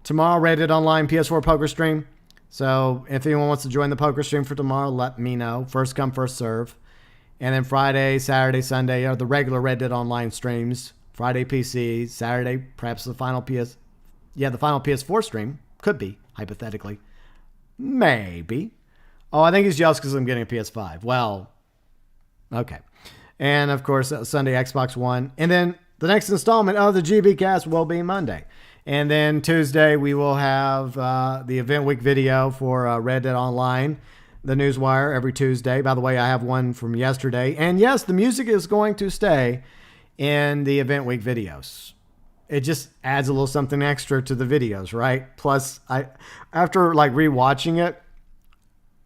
Tomorrow, Red Dead Online PS4 poker stream. So, if anyone wants to join the poker stream for tomorrow, let me know. First come, first serve. And then Friday, Saturday, Sunday are the regular Red Dead Online streams. Friday PC, Saturday, perhaps the final PS4 stream. Could be, hypothetically. Maybe. Oh, I think he's jealous because I'm getting a PS5. Well, okay. And, of course, Sunday, Xbox One. And then the next installment of the GB Cast will be Monday. And then Tuesday, we will have the Event Week video for Red Dead Online, the Newswire, every Tuesday. By the way, I have one from yesterday. And, yes, the music is going to stay in the Event Week videos. It just adds a little something extra to the videos, right? Plus, after rewatching it,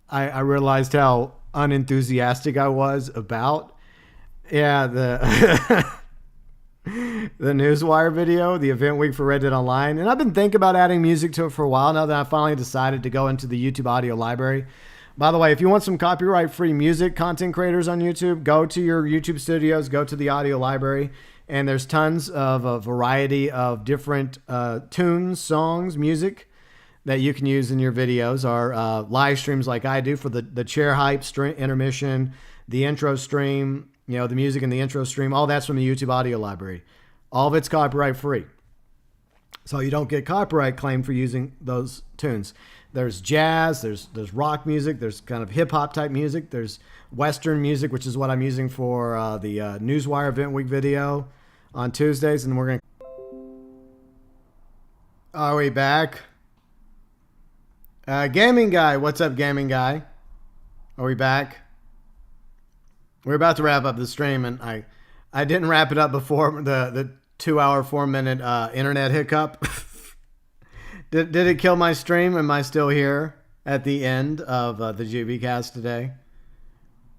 I realized how unenthusiastic I was about, the the Newswire video, the event week for Red Dead Online. And I've been thinking about adding music to it for a while now that I finally decided to go into the YouTube audio library. By the way, if you want some copyright-free music, content creators on YouTube, go to your YouTube studios, go to the audio library, and there's tons of a variety of different tunes, songs, music that you can use in your videos, or live streams like I do for the chair hype, intermission, the intro stream, you know, the music in the intro stream, all that's from the YouTube audio library. All of it's copyright free. So you don't get copyright claim for using those tunes. There's jazz, there's rock music, there's kind of hip hop type music, there's Western music, which is what I'm using for the Newswire Event Week video on Tuesdays. And we're going to... Are we back? Gaming Guy, what's up, Gaming Guy? Are we back? We're about to wrap up the stream, and I didn't wrap it up before the 2 hour, 4 minute internet hiccup. Did it kill my stream? Am I still here at the end of the GBcast today?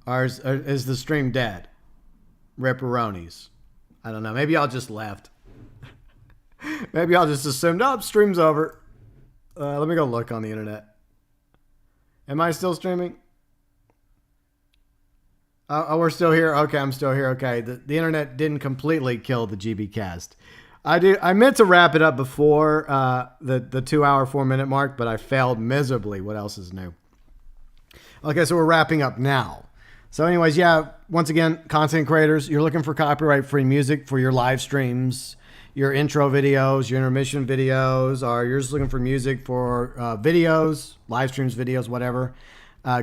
Or is the stream dead? Ripperonis. I don't know. Maybe y'all just left. Maybe y'all just assumed, oh, stream's over. Let me go look on the internet. Am I still streaming? Oh, we're still here. Okay, I'm still here. Okay, the internet didn't completely kill the GBcast. I meant to wrap it up before the 2 hour, 4 minute mark, but I failed miserably. What else is new? Okay, so we're wrapping up now. So anyways, yeah, once again, content creators, you're looking for copyright-free music for your live streams, your intro videos, your intermission videos, or you're just looking for music for videos, live streams, videos, whatever.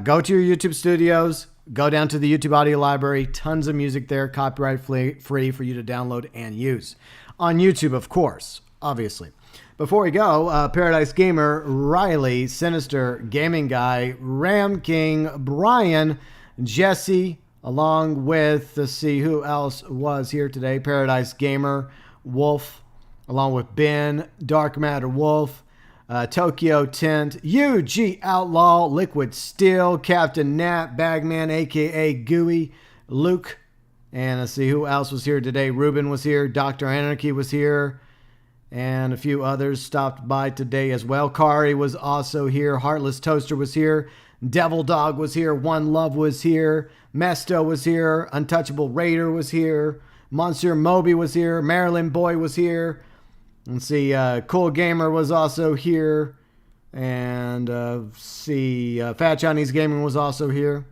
Go to your YouTube studios. Go down to the YouTube audio library. Tons of music there, copyright free for you to download and use. On YouTube, of course, obviously. Before we go, Paradise Gamer, Riley, Sinister, Gaming Guy, Ramking, Brian, Jesse, along with, let's see who else was here today. Paradise Gamer, Wolf, along with Ben, Dark Matter Wolf, ToykoTent, UG Outlaw, Liquid Steel, Captain Nat, Bagman, aka Gooey, Luke, and let's see who else was here today. Ruben was here, Dr. Anarchy was here, and a few others stopped by today as well. Kari was also here, Heartless Toaster was here, Devil Dog was here, One Love was here, Mesto was here, Untouchable Raider was here, Monsieur Moby was here, Maryland Boy was here. Let's see, Cool Gamer was also here. And Fat Chinese Gaming was also here.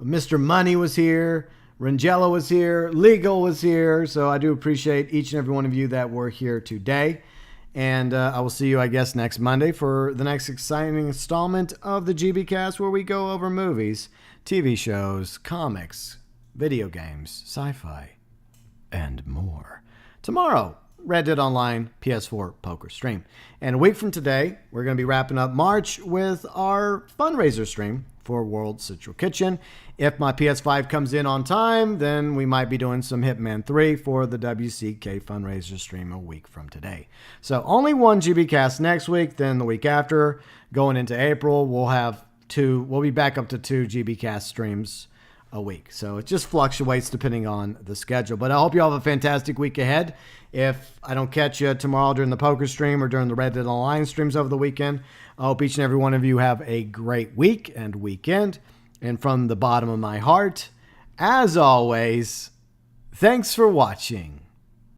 Mr. Money was here. Rangella was here. Legal was here. So I do appreciate each and every one of you that were here today. And I will see you, I guess, next Monday for the next exciting installment of the GBcast, where we go over movies, TV shows, comics, video games, sci-fi, and more. Tomorrow, Red Dead Online PS4 poker stream. And a week from today, we're going to be wrapping up March with our fundraiser stream for World Central Kitchen. If my PS5 comes in on time, then we might be doing some Hitman 3 for the WCK fundraiser stream a week from today. So only one GBcast next week, then the week after, going into April, we'll be back up to 2 GBcast streams a week. So it just fluctuates depending on the schedule. But I hope you all have a fantastic week ahead. If I don't catch you tomorrow during the poker stream or during the Red Dead Online streams over the weekend, I hope each and every one of you have a great week and weekend. And from the bottom of my heart, as always, thanks for watching.